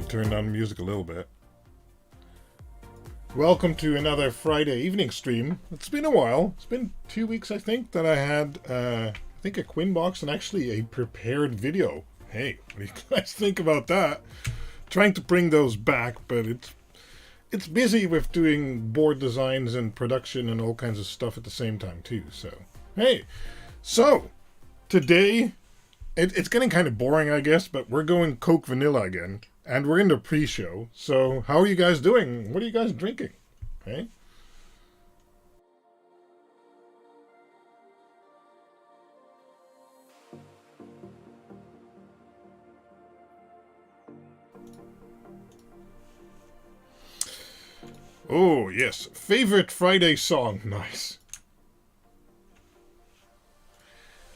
Turn down the music a little bit. Welcome to another Friday evening stream. It's been a while. It's been 2 weeks, I think, that I had, I think, a Quinn box and actually a prepared video. Hey, what do you guys think about that? Trying to bring those back, but it's busy with doing board designs and production and all kinds of stuff at the same time too. So, hey, so today it's getting kind of boring, I guess, but we're going Coke Vanilla again. And we're in the pre-show, so how are you guys doing? What are you guys drinking? Okay. Oh, yes. Favorite Friday song. Nice.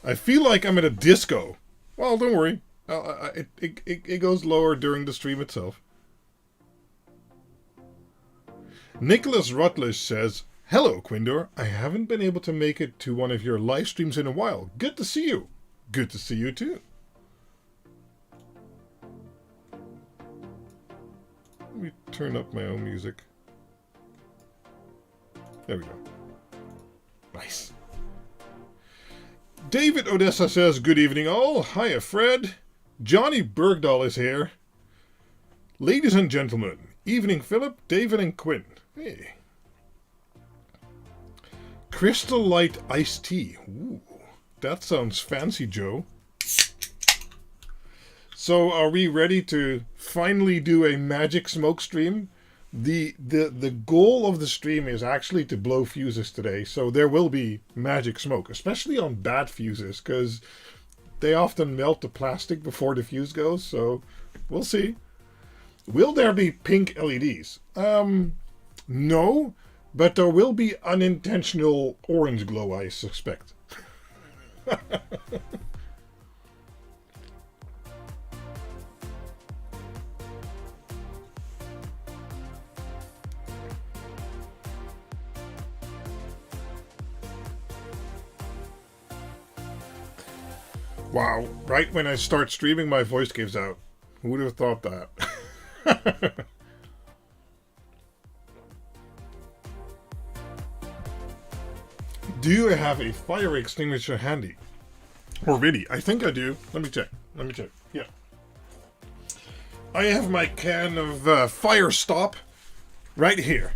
I feel like I'm at a disco. Well, don't worry. It goes lower during the stream itself. Nicholas Rutledge says, "Hello, Quindor. I haven't been able to make it to one of your live streams in a while. Good to see you." Good to see you too. Let me turn up my own music. There we go. Nice. David Odessa says, "Good evening all. Hiya, Fred. Johnny Bergdahl is here. Ladies and gentlemen, evening Philip, David and Quinn." Hey. Crystal Light Iced Tea. Ooh, that sounds fancy, Joe. So are we ready to finally do a magic smoke stream? The goal of the stream is actually to blow fuses today, so there will be magic smoke, especially on bad fuses, because they often melt the plastic before the fuse goes, so we'll see. Will there be pink LEDs? No, but there will be unintentional orange glow, I suspect. Wow, right when I start streaming, my voice gives out. Who would have thought that? Do you have a fire extinguisher handy? Or really? I think I do. Let me check. Yeah. I have my can of Fire Stop right here.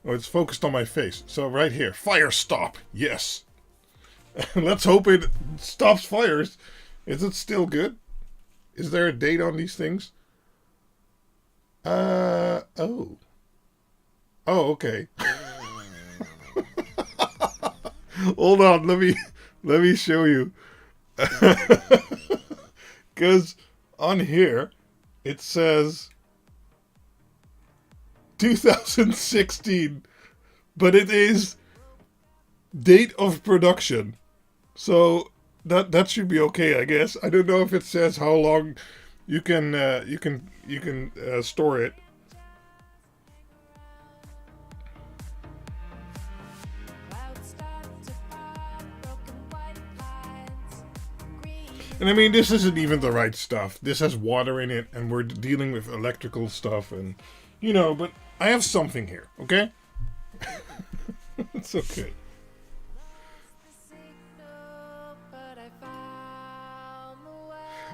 Oh, it's focused on my face. So right here. Fire Stop. Yes. Let's hope it stops fires. Is it still good? Is there a date on these things? Oh. Oh, okay. Hold on, let me show you. Because on here it says 2016, but it is date of production. So that should be okay, I guess. I don't know if it says how long you can store it. And I mean, this isn't even the right stuff. This has water in it, and we're dealing with electrical stuff, and you know. But I have something here, okay? It's okay.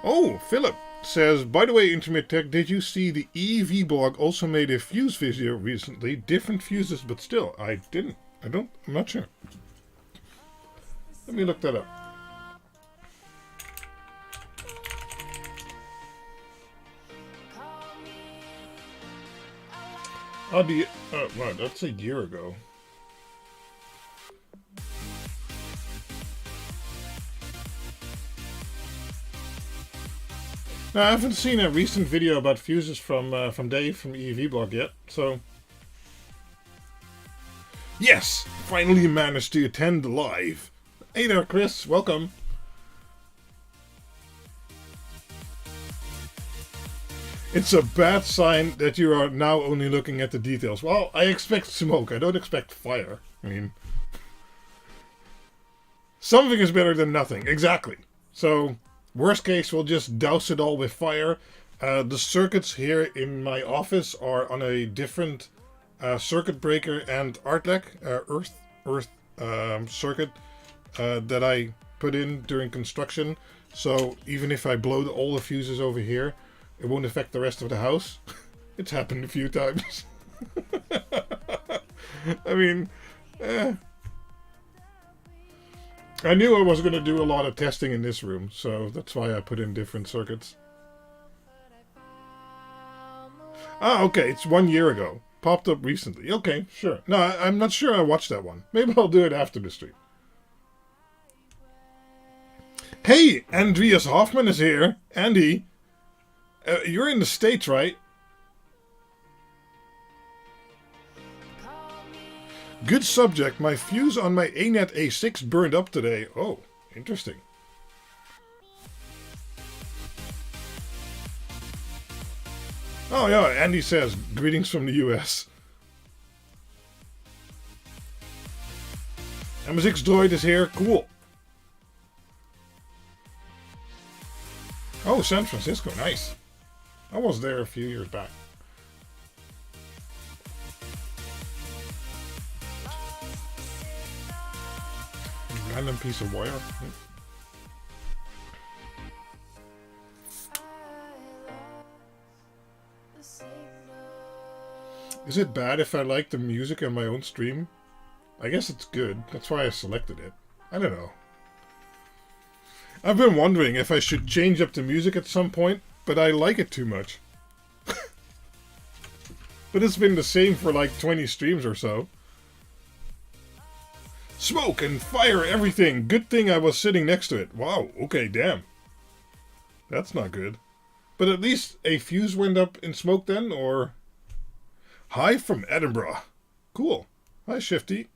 Oh, Philip says, by the way, Intermit.Tech, did you see the EV blog also made a fuse video recently? Different fuses, but still. I didn't. I'm not sure. Let me look that up. Right, that's a year ago. Now, I haven't seen a recent video about fuses from Dave from EV Blog yet, so... Yes! Finally managed to attend live. Hey there, Chris. Welcome. It's a bad sign that you are now only looking at the details. Well, I expect smoke. I don't expect fire. I mean... Something is better than nothing. Exactly. So... Worst case, we'll just douse it all with fire. The circuits here in my office are on a different circuit breaker and Artlec, earth circuit that I put in during construction. So even if I blow all the fuses over here, it won't affect the rest of the house. It's happened a few times. I mean... I knew I was going to do a lot of testing in this room, so that's why I put in different circuits. Ah, okay, it's 1 year ago. Popped up recently. Okay, sure. No, I'm not sure I watched that one. Maybe I'll do it after the stream. Hey, Andreas Hoffman is here. Andy, you're in the States, right? Good subject. My fuse on my ANET A6 burned up today. Oh, interesting. Oh yeah, Andy says, greetings from the US. MSX Droid is here. Cool. Oh, San Francisco. Nice. I was there a few years back. Random piece of wire. Is it bad if I like the music on my own stream? I guess it's good. That's why I selected it. I don't know. I've been wondering if I should change up the music at some point, but I like it too much. But it's been the same for like 20 streams or so. Smoke and fire, everything. Good thing I was sitting next to it. Wow, okay, damn. That's not good. But at least a fuse went up in smoke then, or... Hi from Edinburgh. Cool. Hi, Shifty.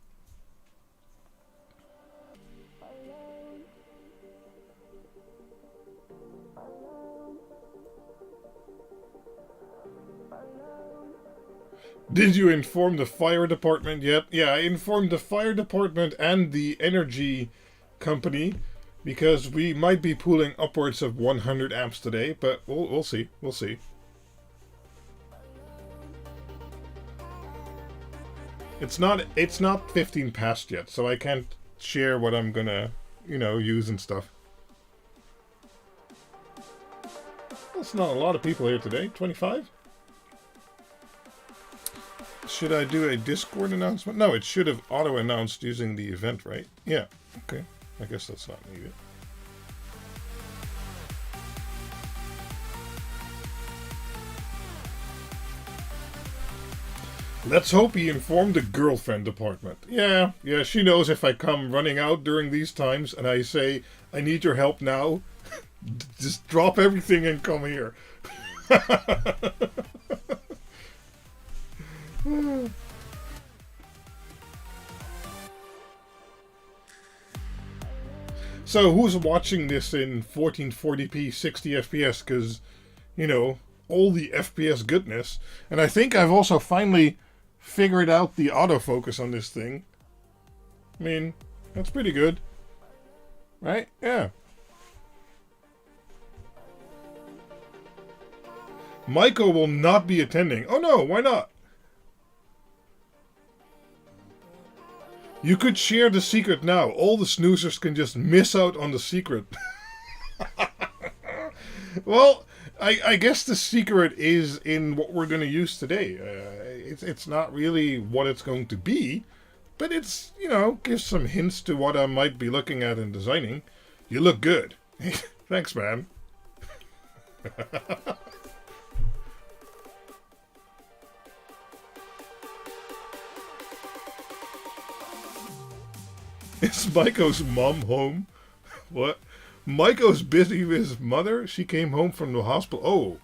Did you inform the fire department yet? Yeah, I informed the fire department and the energy company because we might be pulling upwards of 100 amps today, but we'll see. We'll see. It's not 15 past yet, so I can't share what I'm gonna, use and stuff. We'll That's not a lot of people here today. 25? Should I do a Discord announcement? No, it should have auto-announced using the event, right? Yeah, okay. I guess that's not needed. Let's hope he informed the girlfriend department. Yeah, she knows if I come running out during these times and I say, I need your help now, just drop everything and come here. So who's watching this in 1440p 60 FPS? Because, you know, all the FPS goodness. And I think I've also finally figured out the autofocus on this thing. I mean, that's pretty good. Right? Yeah. Maiko will not be attending. Oh no, why not? You could share the secret now. All the snoozers can just miss out on the secret. Well, I guess the secret is in what we're going to use today. It's not really what it's going to be, but it's, you know, gives some hints to what I might be looking at in designing. You look good. Thanks, man. Is Maiko's mom home? What? Maiko's busy with his mother? She came home from the hospital. Oh,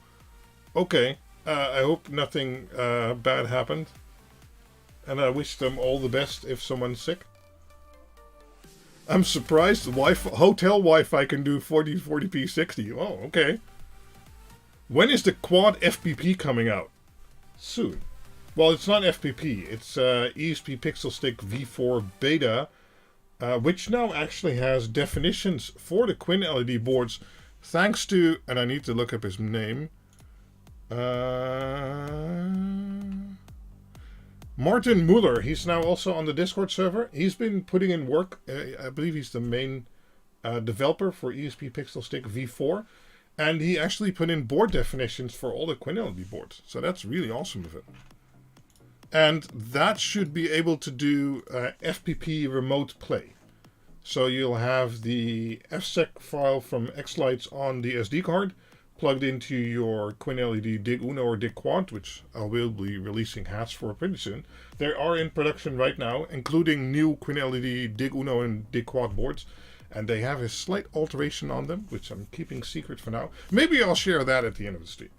okay. I hope nothing bad happened. And I wish them all the best if someone's sick. I'm surprised hotel Wi-Fi can do 1440p 60. Oh, okay. When is the quad FPP coming out? Soon. Well, it's not FPP. It's ESP Pixel Stick V4 Beta. Which now actually has definitions for the Quinled boards, thanks to, and I need to look up his name, Martin Muller. He's now also on the Discord server. He's been putting in work. I believe he's the main developer for ESP Pixel Stick V4, and he actually put in board definitions for all the Quinled boards. So that's really awesome of it. And that should be able to do FPP remote play. So you'll have the FSEC file from Xlights on the SD card plugged into your Quinled Dig Uno or Dig Quad, which I will be releasing hats for pretty soon. They are in production right now, including new Quinled Dig Uno and Dig Quad boards. And they have a slight alteration on them, which I'm keeping secret for now. Maybe I'll share that at the end of the stream.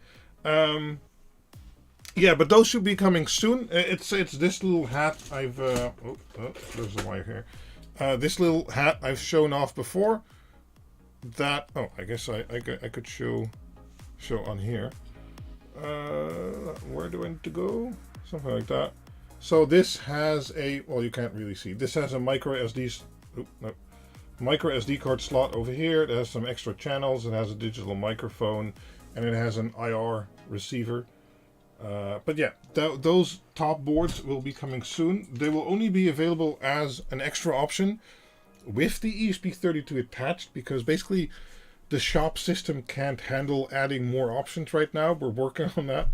Yeah, but those should be coming soon. It's this little hat I've... there's the wire here. This little hat I've shown off before. That... Oh, I guess I could show on here. Where do I need to go? Something like that. So this has a... Well, you can't really see. This has a micro SD... Micro SD card slot over here. It has some extra channels. It has a digital microphone. And it has an IR receiver. But yeah, those top boards will be coming soon. They will only be available as an extra option with the ESP32 attached, because basically the shop system can't handle adding more options right now. We're working on that.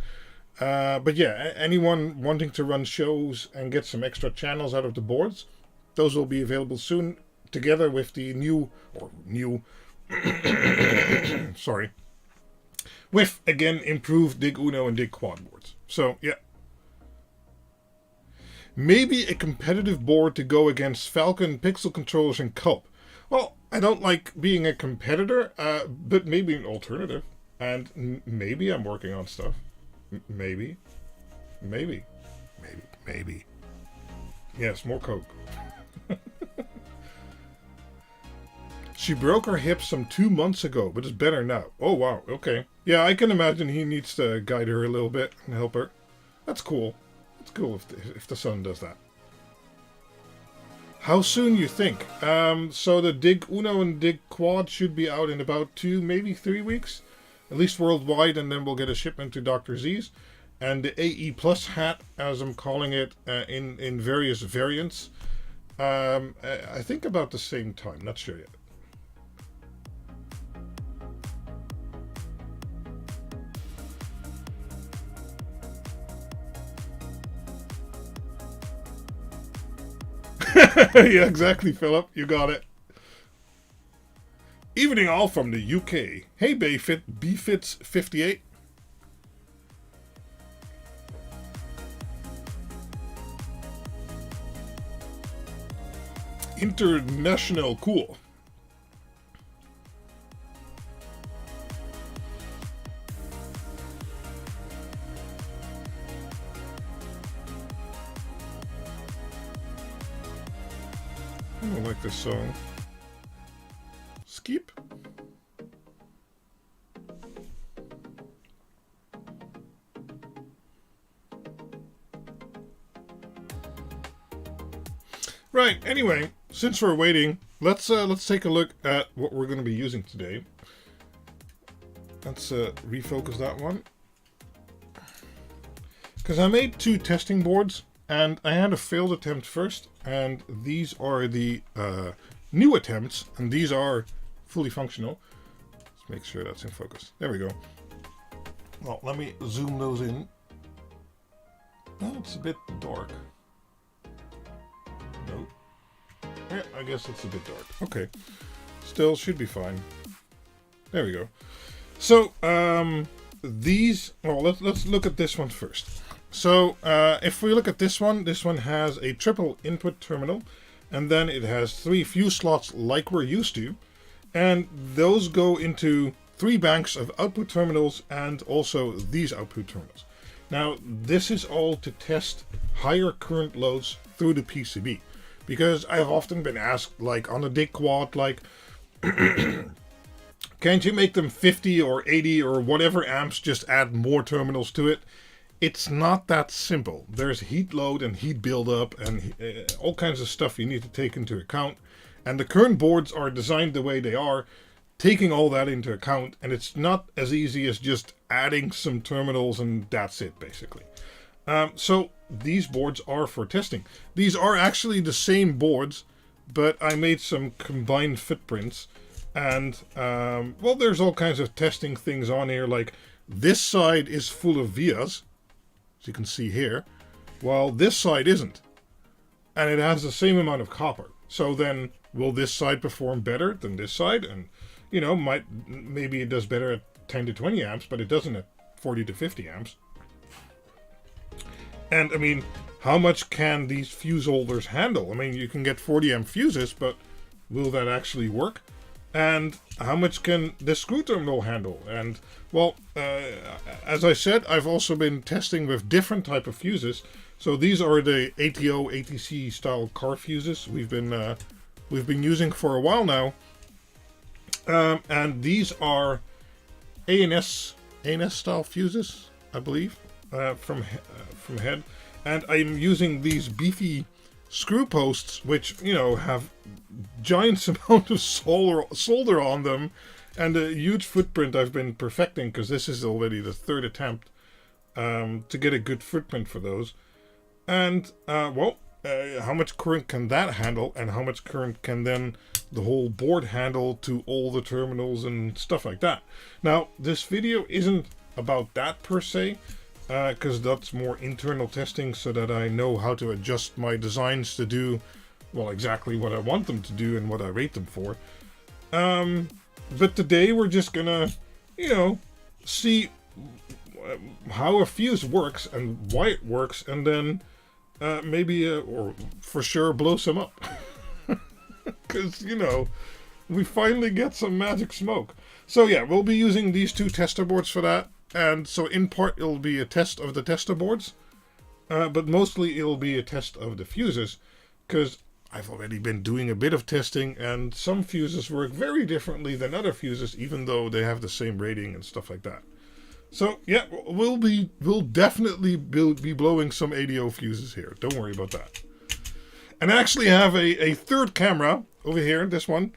But yeah, anyone wanting to run shows and get some extra channels out of the boards, those will be available soon, together with the new sorry, with, again, improved Dig Uno and Dig Quad boards. So, yeah. Maybe a competitive board to go against Falcon, Pixel controllers, and Culp. Well, I don't like being a competitor, but maybe an alternative. And maybe I'm working on stuff. Maybe. Yes, more Coke. She broke her hip some 2 months ago, but is better now. Oh, wow. Okay. Yeah, I can imagine he needs to guide her a little bit and help her. That's cool. It's cool if the son does that. How soon you think? So the Dig Uno and Dig Quad should be out in about 2, maybe 3 weeks. At least worldwide, and then we'll get a shipment to Dr. Z's. And the AE Plus hat, as I'm calling it, in various variants. I think about the same time. Not sure yet. Yeah, exactly, Philip. You got it. Evening all from the UK. Hey, BFits58. International cool. I don't like this song. Skip. Right. Anyway, since we're waiting, let's take a look at what we're going to be using today. Let's refocus that one. Because I made 2 testing boards, and I had a failed attempt first, and these are the new attempts, and these are fully functional. Let's make sure that's in focus. There we go. Well, let me zoom those in. Oh, it's a bit dark. Nope. Yeah, I guess it's a bit dark. Okay. Still should be fine. There we go. So, these... Well, let's look at this one first. So, if we look at this one has a triple input terminal, and then it has 3 fuse slots like we're used to, and those go into 3 banks of output terminals and also these output terminals. Now, this is all to test higher current loads through the PCB, because I've often been asked, like on a DIC quad, like, can't you make them 50 or 80 or whatever amps, just add more terminals to it? It's not that simple. There's heat load and heat buildup and all kinds of stuff you need to take into account. And the current boards are designed the way they are, taking all that into account. And it's not as easy as just adding some terminals and that's it, basically. So these boards are for testing. These are actually the same boards, but I made some combined footprints. And, well, there's all kinds of testing things on here. Like this side is full of vias, as you can see here, while this side isn't. And it has the same amount of copper. So then, will this side perform better than this side? And, you know, maybe it does better at 10 to 20 amps, but it doesn't at 40 to 50 amps. And, I mean, how much can these fuse holders handle? I mean, you can get 40 amp fuses, but will that actually work? And how much can the screw terminal handle? And, well, as I said, I've also been testing with different type of fuses. So these are the ATO, ATC style car fuses we've been using for a while now. And these are ANS style fuses, I believe, from Head. And I'm using these beefy screw posts, which, you know, have giant amount of solder on them, and a huge footprint I've been perfecting, because this is already the 3rd attempt to get a good footprint for those. And, well, how much current can that handle, and how much current can then the whole board handle to all the terminals and stuff like that. Now, this video isn't about that per se, because that's more internal testing so that I know how to adjust my designs to do, well, exactly what I want them to do and what I rate them for. But today we're just gonna, you know, see how a fuse works and why it works, and then maybe, or for sure, blow some up. Because, you know, we finally get some magic smoke. So yeah, we'll be using these 2 tester boards for that. And so in part it'll be a test of the tester boards, but mostly it'll be a test of the fuses, because I've already been doing a bit of testing, and some fuses work very differently than other fuses, even though they have the same rating and stuff like that. So yeah, we'll definitely be blowing some ADO fuses here. Don't worry about that. And I actually have a 3rd camera over here, this one,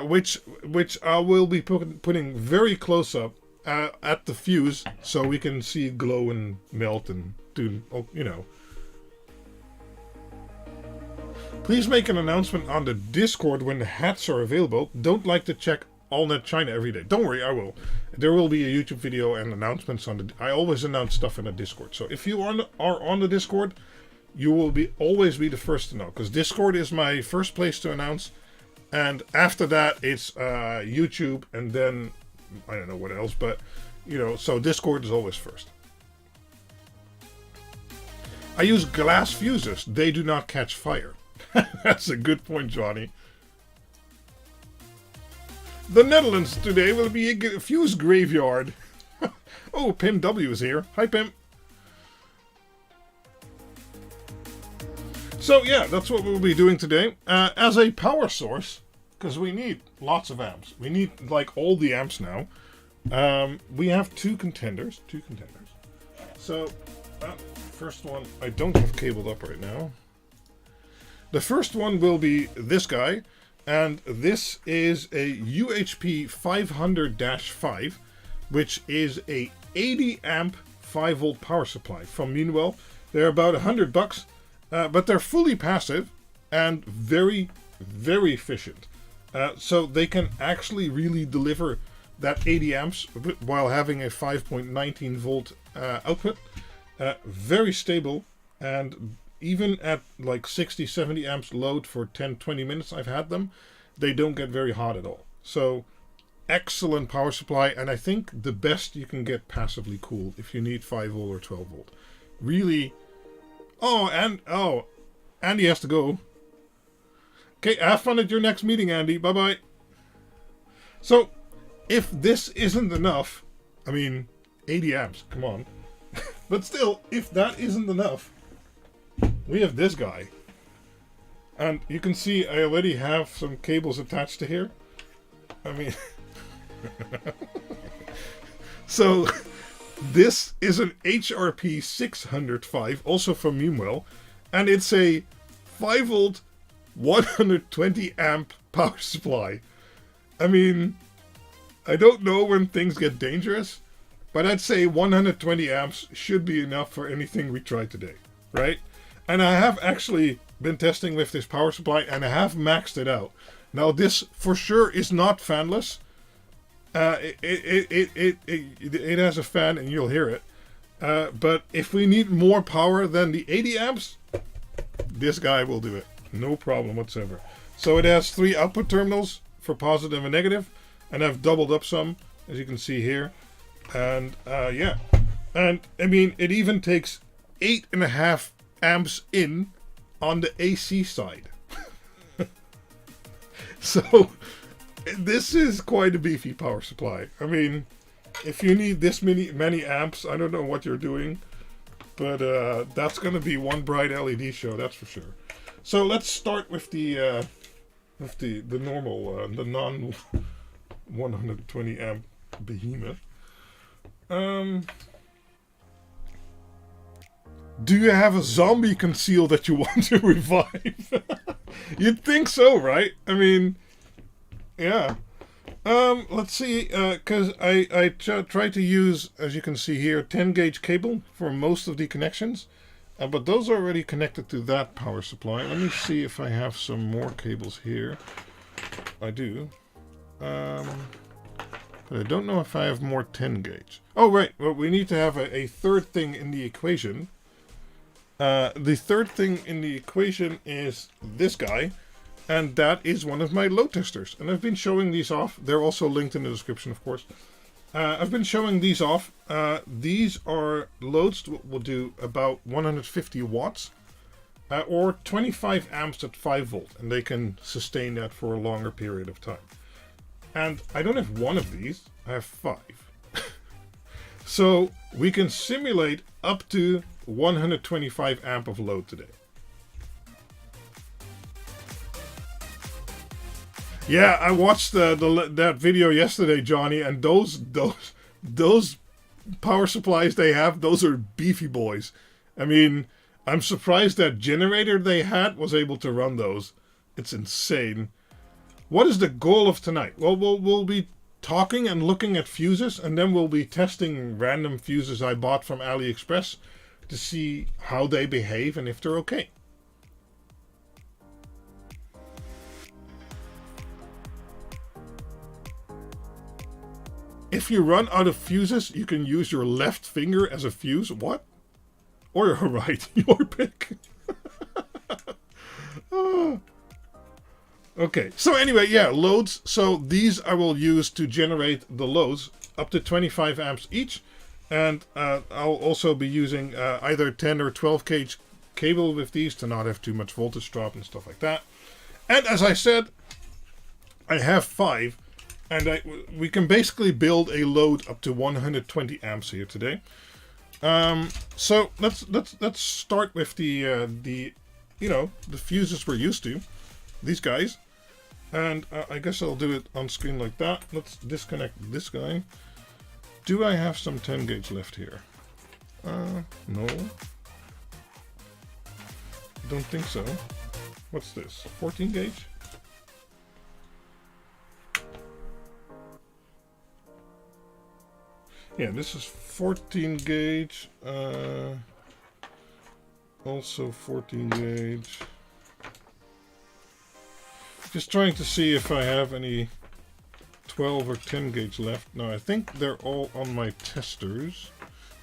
which I will be putting very close up at the fuse, so we can see it glow and melt and do, you know. Please make an announcement on the Discord when the hats are available. Don't like to check AllNet China every day. Don't worry, I will. There will be a YouTube video and announcements on the... I always announce stuff in the Discord. So if you are on the Discord, you will always be the first to know, because Discord is my first place to announce, and after that it's YouTube, and then I don't know what else, but so Discord is always first. I use glass fuses. They do not catch fire. That's a good point, Johnny. The Netherlands today will be a fuse graveyard. Oh, Pim W is here. Hi, Pim. So yeah, that's what we'll be doing today. As a power source, because we need lots of amps. We need like all the amps now. We have two contenders. So, first one, I don't have cabled up right now. The first one will be this guy, and this is a UHP 500-5, which is a 80 amp 5 volt power supply from Meanwell. They're about $100, but they're fully passive and very, very efficient. So they can actually really deliver that 80 amps while having a 5.19 volt output. Very stable, and even at like 60-70 amps load for 10-20 minutes I've had them, they don't get very hot at all. So excellent power supply, and I think the best you can get passively cooled if you need 5 volt or 12 volt. Really. Andy has to go. Okay, have fun at your next meeting, Andy. Bye bye. So if this isn't enough, I mean 80 amps, come on. But still, if that isn't enough, we have this guy. And you can see I already have some cables attached to here. I mean... So, this is an HRP 605, also from Meanwell. And it's a 5 volt, 120 amp power supply. I mean, I don't know when things get dangerous, but I'd say 120 amps should be enough for anything we try today, right? And I have actually been testing with this power supply, and I have maxed it out. Now, this for sure is not fanless. It has a fan, and you'll hear it. But if we need more power than the 80 amps, this guy will do it. No problem whatsoever. So it has 3 output terminals for positive and negative, and I've doubled up some, as you can see here. And yeah, and I mean, it even takes 8.5 amps in on the AC side. So this is quite a beefy power supply. I mean, if you need this many amps, I don't know what you're doing, but that's going to be one bright LED show, that's for sure. So let's start with the normal, the non 120 amp behemoth. Do you have a zombie conceal that you want to revive? You'd think so, right? I mean, yeah. Let's see, because I try to use, as you can see here, 10 gauge cable for most of the connections. But those are already connected to that power supply. Let me see if I have some more cables here. I do. But I don't know if I have more 10 gauge. Oh, right. Well, we need to have a third thing in the equation. The third thing in the equation is this guy. And that is one of my load testers. And I've been showing these off. They're also linked in the description, of course. I've been showing these off. These are loads that will do about 150 watts. Or 25 amps at 5 volt. And they can sustain that for a longer period of time. And I don't have one of these. I have 5. So we can simulate up to 125 amp of load today. Yeah, I watched that video yesterday, Johnny, and those power supplies they have, those are beefy boys. I mean, I'm surprised that generator they had was able to run those. It's insane. What is the goal of tonight? Well, we'll be talking and looking at fuses, and then we'll be testing random fuses I bought from AliExpress to see how they behave and if they're okay. If you run out of fuses, you can use your left finger as a fuse. What? Or your right, your pick. Okay, so anyway, yeah, loads. So these I will use to generate the loads up to 25 amps each. And I'll also be using either 10 or 12 gauge cable with these to not have too much voltage drop and stuff like that. And as I said, I have 5. And we can basically build a load up to 120 amps here today. So let's start with the fuses we're used to, these guys. And I guess I'll do it on screen like that. Let's disconnect this guy. Do I have some 10 gauge left here? No. Don't think so. What's this? 14 gauge? Yeah, this is 14 gauge. Also 14 gauge. Just trying to see if I have any 12 or 10 gauge left. No, I think they're all on my testers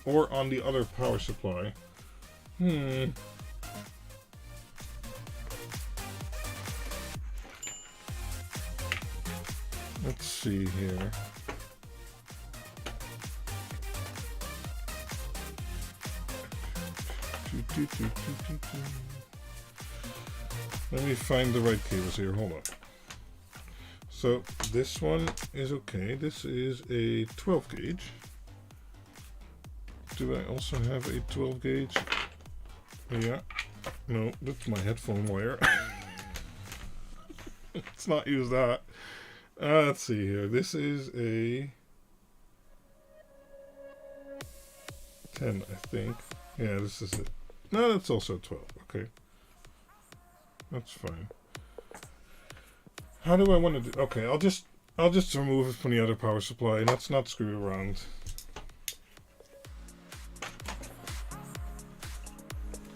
or on the other power supply. Let's see here. Let me find the right cables here. Hold on. So this one is okay. This is a 12 gauge. Do I also have a 12 gauge? Yeah. No, that's my headphone wire. Let's not use that. Let's see here. This is a 10, I think. Yeah, this is it. No, that's also 12. Okay. That's fine. How do I want to do? Okay, I'll just remove it from the other power supply. Let's not screw around.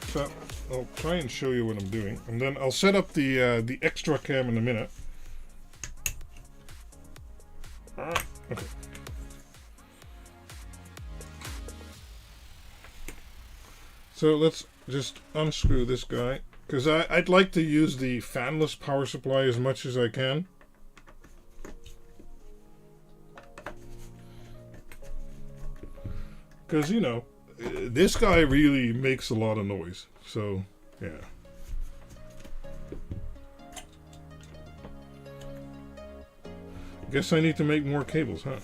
So I'll try and show you what I'm doing, and then I'll set up the extra cam in a minute. Okay. So let's just unscrew this guy. Because I'd like to use the fanless power supply as much as I can. Because, you know, this guy really makes a lot of noise. So, yeah. Guess I need to make more cables, huh?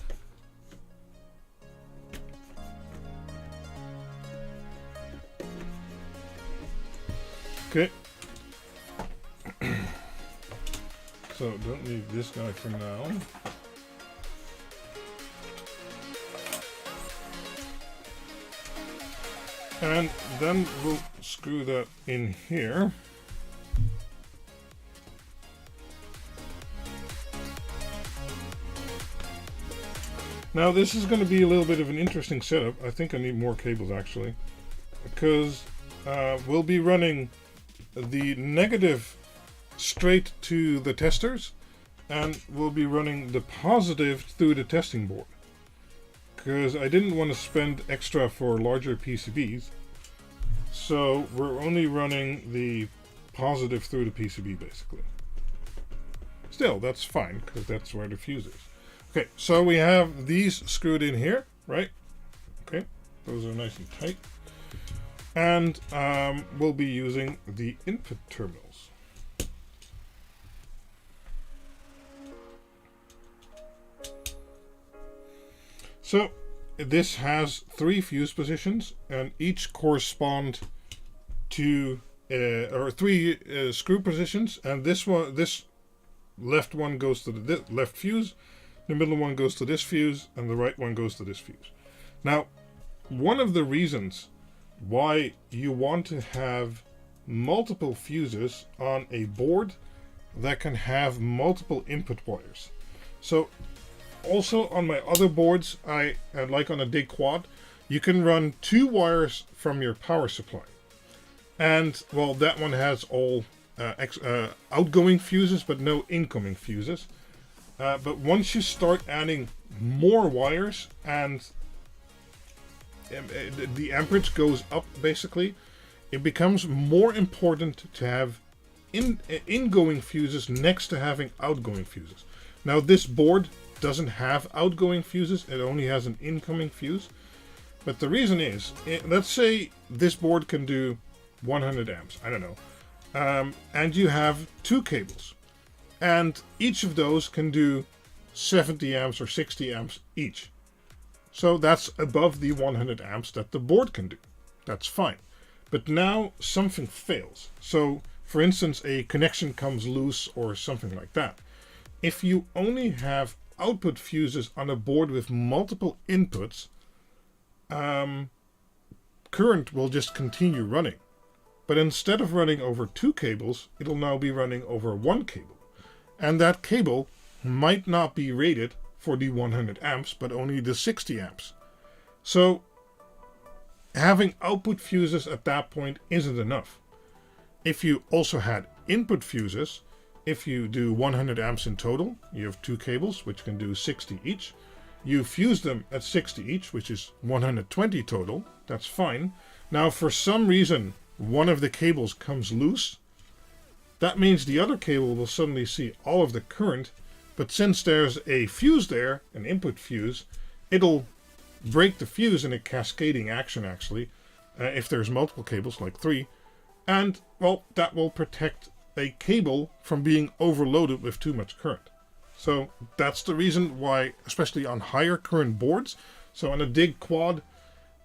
Okay. So don't need this guy for now. And then we'll screw that in here. Now this is going to be a little bit of an interesting setup. I think I need more cables actually, because we'll be running the negative straight to the testers, and we'll be running the positive through the testing board, because I didn't want to spend extra for larger PCBs, so we're only running the positive through the PCB basically. Still, that's fine because that's where the fuse is. Okay, so we have these screwed in here, right? Okay, those are nice and tight. And we'll be using the input terminals. So this has 3 fuse positions, and each correspond to or 3 screw positions. And this left one goes to the left fuse, the middle one goes to this fuse, and the right one goes to this fuse. Now, one of the reasons why you want to have multiple fuses on a board that can have multiple input wires. So also on my other boards, like on a big quad, you can run 2 wires from your power supply. And well, that one has all outgoing fuses but no incoming fuses. But once you start adding more wires and the amperage goes up, basically, it becomes more important to have ingoing fuses next to having outgoing fuses. Now this board doesn't have outgoing fuses, it only has an incoming fuse. But the reason is, let's say this board can do 100 amps, I don't know, and you have 2 cables, and each of those can do 70 amps or 60 amps each. So that's above the 100 amps that the board can do. That's fine. But now something fails. So for instance, a connection comes loose or something like that. If you only have output fuses on a board with multiple inputs, current will just continue running. But instead of running over 2 cables, it'll now be running over 1 cable. And that cable might not be rated for the 100 amps, but only the 60 amps. So having output fuses at that point isn't enough. If you also had input fuses, if you do 100 amps in total, you have 2 cables which can do 60 each. You fuse them at 60 each, which is 120 total. That's fine. Now for some reason one of the cables comes loose. That means the other cable will suddenly see all of the current, but since there's a fuse there, an input fuse, it'll break the fuse in a cascading action actually, if there's multiple cables, like 3, and well, that will protect a cable from being overloaded with too much current. So that's the reason why, especially on higher current boards, so on a DIG quad,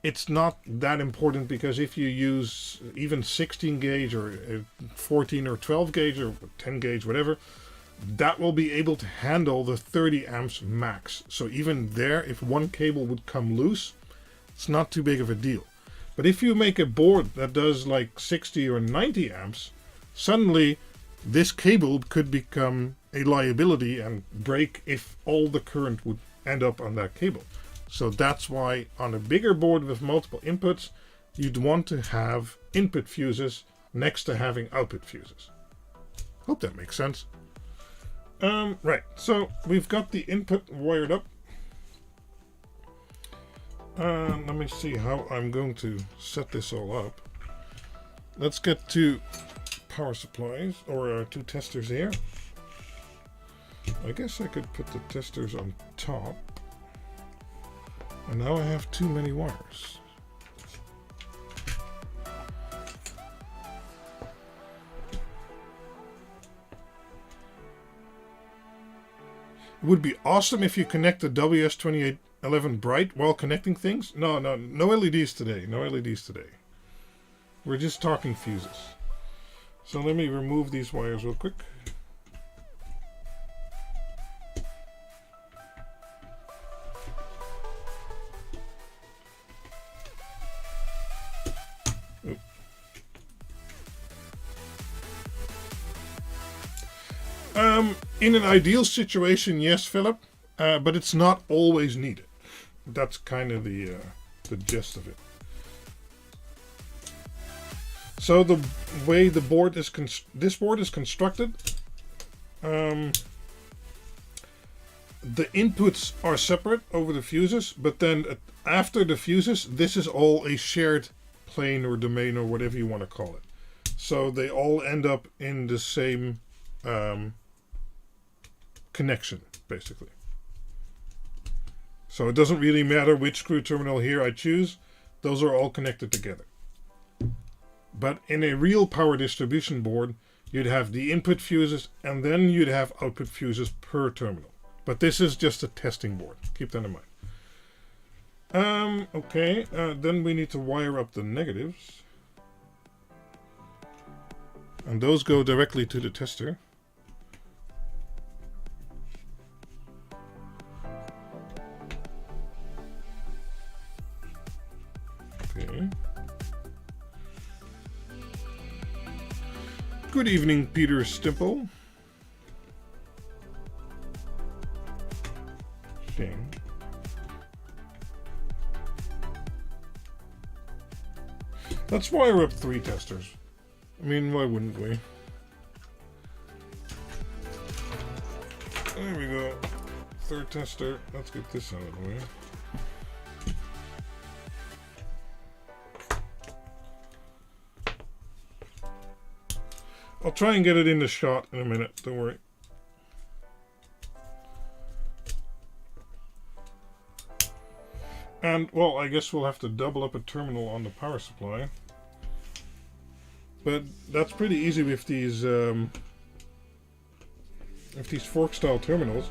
it's not that important, because if you use even 16 gauge or 14 or 12 gauge or 10 gauge, whatever, that will be able to handle the 30 amps max. So even there, if one cable would come loose, it's not too big of a deal. But if you make a board that does like 60 or 90 amps, suddenly this cable could become a liability and break if all the current would end up on that cable. So that's why on a bigger board with multiple inputs, you'd want to have input fuses next to having output fuses. Hope that makes sense. Right, so we've got the input wired up. Let me see how I'm going to set this all up. Let's get to power supplies, or 2 testers here. I guess I could put the testers on top. And now I have too many wires. It would be awesome if you connect the WS2811 bright while connecting things. No LEDs today. No LEDs today. We're just talking fuses. So let me remove these wires real quick. In an ideal situation, yes, Philip, but it's not always needed. That's kind of the gist of it. So the way the board is this board is constructed, the inputs are separate over the fuses, but then after the fuses, this is all a shared plane or domain or whatever you want to call it. So they all end up in the same connection, basically. So it doesn't really matter which screw terminal here I choose. Those are all connected together. But in a real power distribution board, you'd have the input fuses and then you'd have output fuses per terminal. But this is just a testing board. Keep that in mind. Okay, then we need to wire up the negatives. And those go directly to the tester. Okay. Good evening, Peter Stimple. Dang. Let's wire up 3 testers. I mean, why wouldn't we? There we go. 3rd tester. Let's get this out of the way. I'll try and get it in the shot in a minute. Don't worry. And, well, I guess we'll have to double up a terminal on the power supply. But that's pretty easy with these fork-style terminals.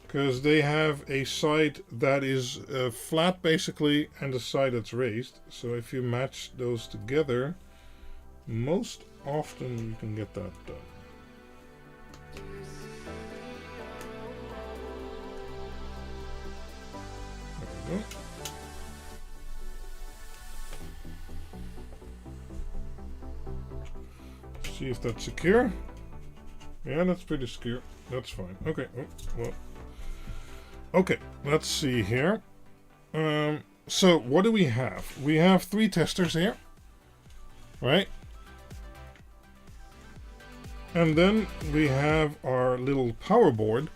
Because they have a side that is flat, basically, and a side that's raised. So if you match those together, most often you can get that done. There we go. See if that's secure. Yeah, that's pretty secure. That's fine. Okay. Oh, well. Okay, let's see here. So what do we have? We have 3 testers here, right? And then we have our little power board,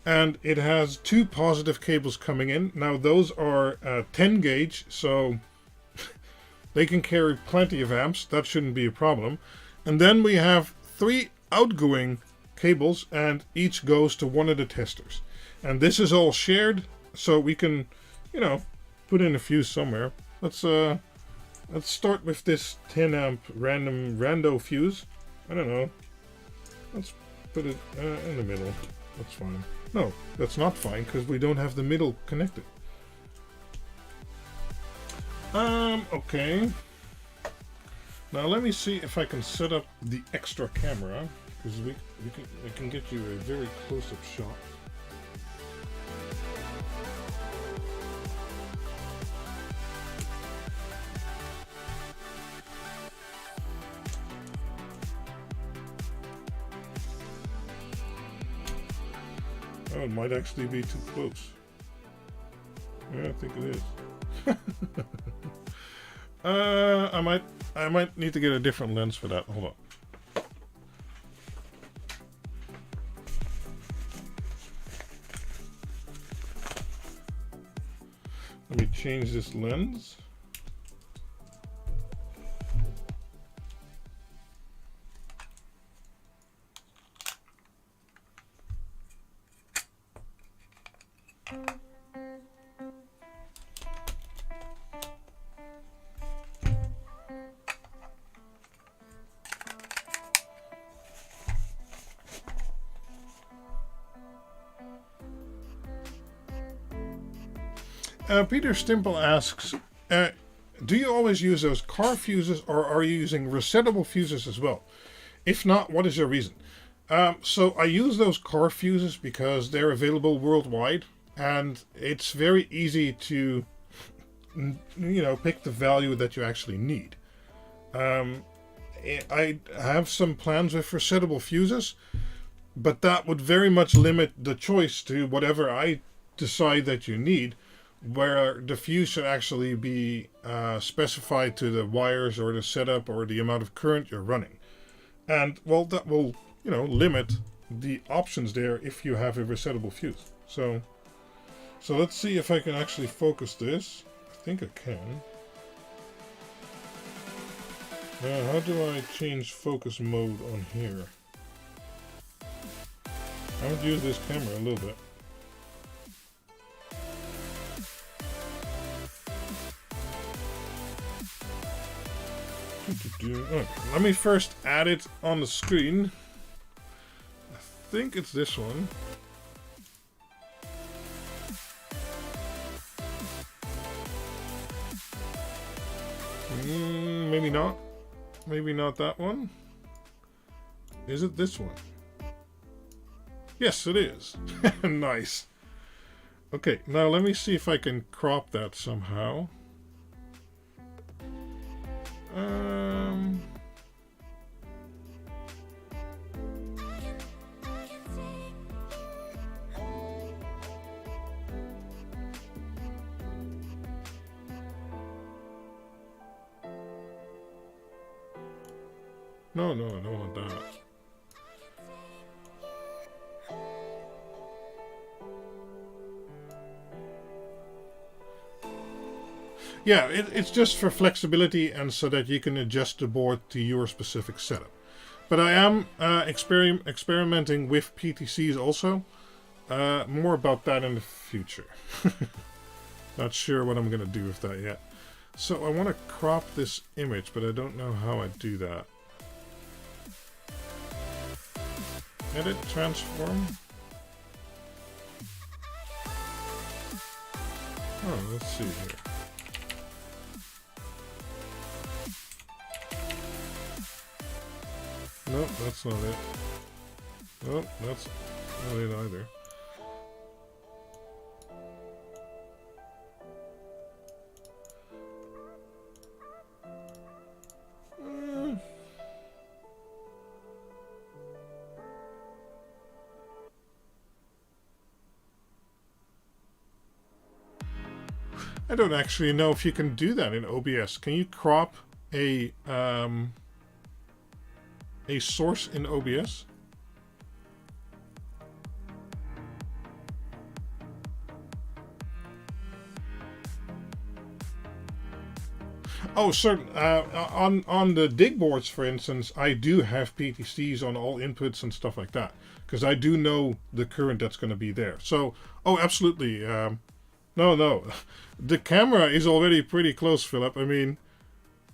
and it has 2 positive cables coming in. Now those are 10 gauge, so they can carry plenty of amps. That shouldn't be a problem. And then we have 3 outgoing cables, and each goes to one of the testers. And this is all shared, so we can, you know, put in a fuse somewhere. Let's start with this 10 amp rando fuse. I don't know. Let's put it in the middle. That's fine. No, that's not fine because we don't have the middle connected. Okay. Now let me see if I can set up the extra camera, because we can get you a very close-up shot. Oh, it might actually be too close. Yeah, I think it is. I might need to get a different lens for that. Hold on. Let me change this lens. Peter Stimple asks, do you always use those car fuses, or are you using resettable fuses as well? If not, what is your reason? So I use those car fuses because they're available worldwide, and it's very easy to, you know, pick the value that you actually need. I have some plans with resettable fuses, but that would very much limit the choice to whatever I decide that you need, where the fuse should actually be specified to the wires or the setup or the amount of current you're running. And, well, that will, you know, limit the options there if you have a resettable fuse. So let's see if I can actually focus this. I think I can. Now, how do I change focus mode on here? I would use this camera a little bit. Okay, let me first add it on the screen. I think it's this one. Maybe not. Maybe not that one. Is it this one? Yes, it is. Nice. Okay, now let me see if I can crop that somehow. No, I don't want that. Yeah, it's just for flexibility and so that you can adjust the board to your specific setup. But I am experimenting with PTCs also. More about that in the future. Not sure what I'm going to do with that yet. So I want to crop this image, but I don't know how I do that. Edit, transform. Oh, let's see here. Nope, that's not it. Nope, that's not it either. I don't actually know if you can do that in OBS. Can you crop a source in OBS? Oh, certain. On the dig boards, for instance, I do have PTCs on all inputs and stuff like that, because I do know the current that's going to be there. So, oh, absolutely. No. The camera is already pretty close, Philip. I mean,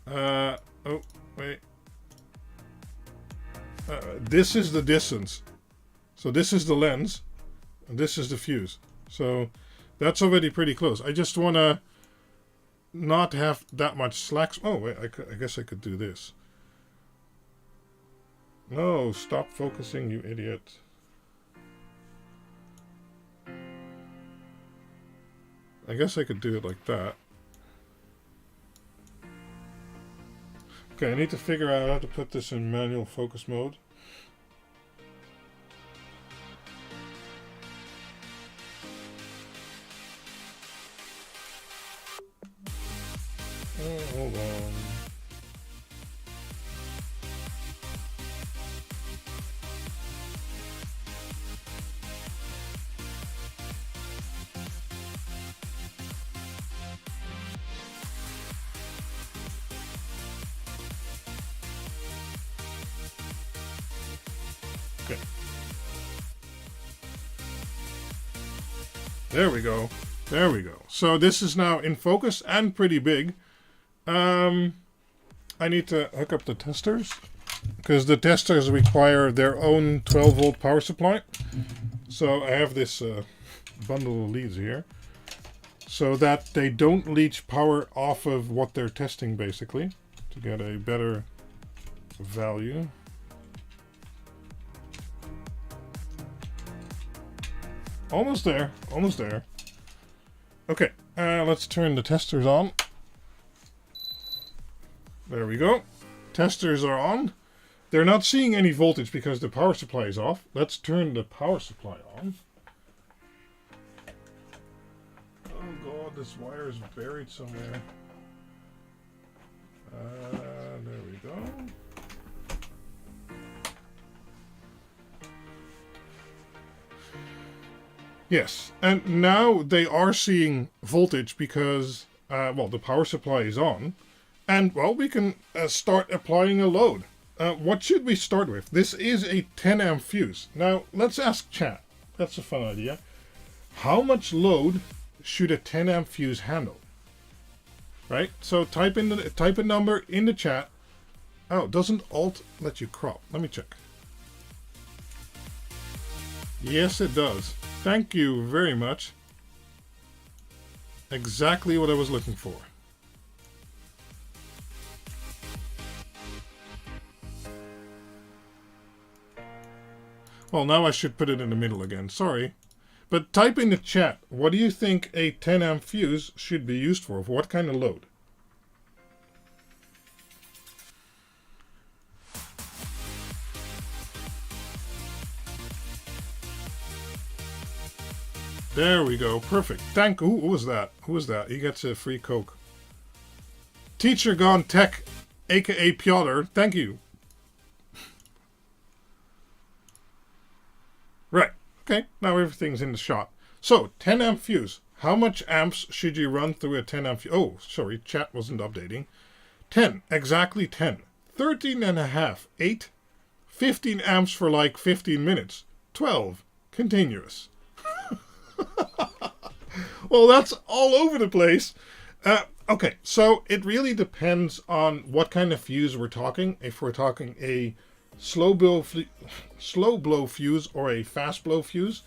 oh, wait. This is the distance. So this is the lens, and this is the fuse. So that's already pretty close. I just want to not have that much slack. Oh, wait, I guess I could do this. No, stop focusing, you idiot. I guess I could do it like that. Okay, I need to figure out how to put this in manual focus mode. Oh, hold on. Okay. There we go. There we go. So this is now in focus and pretty big. I need to hook up the testers, because the testers require their own 12-volt power supply. So I have this bundle of leads here, so that they don't leach power off of what they're testing, basically, to get a better value. Almost there, almost there. Okay, let's turn the testers on. There we go. Testers are on. They're not seeing any voltage because the power supply is off. Let's turn the power supply on. Oh god, this wire is buried somewhere. There we go. Yes, and now they are seeing voltage because, well, the power supply is on. And, well, we can start applying a load. What should we start with? This is a 10 amp fuse. Now, let's ask chat. That's a fun idea. How much load should a 10 amp fuse handle? Right? So type a number in the chat. Oh, doesn't Alt let you crop? Let me check. Yes, it does. Thank you very much. Exactly what I was looking for. Well, now I should put it in the middle again. Sorry. But type in the chat, what do you think a 10 amp fuse should be used for? For what kind of load? There we go. Perfect. Thank you. Who was that? Who was that? He gets a free Coke. Teacher Gone Tech, aka Piotr. Thank you. Right. Okay. Now everything's in the shot. So, 10 amp fuse. How much amps should you run through a 10 amp fuse? Oh, sorry. Chat wasn't updating. 10. Exactly 10. 13 and a half. 8. 15 amps for like 15 minutes. 12. Continuous. Well, that's all over the place. Okay, so it really depends on what kind of fuse we're talking. If we're talking a slow blow fuse or a fast blow fuse,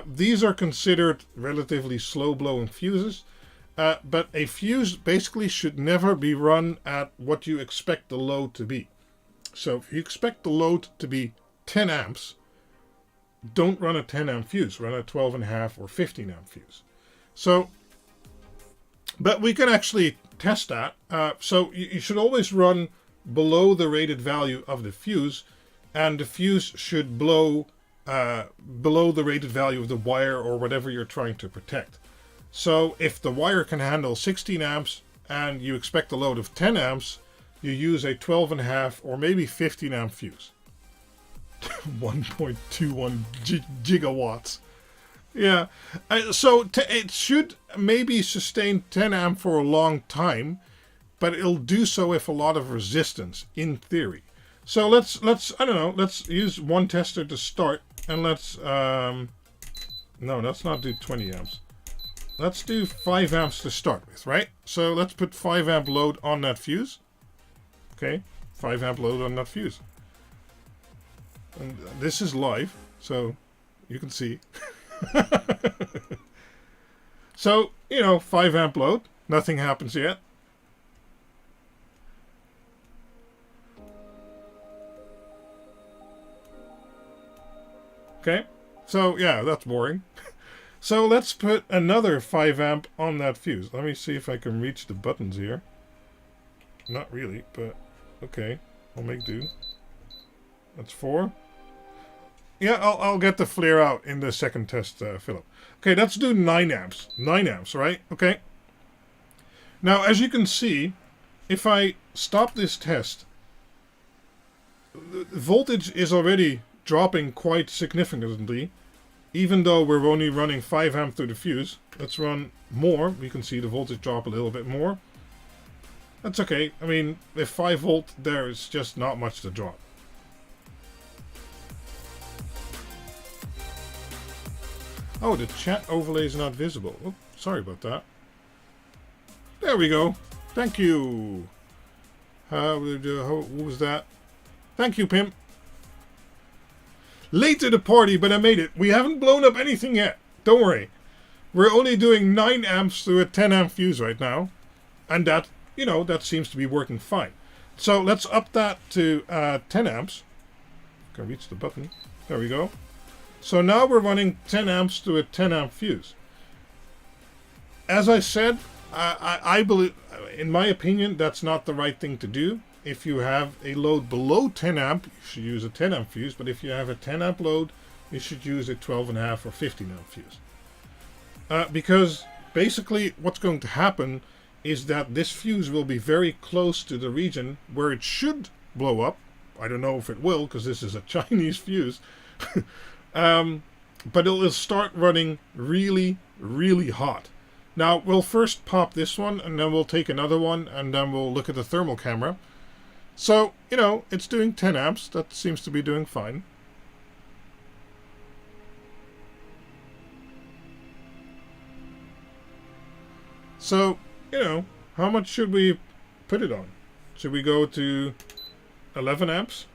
these are considered relatively slow blowing fuses. But a fuse basically should never be run at what you expect the load to be. So if you expect the load to be 10 amps, don't run a 10 amp fuse. Run a 12.5 or 15 amp fuse. So, but we can actually test that. So you should always run below the rated value of the fuse, and the fuse should blow below the rated value of the wire or whatever you're trying to protect. So if the wire can handle 16 amps and you expect a load of 10 amps, you use a 12.5 or maybe 15 amp fuse. 1.21 gigawatts. Yeah, so it should maybe sustain 10 amp for a long time, but it'll do so with a lot of resistance, in theory. So let's I don't know, let's use one tester to start, and let's no, let's not do 20 amps. Let's do 5 amps to start with, right? So let's put 5 amp load on that fuse. Okay, 5 amp load on that fuse. And this is live, so you can see. So, 5 amp load. Nothing happens yet. Okay, so yeah, that's boring. So let's put another 5 amp on that fuse. Let me see if I can reach the buttons here. Not really, but okay, I'll make do. That's 4. Yeah, I'll get the flare out in the second test, Philip. Okay, let's do 9 amps. 9 amps, right? Okay. Now, as you can see, if I stop this test, the voltage is already dropping quite significantly, even though we're only running 5 amp through the fuse. Let's run more. We can see the voltage drop a little bit more. That's okay. I mean, with 5 volt, there is just not much to drop. Oh, the chat overlay is not visible. Oh, sorry about that. There we go. Thank you. What was that? Thank you, Pimp. Late to the party, but I made it. We haven't blown up anything yet. Don't worry. We're only doing 9 amps through a 10 amp fuse right now. And that, that seems to be working fine. So let's up that to 10 amps. Can reach the button. There we go. So now we're running 10 amps to a 10 amp fuse. As I said, I believe, in my opinion, that's not the right thing to do. If you have a load below 10 amp, you should use a 10 amp fuse. But if you have a 10 amp load, you should use a 12.5 or 15 amp fuse. Because basically what's going to happen is that this fuse will be very close to the region where it should blow up. I don't know if it will, because this is a Chinese fuse. But it will start running really, really hot. Now, we'll first pop this one, and then we'll take another one, and then we'll look at the thermal camera. So, it's doing 10 amps. That seems to be doing fine. So, how much should we put it on? Should we go to 11 amps?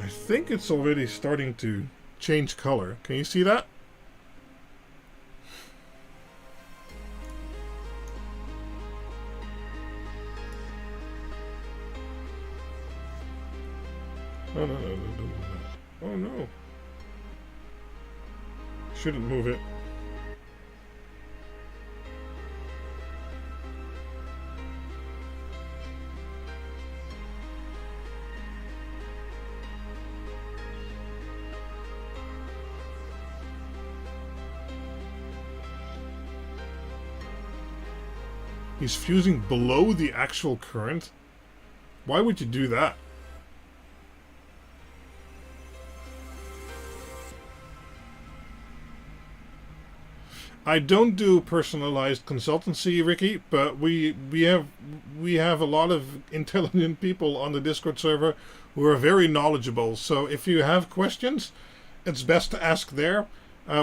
I think it's already starting to change color. Can you see that? Oh, no, don't move that. Oh, no. Shouldn't move it. He's fusing below the actual current? Why would you do that? I don't do personalized consultancy, Ricky, but we have a lot of intelligent people on the Discord server who are very knowledgeable. So if you have questions, it's best to ask there.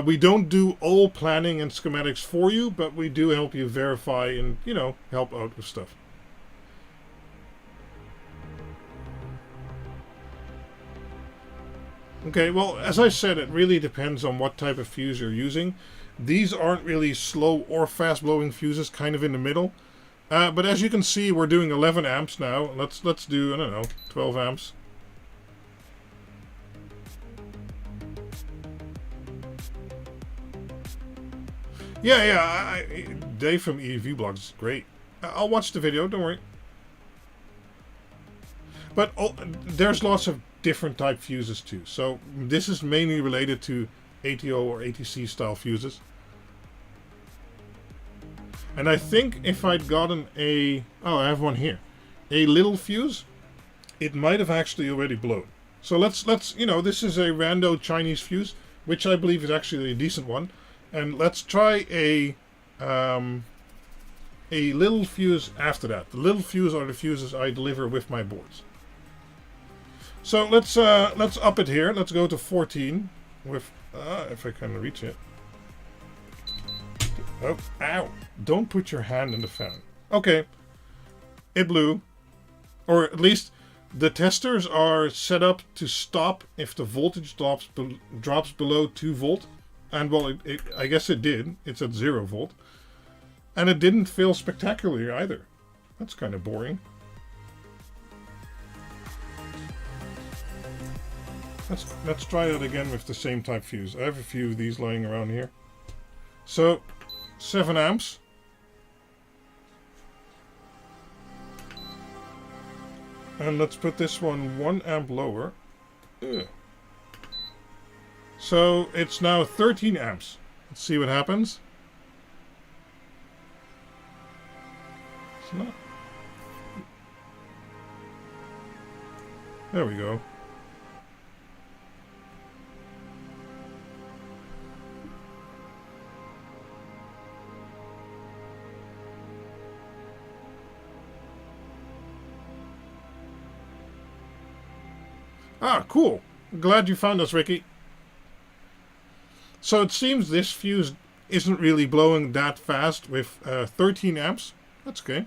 We don't do all planning and schematics for you, but we do help you verify and, help out with stuff. Okay, well, as I said, it really depends on what type of fuse you're using. These aren't really slow or fast blowing fuses, kind of in the middle. But as you can see, we're doing 11 amps now. Let's do, I don't know, 12 amps. Yeah, Dave from EV Blogs is great. I'll watch the video, don't worry. But there's lots of different type fuses too. So this is mainly related to ATO or ATC style fuses. And I think if I'd gotten I have one here, a little fuse, it might have actually already blown. So let's this is a rando Chinese fuse, which I believe is actually a decent one. And let's try a little fuse after that. The little fuse are the fuses I deliver with my boards. So let's up it here. Let's go to 14 with if I can reach it. Oh, ow! Don't put your hand in the fan. Okay, it blew, or at least the testers are set up to stop if the voltage drops below 2 volt. And well, I guess it did. It's at 0 volt. And it didn't fail spectacularly either. That's kind of boring. Let's try it again with the same type fuse. I have a few of these lying around here. So, 7 amps. And let's put this one 1 amp lower. Ugh. So it's now 13 amps. Let's see what happens. It's not. There we go. Ah, cool. Glad you found us, Ricky. So it seems this fuse isn't really blowing that fast with 13 amps. That's okay.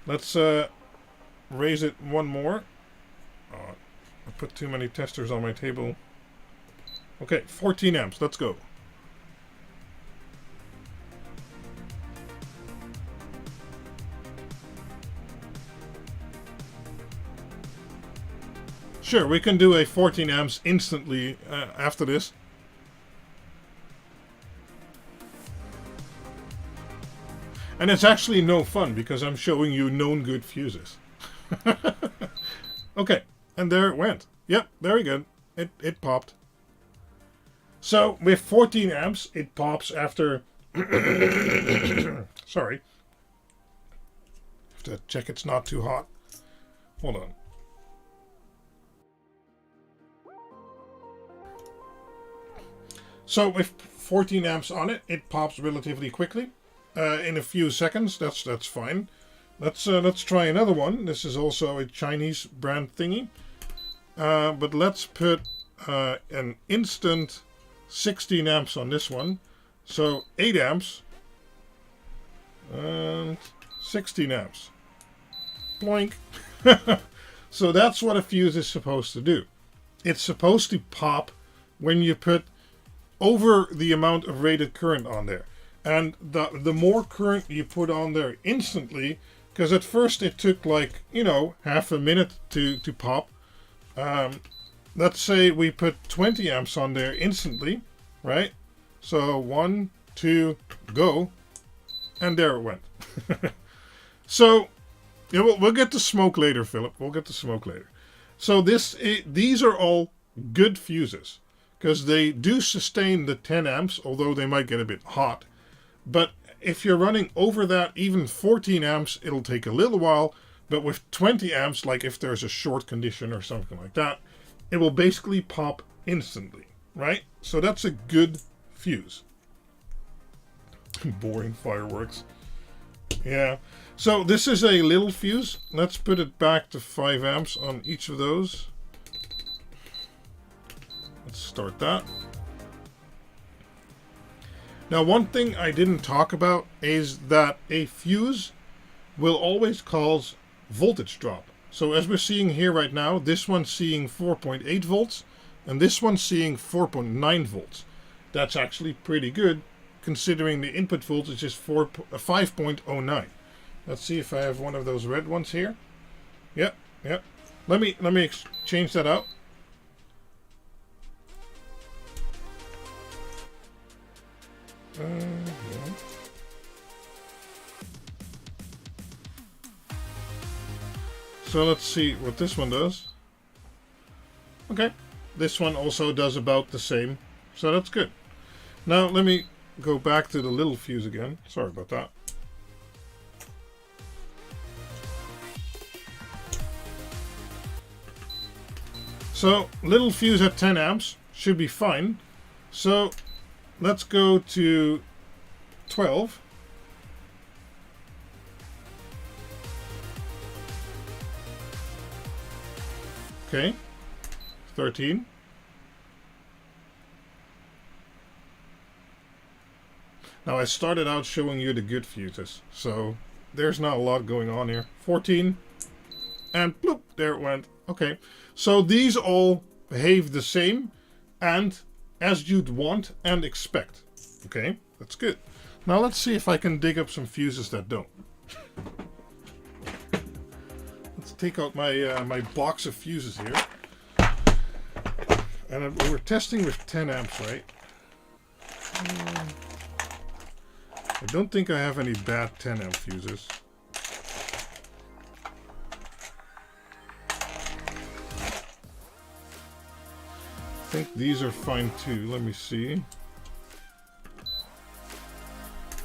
Let's raise it one more. I put too many testers on my table. Okay, 14 amps. Let's go. Sure, we can do a 14 amps instantly after this. And it's actually no fun because I'm showing you known good fuses. Okay, and there it went. Yep, very good. It popped. So with 14 amps, it pops after... Sorry. Have to check it's not too hot. Hold on. So with 14 amps on it, it pops relatively quickly, in a few seconds. That's fine. Let's try another one. This is also a Chinese brand thingy, but let's put an instant 16 amps on this one. So 8 amps and 16 amps. Bloink. So that's what a fuse is supposed to do. It's supposed to pop when you put over the amount of rated current on there. And the more current you put on there instantly, because at first it took like, half a minute to pop. Let's say we put 20 amps on there instantly, right? So 1, 2, go. And there it went. So, we'll get to smoke later, Philip. We'll get to smoke later. So these are all good fuses, because they do sustain the 10 amps, although they might get a bit hot. But if you're running over that, even 14 amps, it'll take a little while. But with 20 amps, like if there's a short condition or something like that, it will basically pop instantly, right? So that's a good fuse. Boring fireworks. Yeah. So this is a little fuse. Let's put it back to 5 amps on each of those. Let's start that. Now, one thing I didn't talk about is that a fuse will always cause voltage drop. So as we're seeing here right now, this one's seeing 4.8 volts and this one's seeing 4.9 volts. That's actually pretty good considering the input voltage is 5.09. Let's see if I have one of those red ones here. Yep, yep. Let me change that out. Yeah. So let's see what this one does. Okay, this one also does about the same, so that's good. Now let me go back to the little fuse again. Sorry about that. So little fuse at 10 amps should be fine. So let's go to 12. Okay, 13. Now I started out showing you the good fuses, so there's not a lot going on here. 14, and bloop, there it went. Okay, so these all behave the same and as you'd want and expect. Okay, that's good. Now let's see if I can dig up some fuses that don't. Let's take out my my box of fuses here. And we're testing with 10 amps, right? I don't think I have any bad 10 amp fuses. I think these are fine too. Let me see.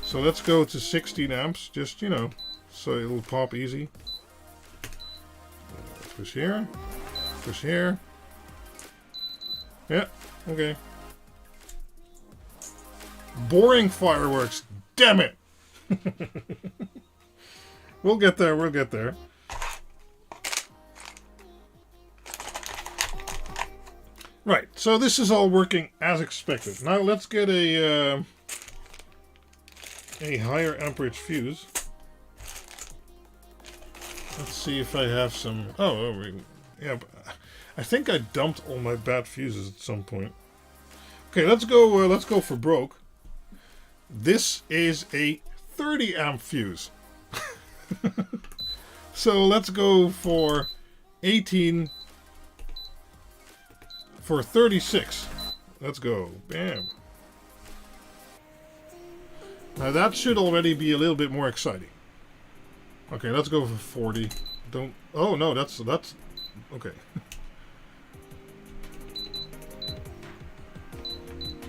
So let's go to 16 amps, just, you know, so it'll pop easy. Push here. Push here. Yeah, okay. Boring fireworks. Damn it! We'll get there, we'll get there. Right, so this is all working as expected. Now let's get a higher amperage fuse. Let's see if I have some. Yeah, I think I dumped all my bad fuses at some point. Okay, let's go. Let's go for broke. This is a 30 amp fuse. So let's go for 18 for 36. Let's go. Bam. Now that should already be a little bit more exciting. Okay, let's go for 40. Don't. Oh no, that's okay.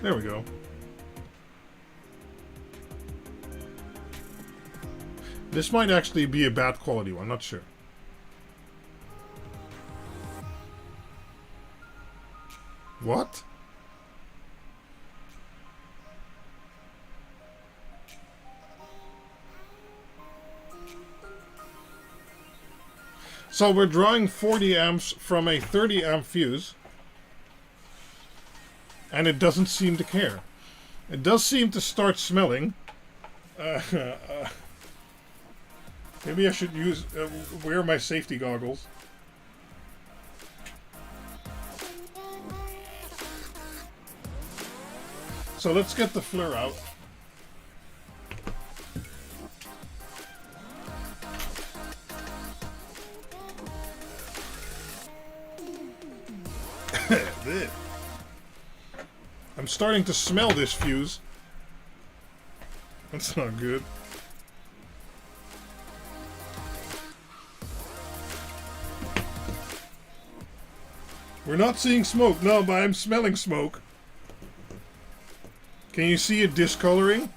There we go. This might actually be a bad quality one, not sure. What? So we're drawing 40 amps from a 30 amp fuse. And it doesn't seem to care. It does seem to start smelling. Maybe I should wear my safety goggles. So let's get the FLIR out. I'm starting to smell this fuse. That's not good. We're not seeing smoke, no, but I'm smelling smoke. Can you see it discoloring?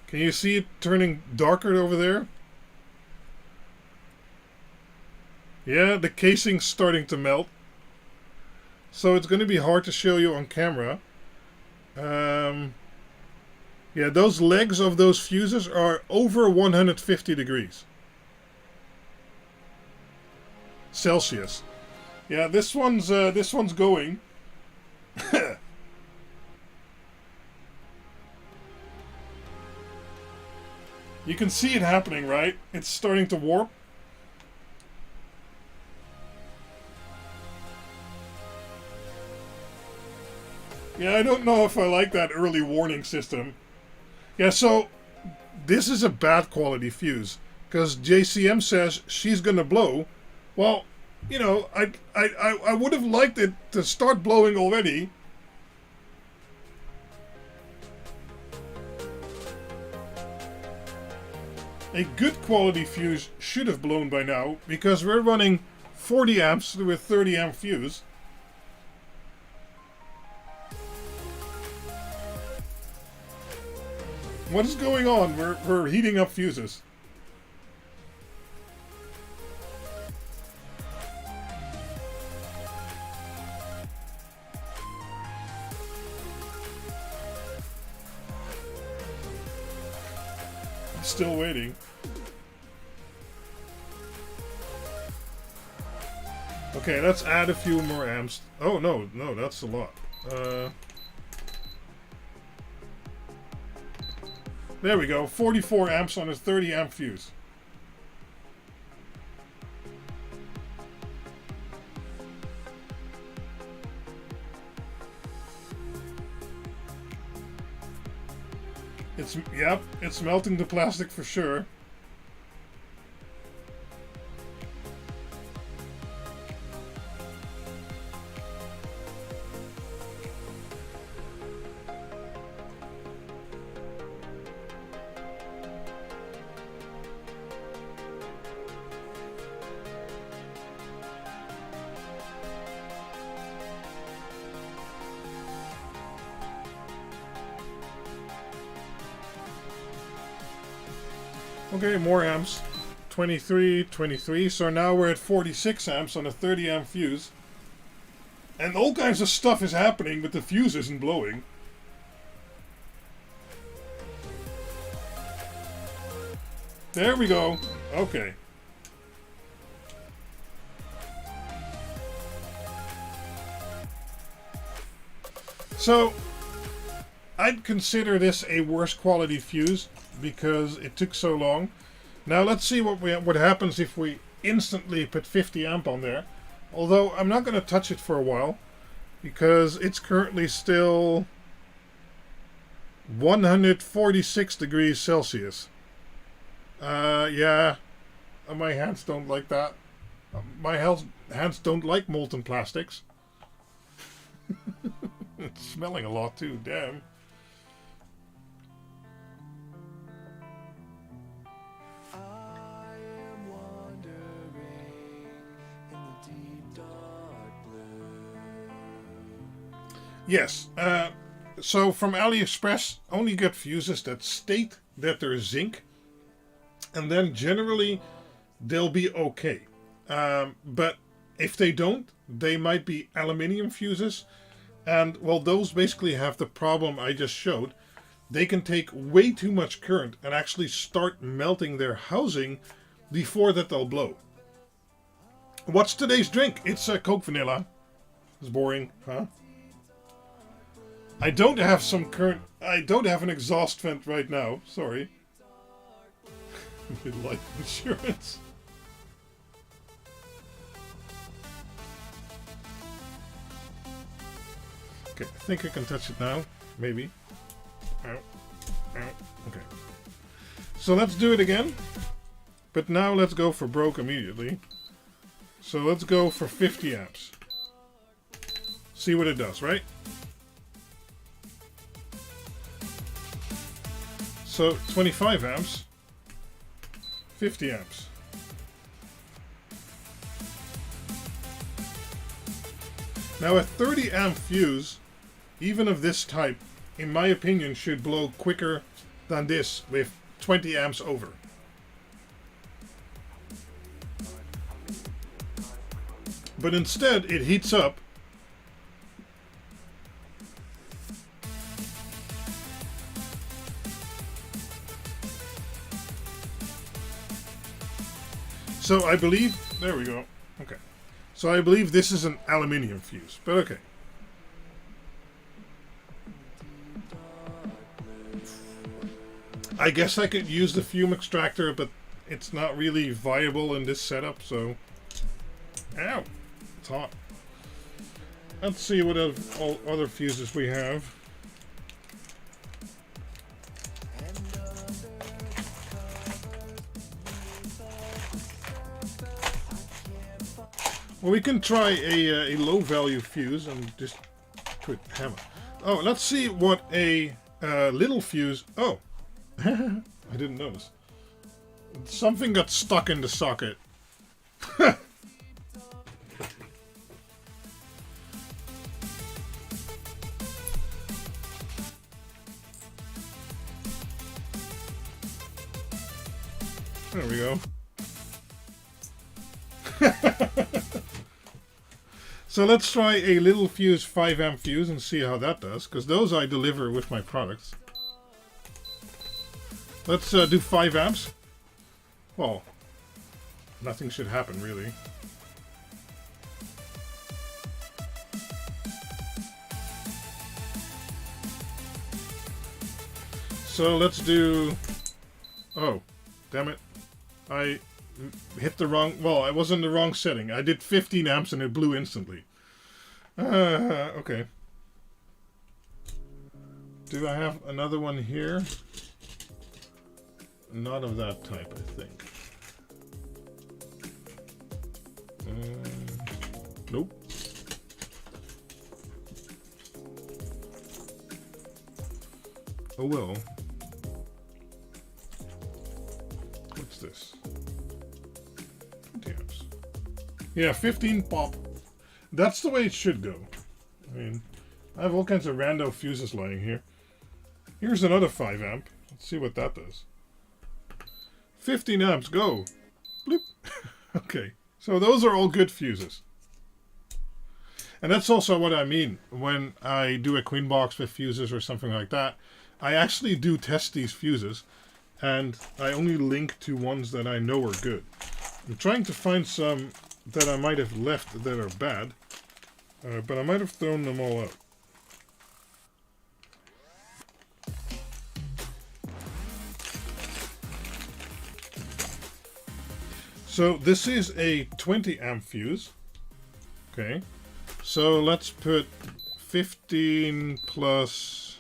Can you see it turning darker over there? Yeah, the casing's starting to melt. So it's going to be hard to show you on camera. Yeah, those legs of those fuses are over 150 degrees Celsius. Yeah, this one's going. You can see it happening, right? It's starting to warp. Yeah, I don't know if I like that early warning system. Yeah, so this is a bad quality fuse because JCM says she's gonna blow. Well, you know, I would have liked it to start blowing already. A good quality fuse should have blown by now because we're running 40 amps with 30 amp fuse. What is going on? We're heating up fuses. I'm still waiting. Okay, let's add a few more amps. Oh, no, that's a lot. There we go, 44 amps on a 30 amp fuse. Yep, it's melting the plastic for sure. Okay, more amps. 23, 23. So now we're at 46 amps on a 30 amp fuse. And all kinds of stuff is happening, but the fuse isn't blowing. There we go. Okay. So, I'd consider this a worse quality fuse because it took so long. Now let's see what happens if we instantly put 50 amp on there. Although I'm not going to touch it for a while because it's currently still 146 degrees Celsius. Yeah, my hands don't like that. My hands don't like molten plastics. It's smelling a lot too, damn. Yes, so from AliExpress, only get fuses that state that they're zinc, and then generally they'll be okay. But if they don't, they might be aluminium fuses, and well, those basically have the problem I just showed. They can take way too much current and actually start melting their housing before that they'll blow. What's today's drink? It's Coke Vanilla. It's boring, huh? I don't have an exhaust vent right now. Sorry. With life insurance. Okay, I think I can touch it now. Maybe. Ow. Ow. Okay. So let's do it again. But now let's go for broke immediately. So let's go for 50 amps. See what it does, right? So 25 amps, 50 amps. Now a 30 amp fuse, even of this type, in my opinion, should blow quicker than this with 20 amps over. But instead, it heats up. So I believe, there we go. Okay. So I believe this is an aluminium fuse, but okay. I guess I could use the fume extractor, but it's not really viable in this setup, so... Ow! It's hot. Let's see what other fuses we have. Well, we can try a low value fuse and just put hammer. Oh, let's see what a little fuse... Oh! I didn't notice. Something got stuck in the socket. There we go. So let's try a little fuse 5 amp fuse and see how that does, because those I deliver with my products. Let's do 5 amps. Well, nothing should happen really. So let's do... Oh, damn it. I hit the wrong... Well, I was in the wrong setting. I did 15 amps and it blew instantly. Okay. Do I have another one here? Not of that type, I think. Nope. Oh well. What's this? 20 amps. Yeah, 15 pop. That's the way it should go. I mean, I have all kinds of rando fuses lying here. Here's another 5 amp. Let's see what that does. 15 amps, go! Bloop! Okay, so those are all good fuses. And that's also what I mean when I do a Queen box with fuses or something like that. I actually do test these fuses, and I only link to ones that I know are good. I'm trying to find some that I might have left that are bad, but I might have thrown them all out. So this is a 20 amp fuse. Okay, so let's put 15 plus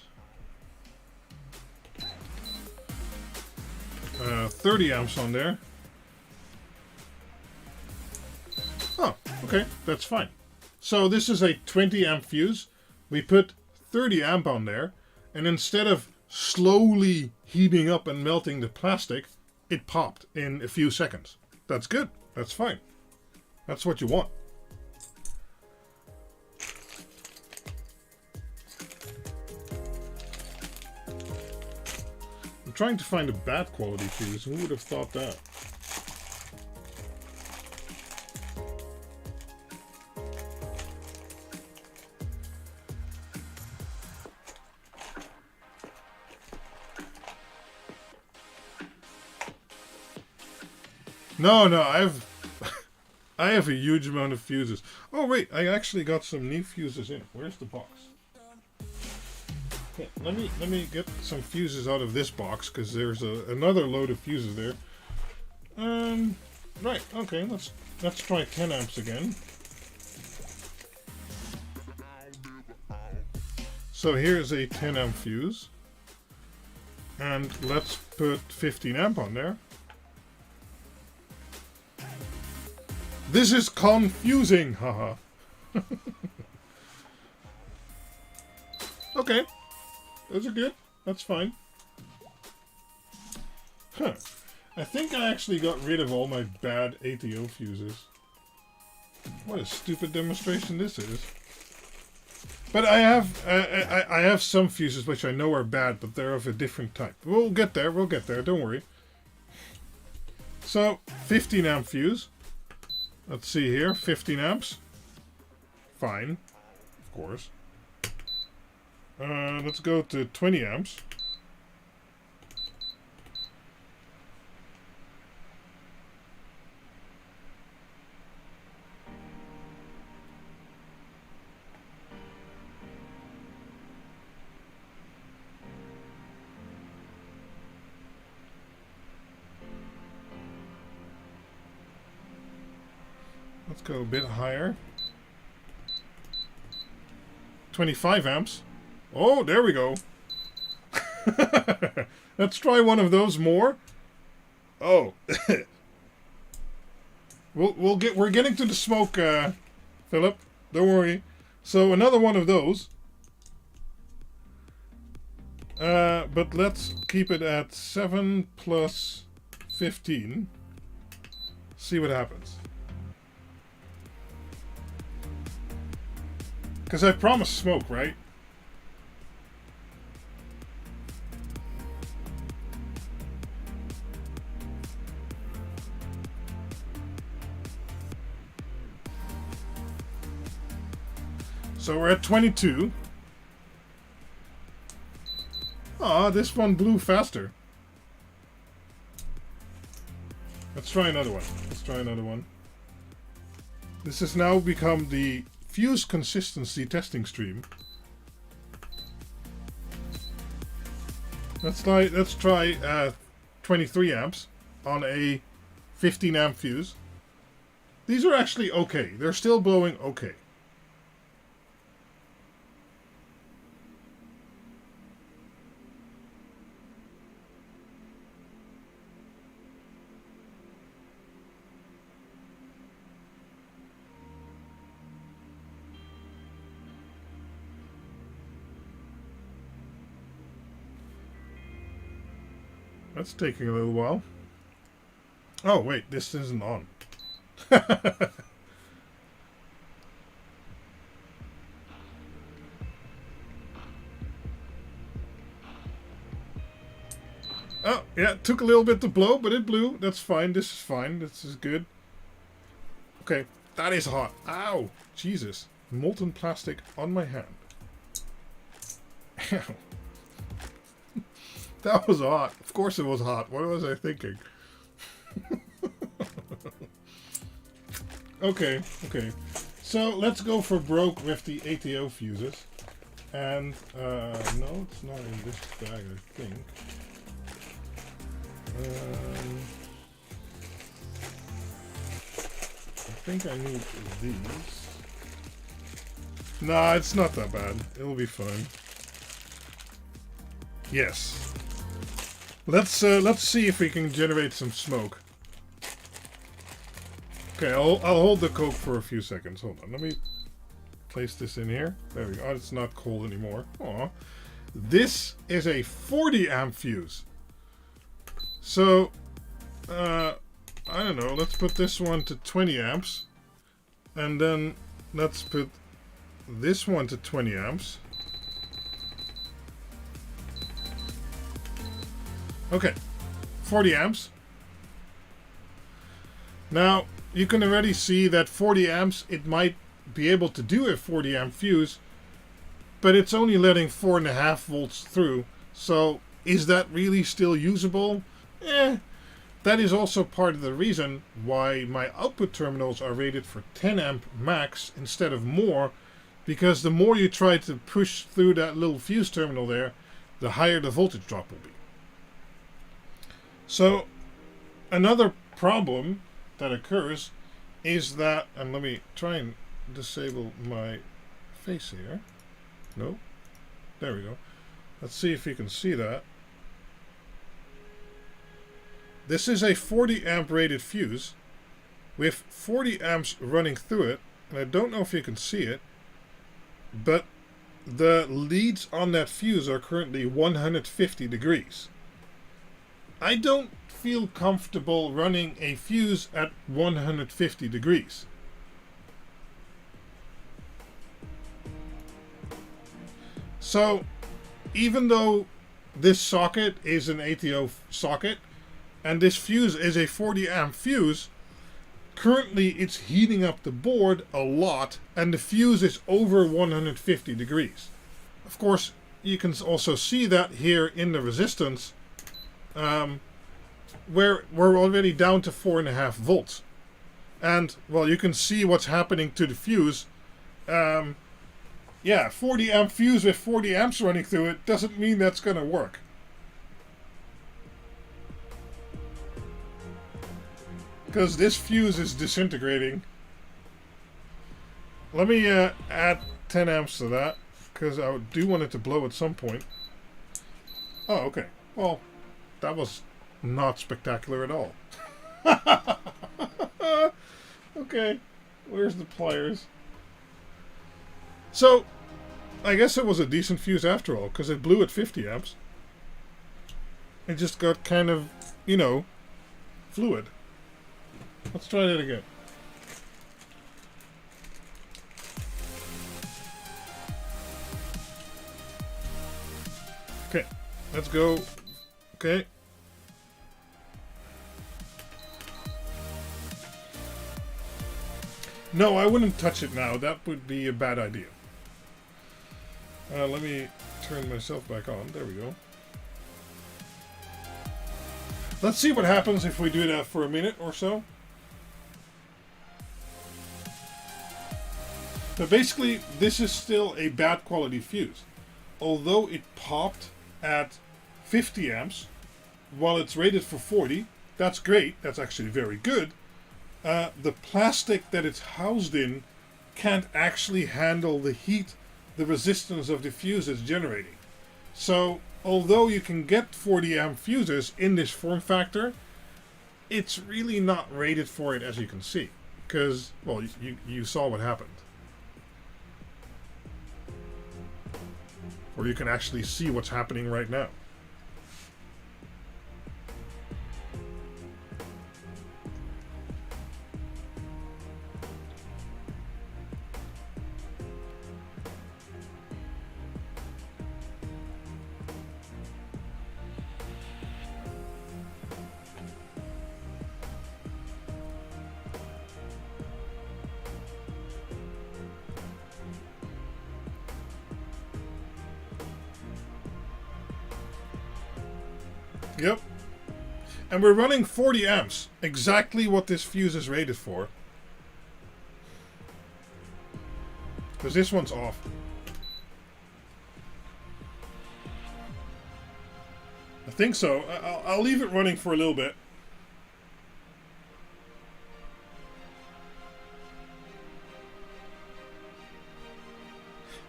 30 amps on there. Oh, okay, that's fine. So this is a 20 amp fuse. We put 30 amp on there, and instead of slowly heating up and melting the plastic, it popped in a few seconds. That's good. That's fine. That's what you want. I'm trying to find a bad quality fuse. Who would have thought that? No, I have a huge amount of fuses. Oh wait, I actually got some new fuses in. Where's the box? Okay, let me get some fuses out of this box because there's another load of fuses there. Right. Okay. Let's try 10 amps again. So here's a 10 amp fuse, and let's put 15 amp on there. This is confusing, haha. Okay, those are good. That's fine. Huh. I think I actually got rid of all my bad ATO fuses. What a stupid demonstration this is. But I have some fuses which I know are bad, but they're of a different type. We'll get there. We'll get there. Don't worry. So 15 amp fuse. Let's see here, 15 amps. fine, of course. Let's go to 20 amps. Let's go a bit higher. 25 amps. Oh, there we go. Let's try one of those more. Oh. We're getting to the smoke, Philip. Don't worry. So another one of those. But let's keep it at 7 plus 15. See what happens. Because I promised smoke, right? So we're at 22. Ah, this one blew faster. Let's try another one. Let's try another one. This has now become the fuse consistency testing stream. Let's try 23 amps on a 15 amp fuse. These are actually okay. They're still blowing okay. That's taking a little while. Oh, wait, this isn't on. Oh, yeah, it took a little bit to blow, but it blew. That's fine. This is fine. This is good. Okay, that is hot. Ow! Jesus. Molten plastic on my hand. Ow. That was hot. Of course it was hot. What was I thinking? Okay. So let's go for broke with the ATO fuses. And, no, it's not in this bag, I think. I think I need these. Nah, it's not that bad. It'll be fine. Yes. Let's see if we can generate some smoke. Okay, I'll hold the coke for a few seconds. Hold on, let me place this in here. There we go. Oh, it's not cold anymore. Aw. This is a 40 amp fuse. So, I don't know. Let's put this one to 20 amps, and then let's put this one to 20 amps. Okay, 40 amps. Now, you can already see that 40 amps, it might be able to do a 40 amp fuse, but it's only letting 4.5 volts through. So, is that really still usable? That is also part of the reason why my output terminals are rated for 10 amp max instead of more, because the more you try to push through that little fuse terminal there, the higher the voltage drop will be. So, another problem that occurs is that, and let me try and disable my face here. No? There we go. Let's see if you can see that. This is a 40 amp rated fuse with 40 amps running through it, and I don't know if you can see it, but the leads on that fuse are currently 150 degrees. I don't feel comfortable running a fuse at 150 degrees. So, even though this socket is an ATO socket, and this fuse is a 40 amp fuse, currently it's heating up the board a lot, and the fuse is over 150 degrees. Of course, you can also see that here in the resistance, where we're already down to 4.5 volts. And, well, you can see what's happening to the fuse. Yeah, 40 amp fuse with 40 amps running through it doesn't mean that's going to work. Because this fuse is disintegrating. Let me add 10 amps to that, because I do want it to blow at some point. Oh, okay. Well, that was not spectacular at all. Okay, where's the pliers? So, I guess it was a decent fuse after all, because it blew at 50 amps. It just got kind of, you know, fluid. Let's try that again. Okay, let's go. Okay. No, I wouldn't touch it now. That would be a bad idea. Let me turn myself back on. There we go. Let's see what happens if we do that for a minute or so. So basically, this is still a bad quality fuse. Although it popped at 50 amps, while it's rated for 40, that's great. That's actually very good. The plastic that it's housed in can't actually handle the heat the resistance of the fuse is generating. So, although you can get 40 amp fuses in this form factor, it's really not rated for it, as you can see. Because, well, you saw what happened. Or you can actually see what's happening right now. Yep. And we're running 40 amps. Exactly what this fuse is rated for. Because this one's off. I think so. I'll leave it running for a little bit.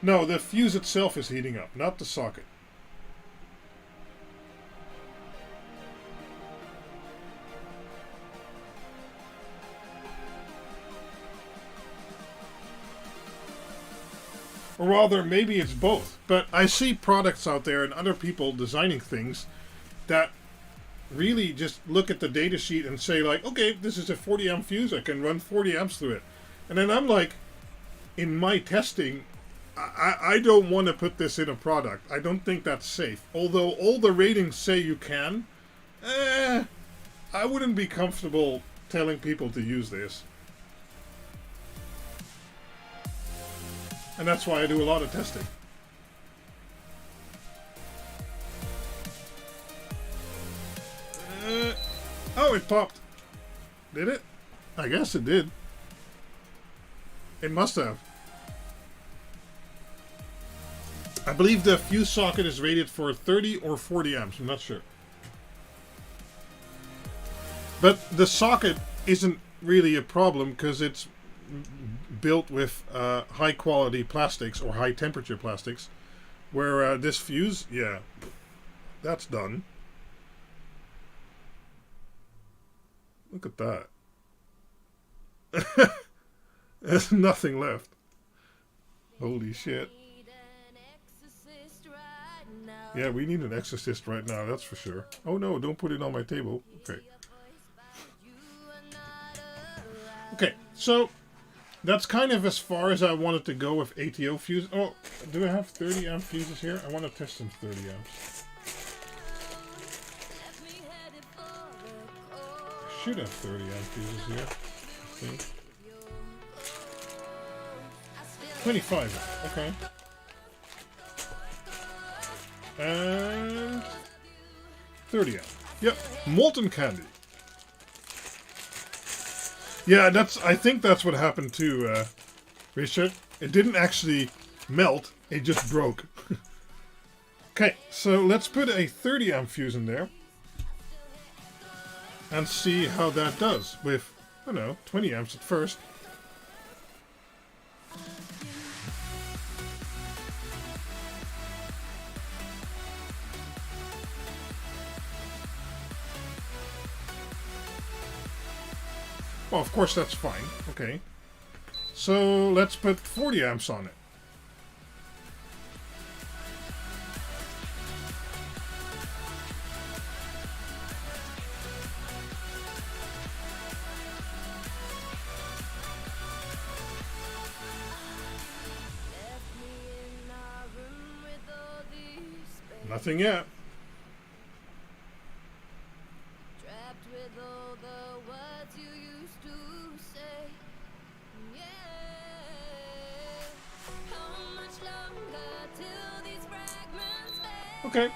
No, the fuse itself is heating up, not the socket. Or rather, maybe it's both. But I see products out there and other people designing things that really just look at the data sheet and say like, okay, this is a 40 amp fuse, I can run 40 amps through it. And then I'm like, in my testing, I don't want to put this in a product. I don't think that's safe. Although all the ratings say you can, I wouldn't be comfortable telling people to use this. And that's why I do a lot of testing. Oh, it popped. Did it? I guess it did. It must have. I believe the fuse socket is rated for 30 or 40 amps. I'm not sure. But the socket isn't really a problem because it's built with high quality plastics or high temperature plastics, where this fuse, yeah, that's done. Look at that. There's nothing left. Holy shit. Yeah, we need an exorcist right now, that's for sure. Oh no, don't put it on my table. Okay. Okay, so that's kind of as far as I wanted to go with ATO fuse. Oh, do I have 30 amp fuses here? I want to test some 30 amps. Should have 30 amp fuses here. see. 25. Okay. And 30 amp. Yep. Molten candy. Yeah, I think that's what happened to Richard. It didn't actually melt, it just broke. Okay, so let's put a 30 amp fuse in there. And see how that does with, I don't know, 20 amps at first. Well, of course that's fine. Okay. So let's put 40 amps on it. Nothing yet. Okay,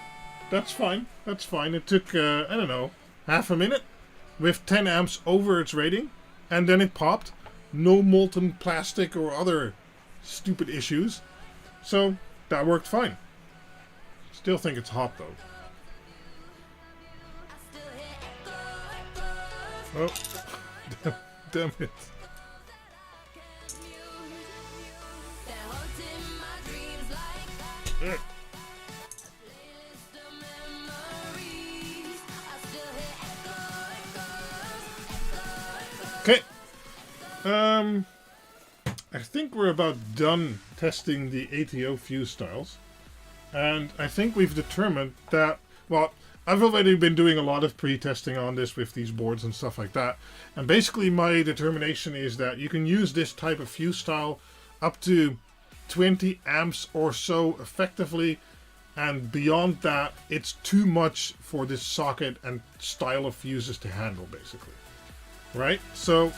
that's fine. That's fine. It took, I don't know, half a minute with 10 amps over its rating, and then it popped. No molten plastic or other stupid issues. So, that worked fine. Still think it's hot, though. Oh, damn it. Okay. I think we're about done testing the ATO fuse styles. And I think we've determined that, well, I've already been doing a lot of pre-testing on this with these boards and stuff like that. And basically my determination is that you can use this type of fuse style up to 20 amps or so effectively. And beyond that, it's too much for this socket and style of fuses to handle, basically. Right? So,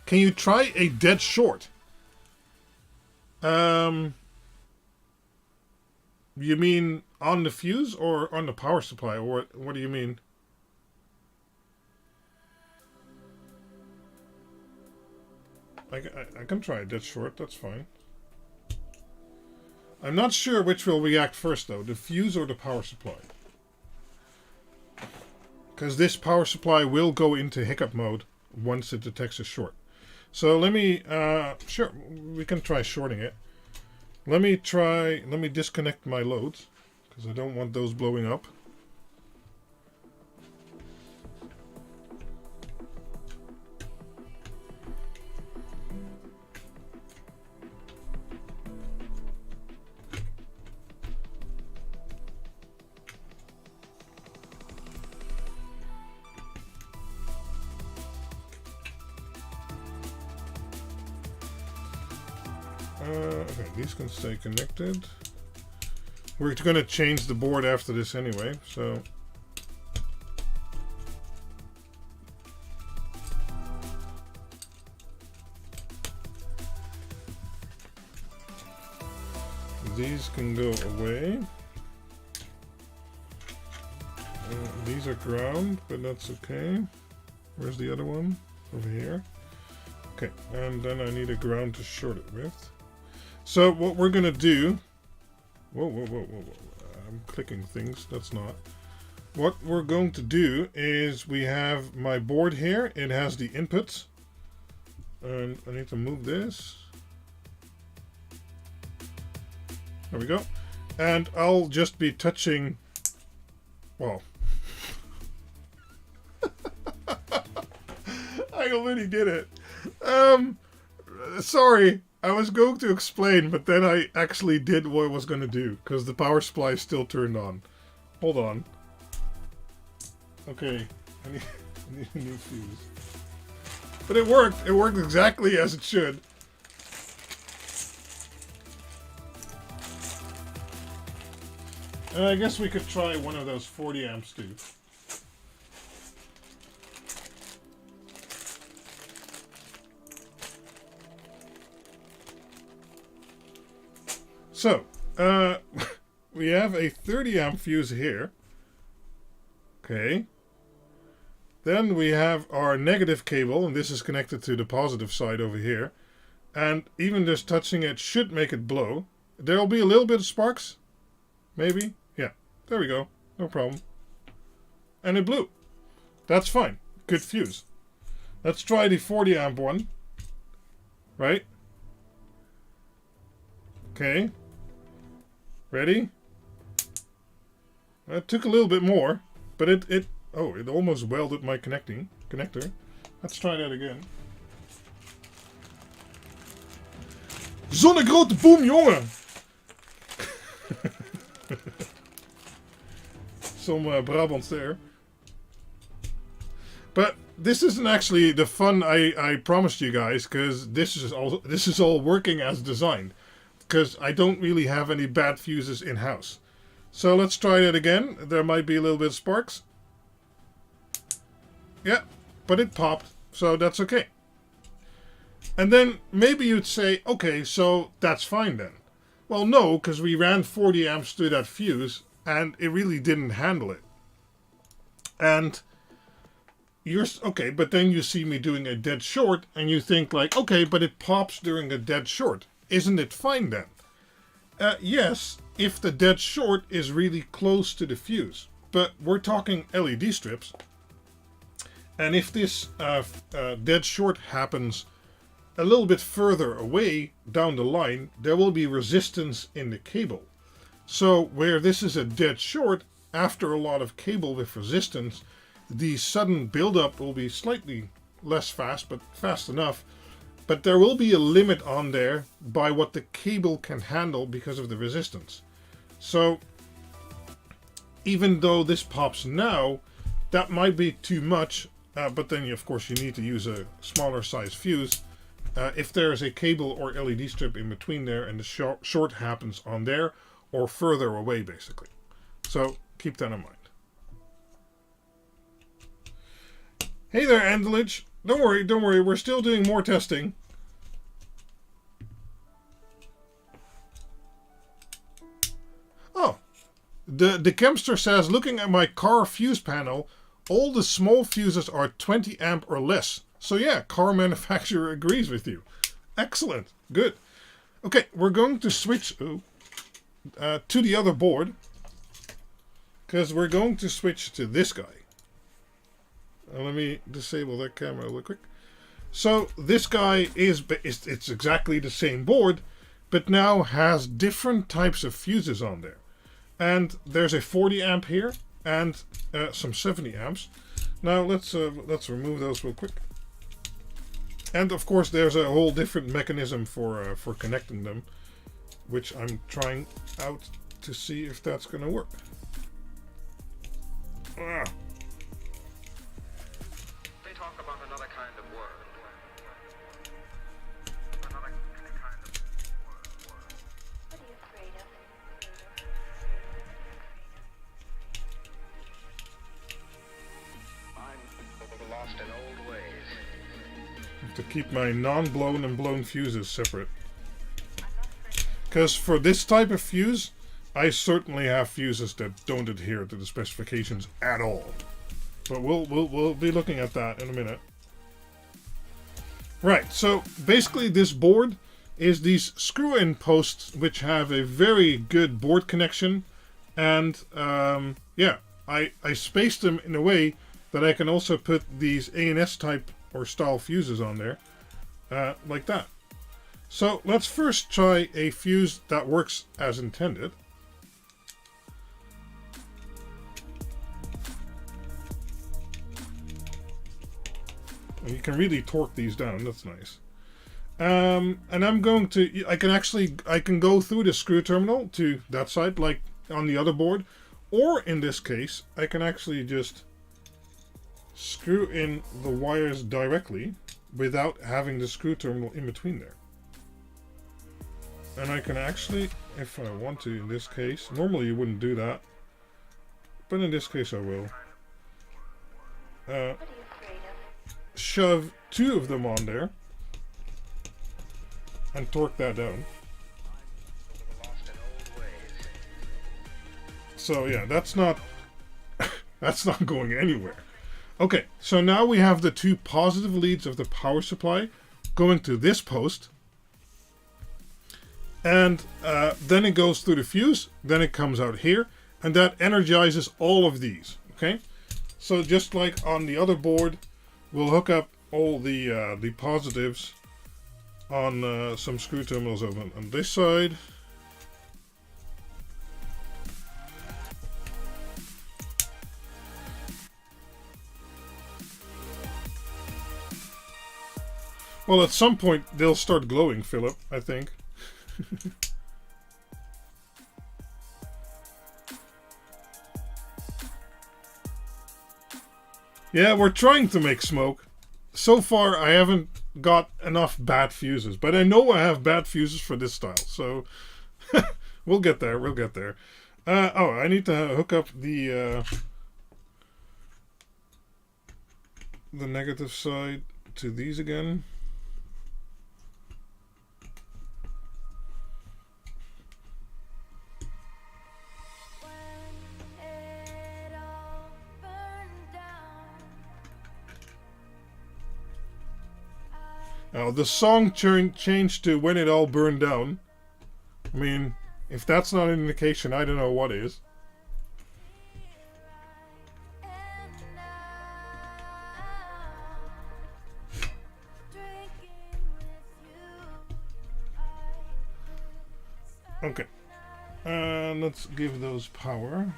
can you try a dead short? You mean on the fuse or on the power supply? Or what do you mean? I can try a dead short, that's fine. I'm not sure which will react first though, the fuse or the power supply. Because this power supply will go into hiccup mode once it detects a short. So let me, sure, we can try shorting it. Let me disconnect my loads, because I don't want those blowing up. Okay, these can stay connected. We're going to change the board after this anyway, so... These can go away. These are ground, but that's okay. Where's the other one? Over here. Okay, and then I need a ground to short it with. So what we're gonna do... Whoa. I'm clicking things, that's not. What we're going to do is we have my board here. It has the inputs. And I need to move this. There we go. And I'll just be touching... Well... I already did it. Sorry. I was going to explain, but then I actually did what I was going to do, because the power supply is still turned on. Hold on. Okay. I need a new fuse. But it worked. It worked exactly as it should. And I guess we could try one of those 40 amps too. So, we have a 30 amp fuse here. Okay. Then we have our negative cable, and this is connected to the positive side over here. And even just touching it should make it blow. There'll be a little bit of sparks. Maybe. Yeah. There we go. No problem. And it blew. That's fine. Good fuse. Let's try the 40 amp one. Right? Okay. Ready? It took a little bit more, but it almost welded my connector. Let's try that again. Zo'n grote boom, jongen! Some Brabants there. But this isn't actually the fun I promised you guys, because this is all working as designed. Because I don't really have any bad fuses in-house. So let's try that again. There might be a little bit of sparks. Yeah, but it popped, so that's okay. And then maybe you'd say, okay, so that's fine then. Well, no, because we ran 40 amps through that fuse, and it really didn't handle it. And you're okay, but then you see me doing a dead short, and you think like, okay, but it pops during a dead short. Isn't it fine then? Yes, if the dead short is really close to the fuse. But we're talking LED strips. And if this dead short happens a little bit further away down the line, there will be resistance in the cable. So where this is a dead short, after a lot of cable with resistance, the sudden buildup will be slightly less fast, but fast enough. But there will be a limit on there by what the cable can handle because of the resistance. So even though this pops now, that might be too much. But then, of course, you need to use a smaller size fuse. If there is a cable or LED strip in between there and the short happens on there or further away, basically. So keep that in mind. Hey there, Andelage. Don't worry. We're still doing more testing. Oh, the Chemster says, looking at my car fuse panel, all the small fuses are 20 amp or less. So yeah, car manufacturer agrees with you. Excellent. Good. Okay, we're going to switch to the other board. Because we're going to switch to this guy. Let me disable that camera real quick. So this guy it's exactly the same board, but now has different types of fuses on there. And there's a 40 amp here and some 70 amps. Now let's remove those real quick. And of course there's a whole different mechanism for connecting them, which I'm trying out to see if that's going to work. Ah. They talk about another kind of world. Another kind of world. What are you afraid of? I'm lost in old ways. I have to keep my non-blown and blown fuses separate. Because for this type of fuse, I certainly have fuses that don't adhere to the specifications at all. But we'll be looking at that in a minute. Right, so basically this board is these screw-in posts which have a very good board connection. And yeah, I spaced them in a way that I can also put these ANS type or style fuses on there. Like that. So let's first try a fuse that works as intended. You can really torque these down, that's nice. And I'm going to, I can go through the screw terminal to that side, like on the other board. Or in this case, I can actually just screw in the wires directly without having the screw terminal in between there. And I can actually, if I want to in this case, normally you wouldn't do that, but in this case I will. Shove two of them on there and torque that down. So yeah, that's not that's not going anywhere. Okay, so now we have the two positive leads of the power supply going to this post. And then it goes through the fuse, then it comes out here, and that energizes all of these. Okay, so just like on the other board, we'll hook up all the positives on some screw terminals over on this side. Well, at some point they'll start glowing, Philip, I think. Yeah, we're trying to make smoke. So far, I haven't got enough bad fuses, but I know I have bad fuses for this style, so we'll get there. We'll get there. Oh, I need to hook up the negative side to these again. Now, the song changed to When It All Burned Down. I mean, if that's not an indication, I don't know what is. Okay. Let's give those power.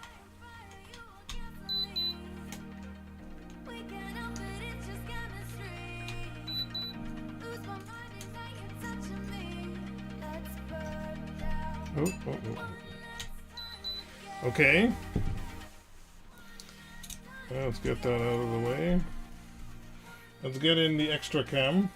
Oh. Okay. Let's get that out of the way. Let's get in the extra cam.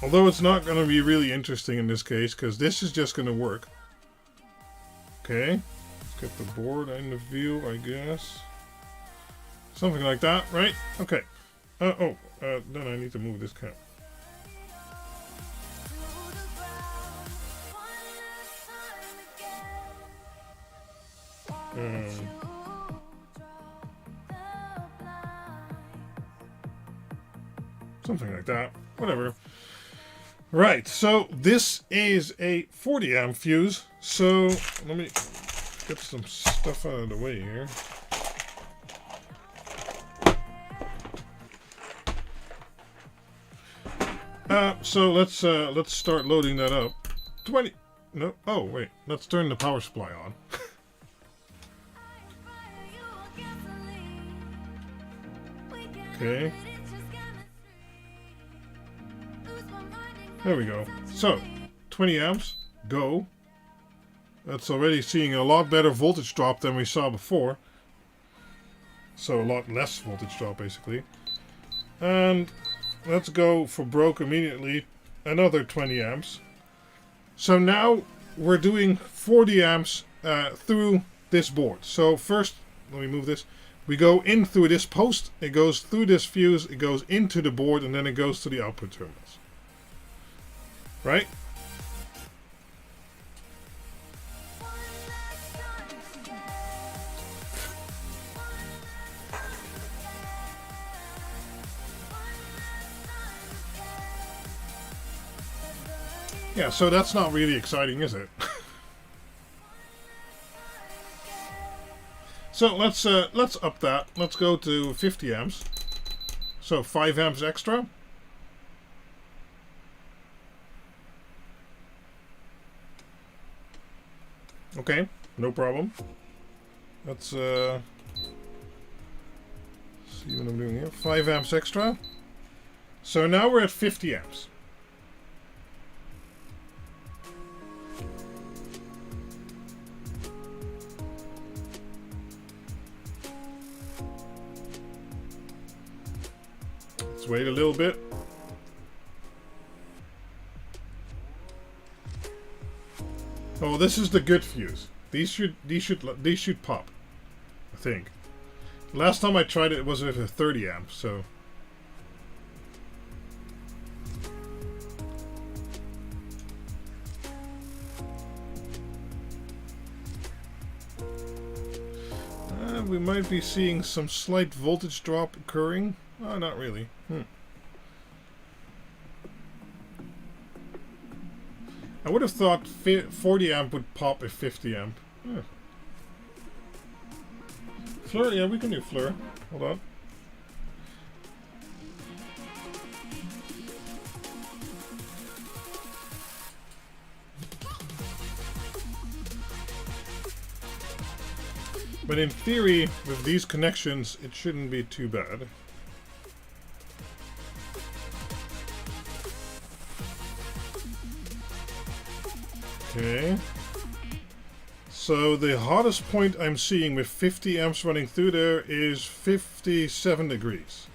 Although it's not going to be really interesting in this case, because this is just going to work. Okay, let's get the board in the view, I guess. Something like that, right? Okay. Then I need to move this cap. Something like that. Whatever. Right, so this is a 40 amp fuse. So let me get some stuff out of the way here. So let's start loading that up. 20. No. Oh wait. Let's turn the power supply on. Okay. There we go. So, 20 amps, go. That's already seeing a lot better voltage drop than we saw before. So a lot less voltage drop, basically. And let's go for broke immediately. Another 20 amps. So now we're doing 40 amps through this board. So first, let me move this. We go in through this post. It goes through this fuse. It goes into the board, and then it goes to the output terminals. Right? Yeah, so that's not really exciting, is it? So let's up that. Let's go to 50 amps. So 5 amps extra. Okay, no problem. Let's see what I'm doing here. 5 amps extra. So now we're at 50 amps. Let's wait a little bit. Oh, this is the good fuse. These should pop. I think. Last time I tried it, it was with a 30 amp. So. We might be seeing some slight voltage drop occurring. Oh, not really. I would have thought 40 amp would pop a 50 amp. Fleur, yeah, we can do Fleur. Hold on. But in theory, with these connections, it shouldn't be too bad. Okay. So the hottest point I'm seeing with 50 amps running through there is 57 degrees.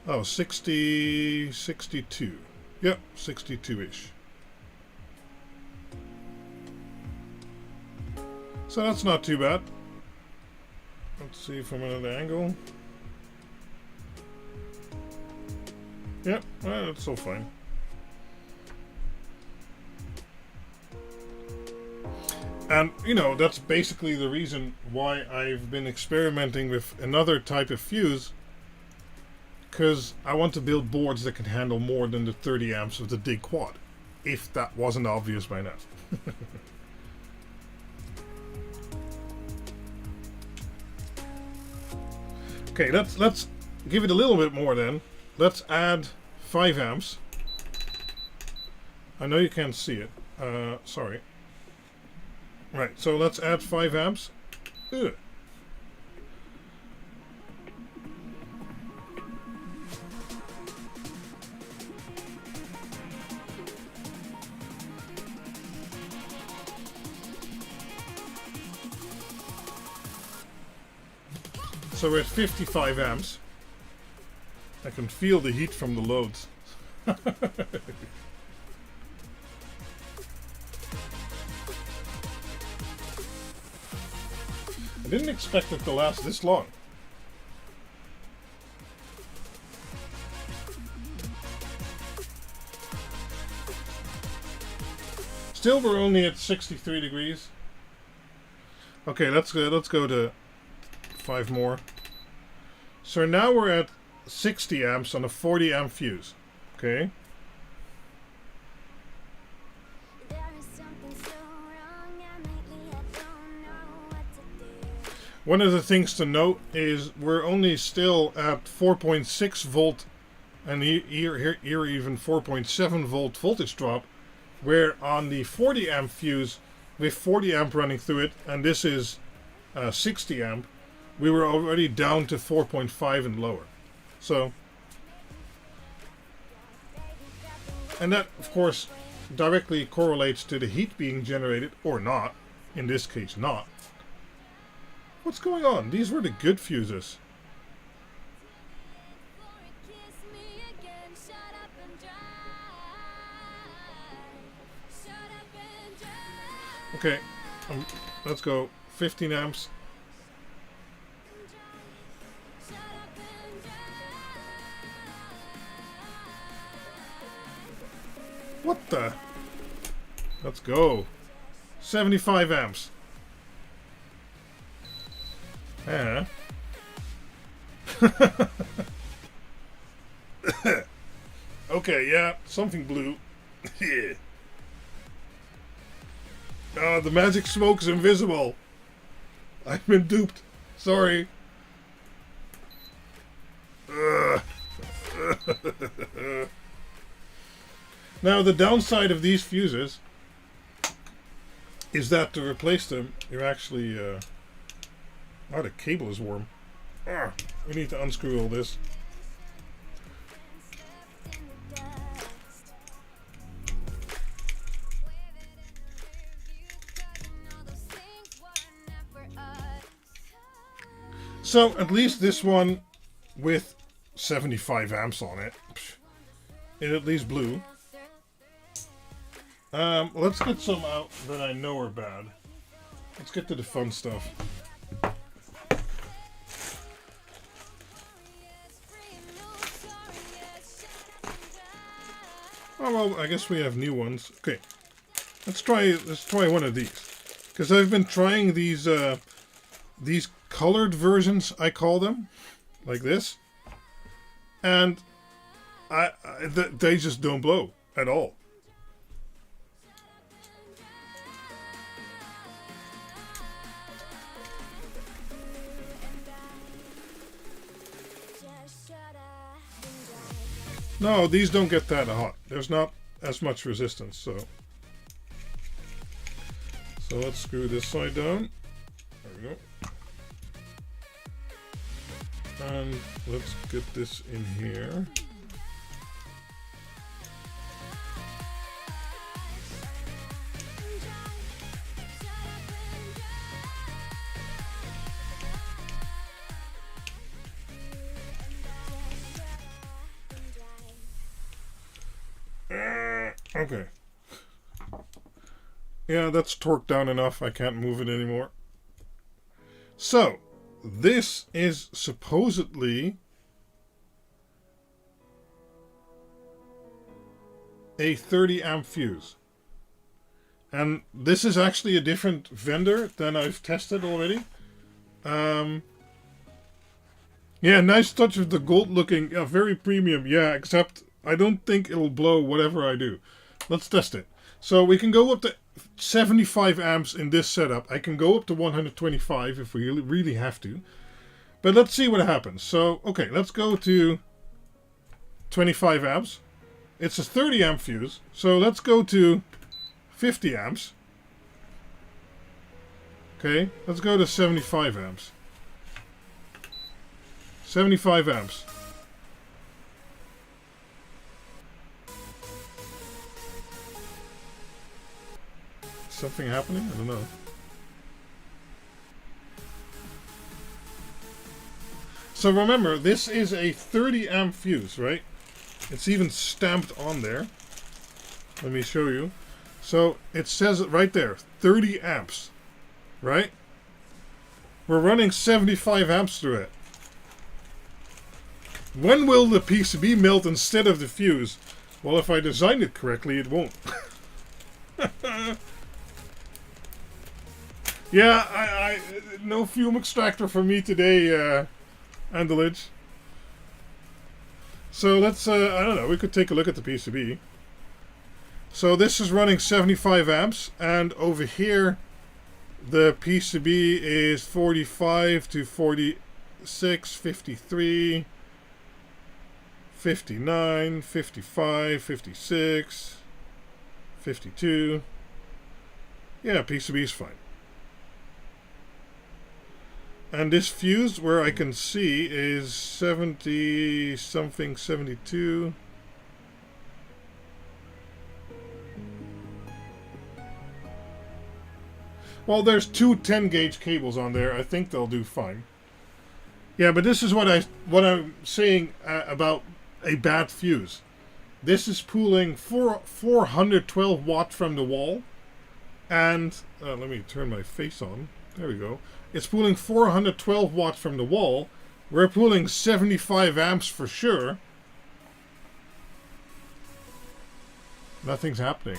Oh, 60, 62. Yep, 62-ish. So that's not too bad. Let's see from another angle. Yep, well, that's so fine. And, you know, that's basically the reason why I've been experimenting with another type of fuse. Because I want to build boards that can handle more than the 30 amps of the Dig Quad. If that wasn't obvious by now. Okay, let's give it a little bit more then. Let's add 5 amps. I know you can't see it. Sorry. Right, so let's add 5 amps. Ugh. So we're at 55 amps. I can feel the heat from the loads. I didn't expect it to last this long. Still, we're only at 63 degrees. Okay, let's go to 5 more. So now we're at 60 amps on a 40 amp fuse. Okay. One of the things to note is we're only still at 4.6 volt and here even 4.7 volt voltage drop, where on the 40 amp fuse with 40 amp running through it, and this is 60 amp, we were already down to 4.5 and lower. So, and that of course directly correlates to the heat being generated, or not. In this case, not. What's going on? These were the good fuses. Okay, let's go 15 amps. What the? Let's go. 75 amps. Yeah. Okay, yeah, something blew. Yeah. The magic smoke's invisible. I've been duped. Sorry. Now, the downside of these fuses is that to replace them, you're actually... Oh, the cable is warm. We need to unscrew all this. So, at least this one with 75 amps on it, it at least blew. Let's get some out that I know are bad. let's get to the fun stuff. Oh well, I guess we have new ones. Okay, let's try one of these, because I've been trying these colored versions, I call them, like this, and they just don't blow at all. No, these don't get that hot. There's not as much resistance, so let's screw this side down. There we go. And let's get this in here. Okay. Yeah, that's torqued down enough. I can't move it anymore. So, this is supposedly a 30 amp fuse. And this is actually a different vendor than I've tested already. Yeah, nice touch of the gold looking, very premium. Yeah, except I don't think it'll blow whatever I do. Let's test it. So we can go up to 75 amps in this setup. I can go up to 125 if we really have to. But let's see what happens. So, okay, let's go to 25 amps. It's a 30 amp fuse. So let's go to 50 amps. Okay, let's go to 75 amps. 75 amps. Something happening? I don't know. So remember, this is a 30 amp fuse, right? It's even stamped on there. Let me show you. So it says it right there, 30 amps, right? We're running 75 amps through it. When will the PCB melt instead of the fuse? Well, if I designed it correctly, it won't. Yeah, I no fume extractor for me today, Andelige. So let's, I don't know, we could take a look at the PCB. So this is running 75 amps, and over here, the PCB is 45 to 46, 53, 59, 55, 56, 52. Yeah, PCB is fine. And this fuse, where I can see, is 70 something, 72. Well, there's two 10 gauge cables on there. I think they'll do fine. Yeah, but this is what I'm saying about a bad fuse. This is pulling 412 watt from the wall, and let me turn my face on. There we go. It's pulling 412 watts from the wall. We're pulling 75 amps for sure. Nothing's happening.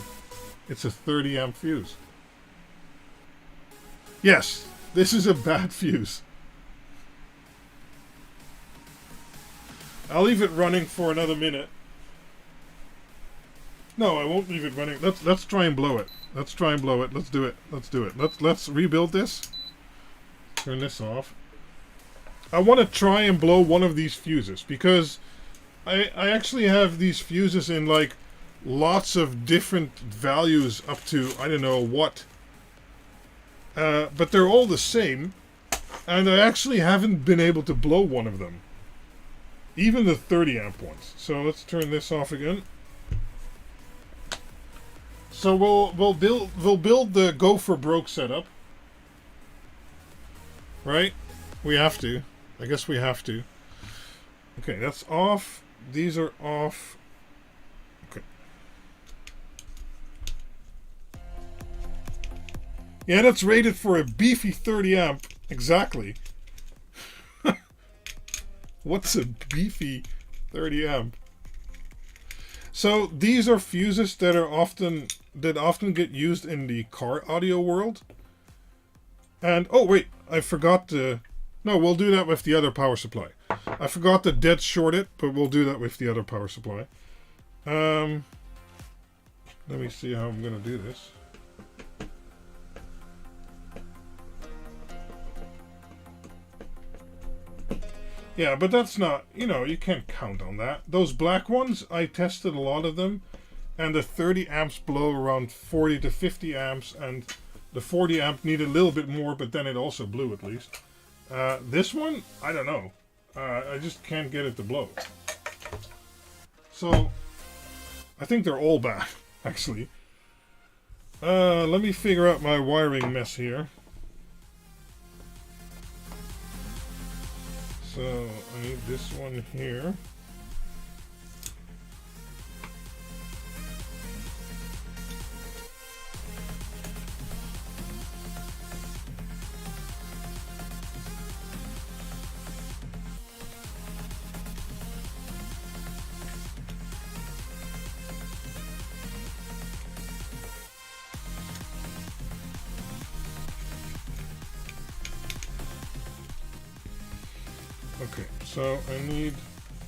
It's a 30 amp fuse. Yes, this is a bad fuse. I'll leave it running for another minute. No, I won't leave it running. Let's try and blow it. Let's try and blow it. Let's do it. Let's do it. Let's rebuild this. Turn this off. I want to try and blow one of these fuses because I actually have these fuses in like lots of different values up to I don't know what. But they're all the same, and I actually haven't been able to blow one of them. Even the 30 amp ones. So let's turn this off again. So we'll build the go for broke setup. Right? We have to. I guess we have to. Okay, that's off. These are off. Okay. Yeah, that's rated for a beefy 30 amp. Exactly. What's a beefy 30 amp? So these are fuses that often get used in the car audio world. And oh wait, I forgot to. No, we'll do that with the other power supply. I forgot to dead short it, but we'll do that with the other power supply. Let me see how I'm gonna do this. Yeah, but that's not, you can't count on that. Those black ones, I tested a lot of them, and the 30 amps blow around 40 to 50 amps, and the 40 amp needed a little bit more, but then it also blew at least. This one, I don't know. I just can't get it to blow. So, I think they're all bad, actually. Let me figure out my wiring mess here. So, I need this one here. Okay, so I need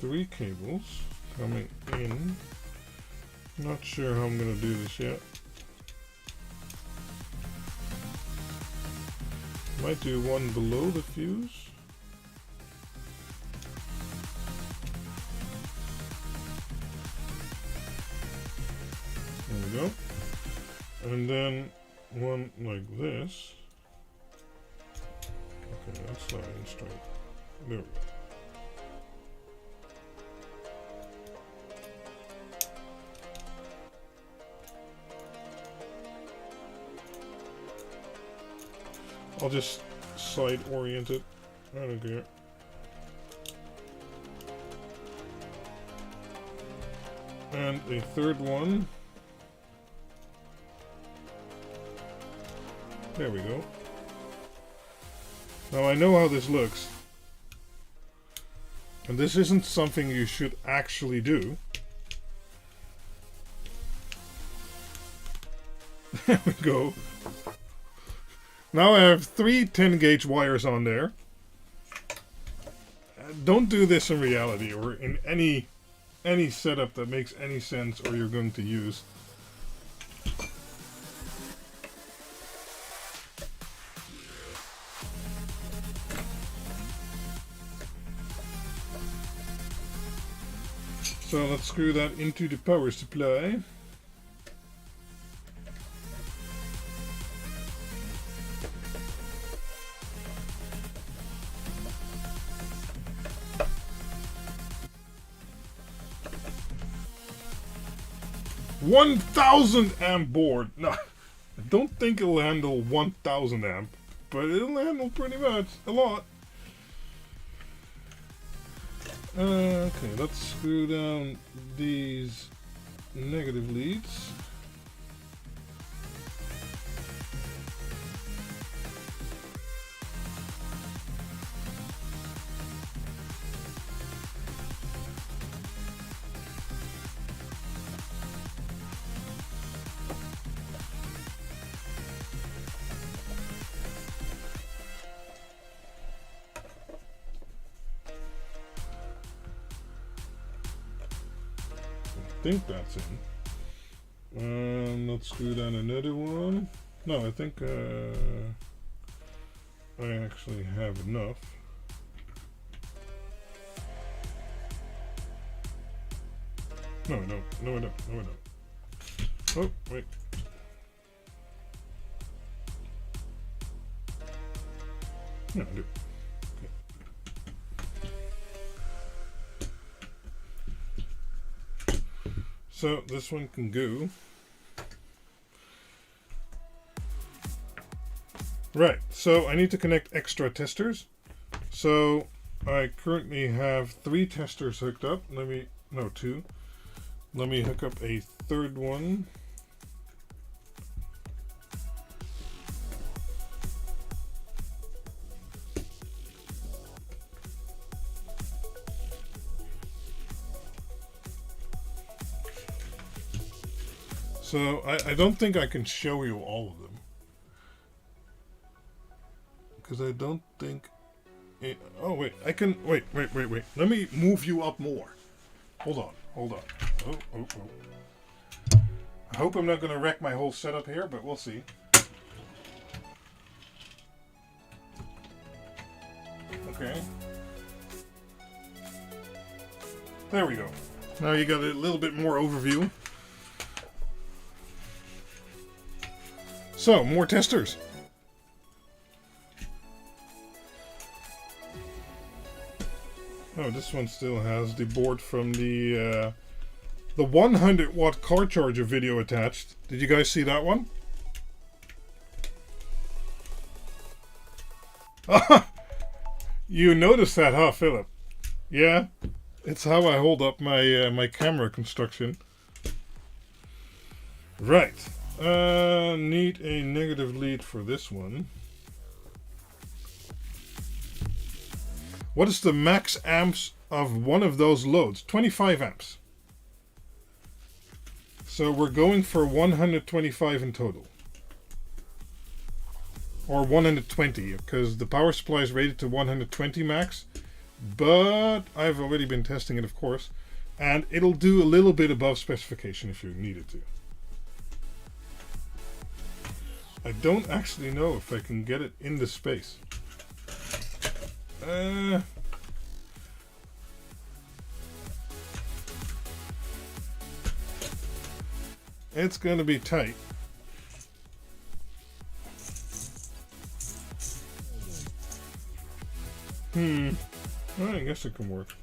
3 cables coming in. Not sure how I'm going to do this yet. Might do one below the fuse. There we go. And then one like this. Okay, that's not in straight. There we go. I'll just side orient it. I don't care. And a third one. There we go. Now I know how this looks. And this isn't something you should actually do. There we go. Now I have 3 10-gauge wires on there. Don't do this in reality or in any setup that makes any sense or you're going to use. So let's screw that into the power supply. $1,000 amp board. No, I don't think it'll handle 1,000 amp, but it'll handle pretty much a lot. Okay, let's screw down these negative leads. I think that's in. Let's screw down another one. No, I think I actually have enough. No, I don't. No, I don't. No, I don't. Oh, wait. No, I do. So this one can go. Right, so I need to connect extra testers. So I currently have 3 testers hooked up. 2. Let me hook up a third one. So I don't think I can show you all of them. Because I don't think... oh, wait. I can... Wait. Let me move you up more. Hold on. Oh. I hope I'm not going to wreck my whole setup here, but we'll see. Okay. There we go. Now you got a little bit more overview. So, more testers. Oh, this one still has the board from the 100 watt car charger video attached. Did you guys see that one? You noticed that, huh, Philip? Yeah, it's how I hold up my my camera construction. Right. Need a negative lead for this one. What is the max amps of one of those loads? 25 amps. So we're going for 125 in total. Or 120, because the power supply is rated to 120 max. But I've already been testing it, of course. And it'll do a little bit above specification if you needed to. I don't actually know if I can get it in the space. It's going to be tight. Well, I guess it can work.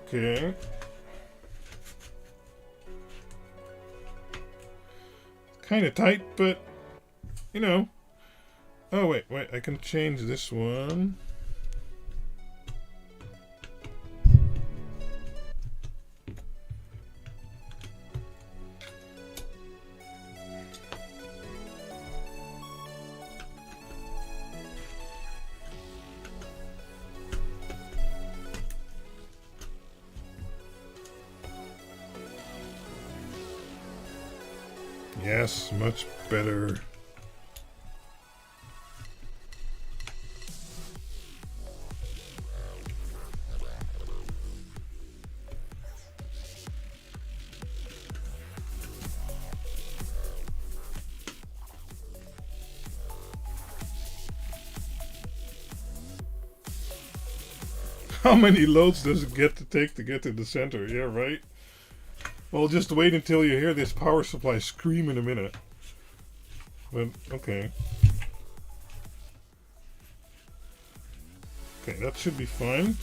Okay. Kind of tight, but you know. Oh, wait, I can change this one. Yes, much better. How many loads does it get to take to get to the center? Yeah, right? Well, just wait until you hear this power supply scream in a minute. But, okay. Okay, that should be fine.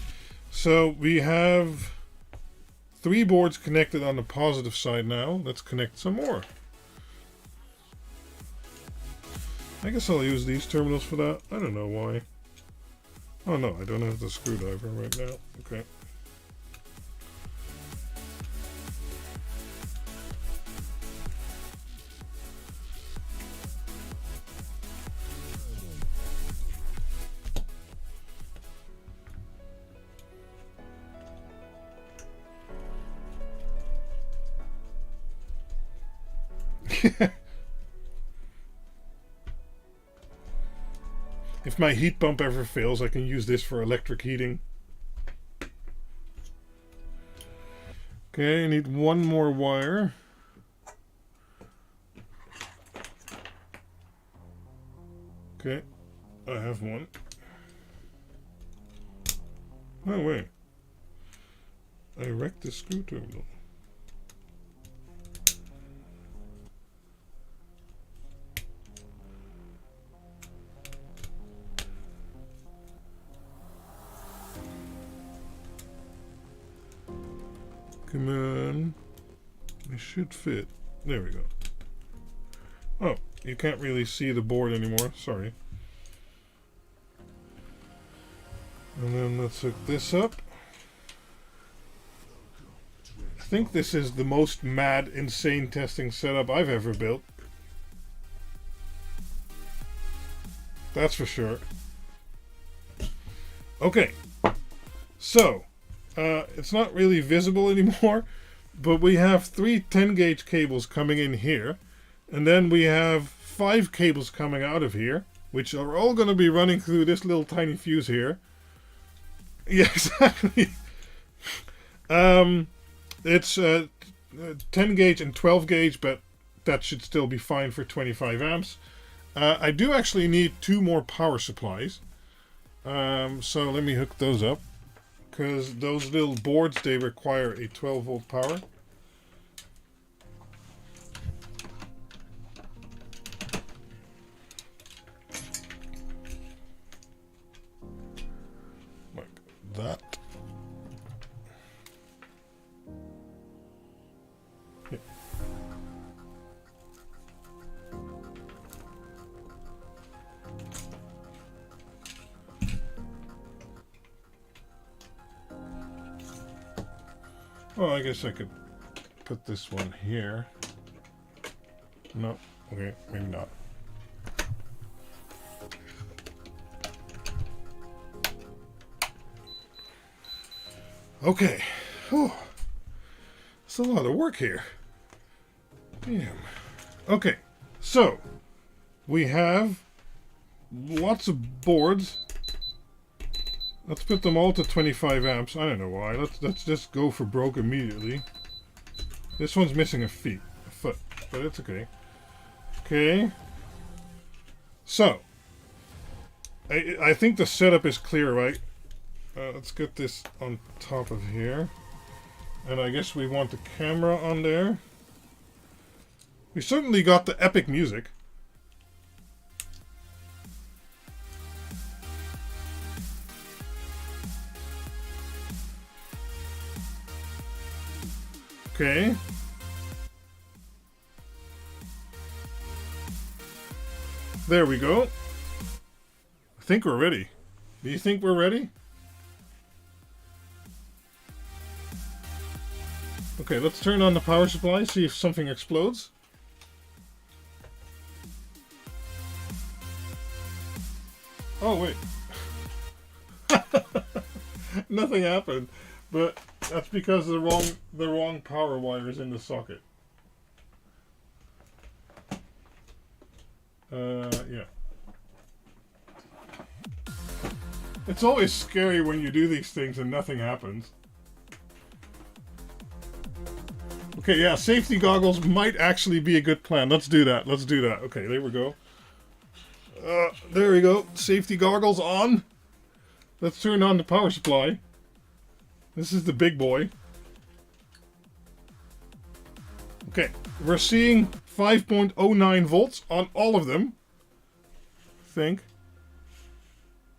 So, we have 3 boards connected on the positive side now. Let's connect some more. I guess I'll use these terminals for that. I don't know why. Oh no, I don't have the screwdriver right now. Okay. If my heat pump ever fails, I can use this for electric heating. Okay, I need one more wire. Okay, I have one. Oh, wait. I wrecked the screw terminal. Come on. It should fit. There we go. Oh, you can't really see the board anymore. Sorry. And then let's hook this up. I think this is the most mad, insane testing setup I've ever built. That's for sure. Okay, so it's not really visible anymore, but we have 3 10-gauge cables coming in here, and then we have 5 cables coming out of here, which are all going to be running through this little tiny fuse here. Yeah, exactly. It's 10 gauge and 12 gauge, but that should still be fine for 25 amps. I do actually need 2 more power supplies. So let me hook those up, because those little boards, they require a 12 volt power. Like that. Yeah. Well, I guess I could put this one here. No, okay, maybe not. Okay. Whew. It's a lot of work here. Damn. Okay, so we have lots of boards. Let's put them all to 25 amps. I don't know why. Let's just go for broke immediately. This one's missing a foot, but it's okay. Okay. So, I think the setup is clear, right? Let's get this on top of here. And I guess we want the camera on there. We certainly got the epic music. Okay. There we go. I think we're ready. Do you think we're ready? Okay, let's turn on the power supply, see if something explodes. Oh, wait. Nothing happened, but that's because the wrong power wire is in the socket. Yeah. It's always scary when you do these things and nothing happens. Okay, yeah, safety goggles might actually be a good plan. Let's do that. Let's do that. Okay, there we go. There we go. Safety goggles on. Let's turn on the power supply. This is the big boy. Okay, we're seeing 5.09 volts on all of them. I think.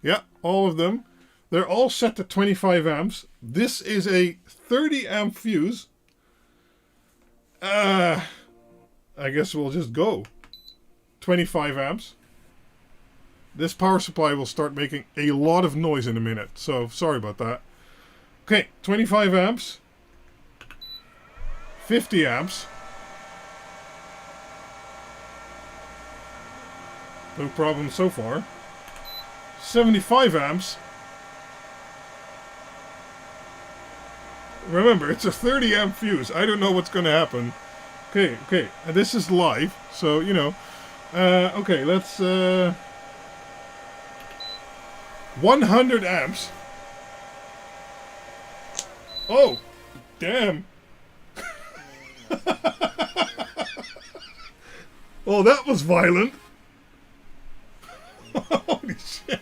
Yeah, all of them. They're all set to 25 amps. This is a 30 amp fuse. I guess we'll just go. 25 amps. This power supply will start making a lot of noise in a minute, so sorry about that. Okay, 25 amps. 50 amps. No problem so far. 75 amps. Remember, it's a 30 amp fuse. I don't know what's going to happen. Okay, okay. And this is live, so, you know. Okay, let's... 100 amps. Oh, damn. Oh, that was violent. Holy shit.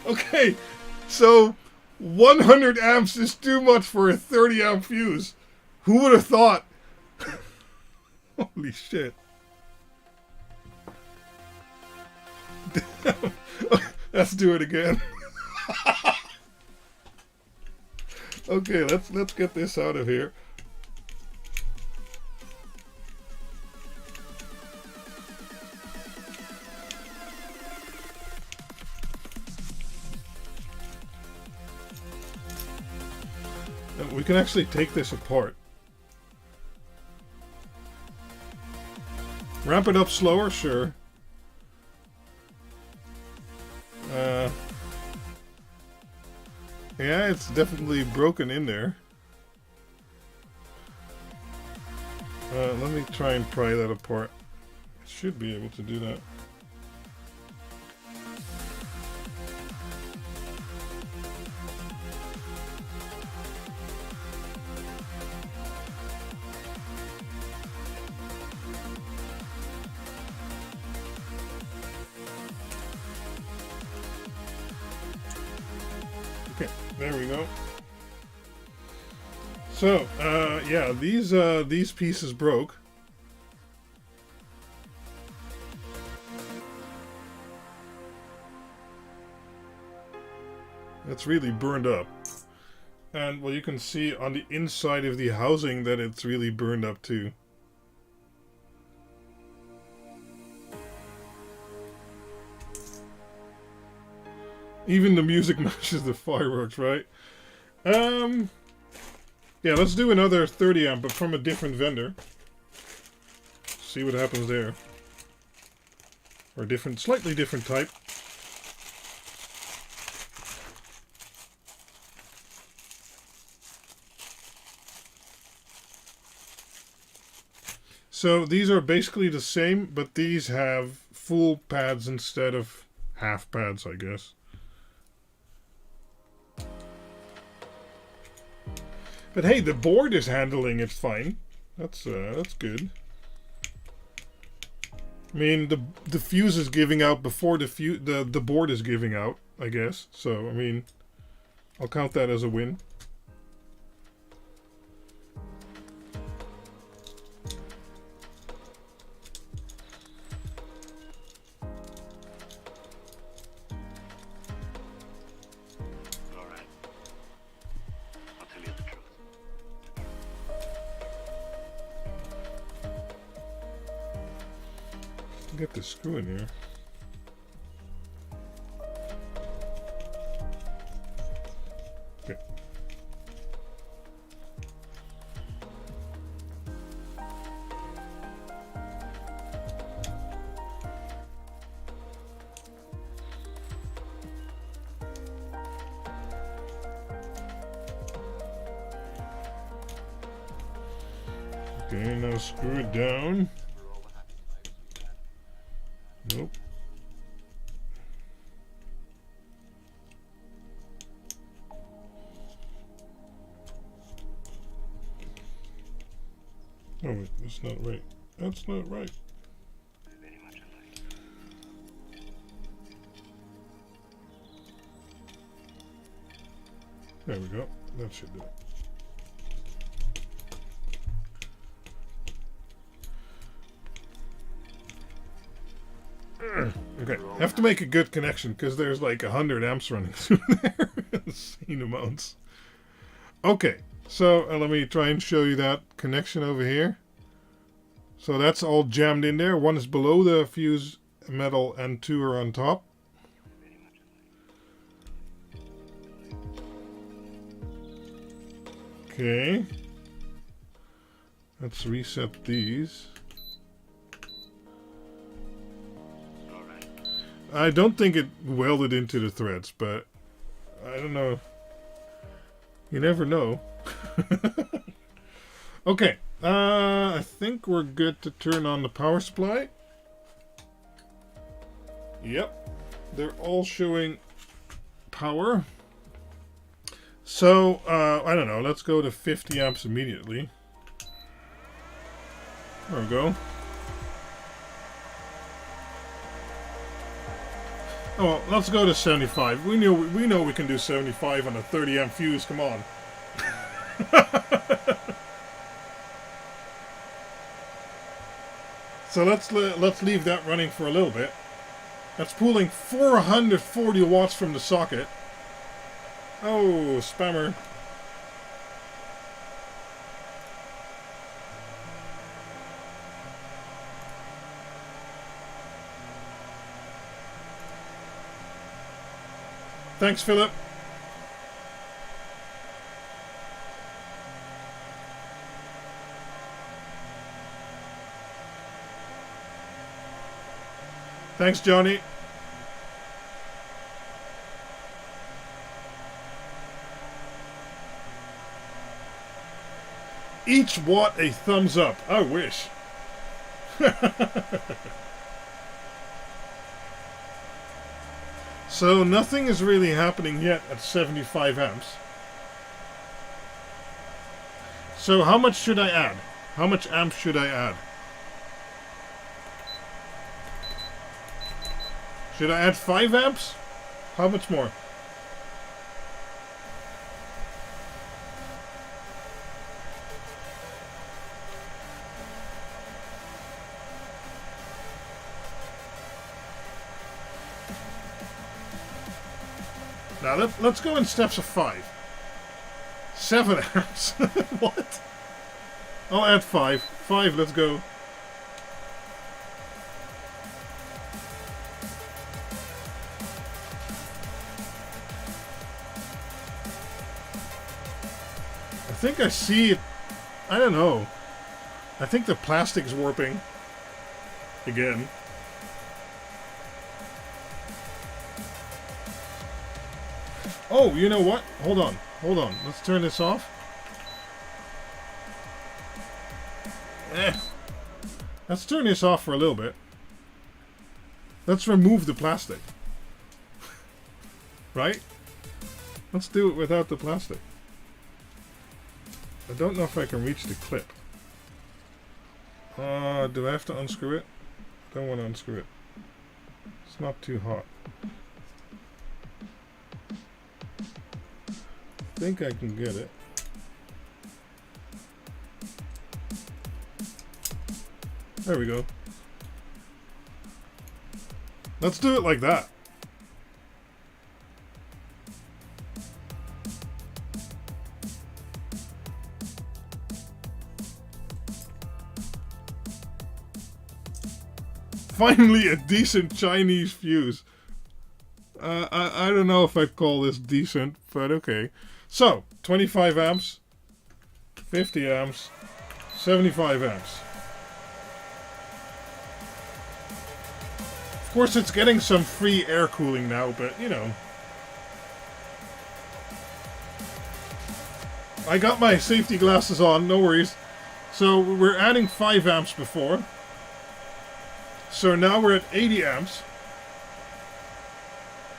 Okay, so 100 amps is too much for a 30 amp fuse. Who would have thought? Holy shit. Damn. Let's do it again. Okay, let's get this out of here. we can actually take this apart. Ramp it up slower, sure. Yeah, it's definitely broken in there. Let me try and pry that apart. I should be able to do that. Okay, there we go. So, yeah, these pieces broke. It's really burned up. And, well, you can see on the inside of the housing that it's really burned up too. Even the music matches the fireworks, right? Yeah, let's do another 30 amp, but from a different vendor. See what happens there. Or different, slightly different type. So these are basically the same, but these have full pads instead of half pads, I guess. But hey, the board is handling it fine. That's good. I mean, the fuse is giving out before the board is giving out, I guess. So I mean, I'll count that as a win. Get the screw in here. Okay. Okay, now screw it down. Nope. Oh wait, that's not right. That's not right. There we go. That should do it. Okay, have to make a good connection because there's like 100 amps running through there. Insane amounts. Okay, so let me try and show you that connection over here. So that's all jammed in there. One is below the fuse metal and two are on top. Okay. Let's reset these. I don't think it welded into the threads, but I don't know. You never know. Okay, I think we're good to turn on the power supply. Yep, they're all showing power. So, I don't know, let's go to 50 amps immediately. There we go. Oh, well, let's go to 75. We know we can do 75 on a 30 amp fuse. Come on. So let's leave that running for a little bit. That's pulling 440 watts from the socket. Oh, spammer. Thanks, Philip. Thanks, Johnny. Each watt a thumbs up. I wish. So nothing is really happening yet at 75 amps. So how much should I add? How much amps should I add? Should I add 5 amps? How much more? Now let's go in steps of 5. 7 amps. What? I'll add 5. 5, let's go. I think I see it. I don't know. I think the plastic's warping. Again. Oh, you know what? Hold on. Hold on. Let's turn this off. Let's turn this off for a little bit. Let's remove the plastic. Right? Let's do it without the plastic. I don't know if I can reach the clip. Do I have to unscrew it? I don't want to unscrew it. It's not too hot. I think I can get it. There we go. Let's do it like that. Finally, a decent Chinese fuse. I don't know if I'd call this decent, but okay. So, 25 amps, 50 amps, 75 amps. Of course, it's getting some free air cooling now, but, you know. I got my safety glasses on, no worries. So, we're adding 5 amps before. So now we're at 80 amps.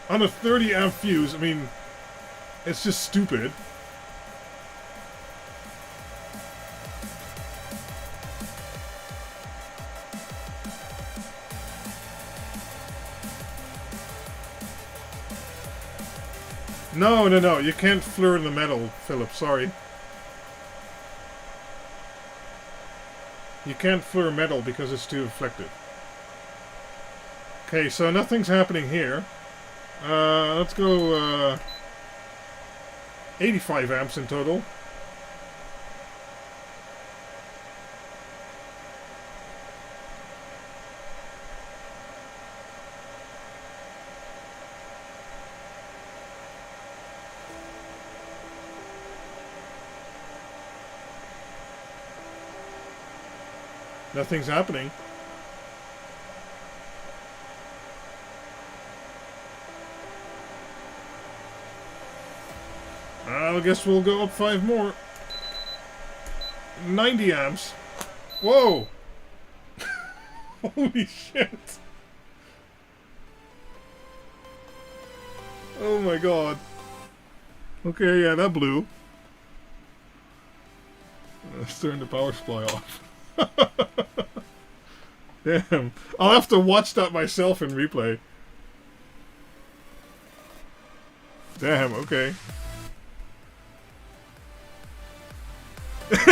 On a 30 amp fuse, I mean, it's just stupid. No, you can't fleur the metal, Philip, sorry. You can't fleur metal because it's too reflective. Okay, so nothing's happening here. Let's go 85 amps in total. Nothing's happening. I guess we'll go up 5 more. 90 amps. Whoa! Holy shit! Oh my god. Okay, yeah, that blew. Let's turn the power supply off. Damn. I'll have to watch that myself in replay. Damn, okay.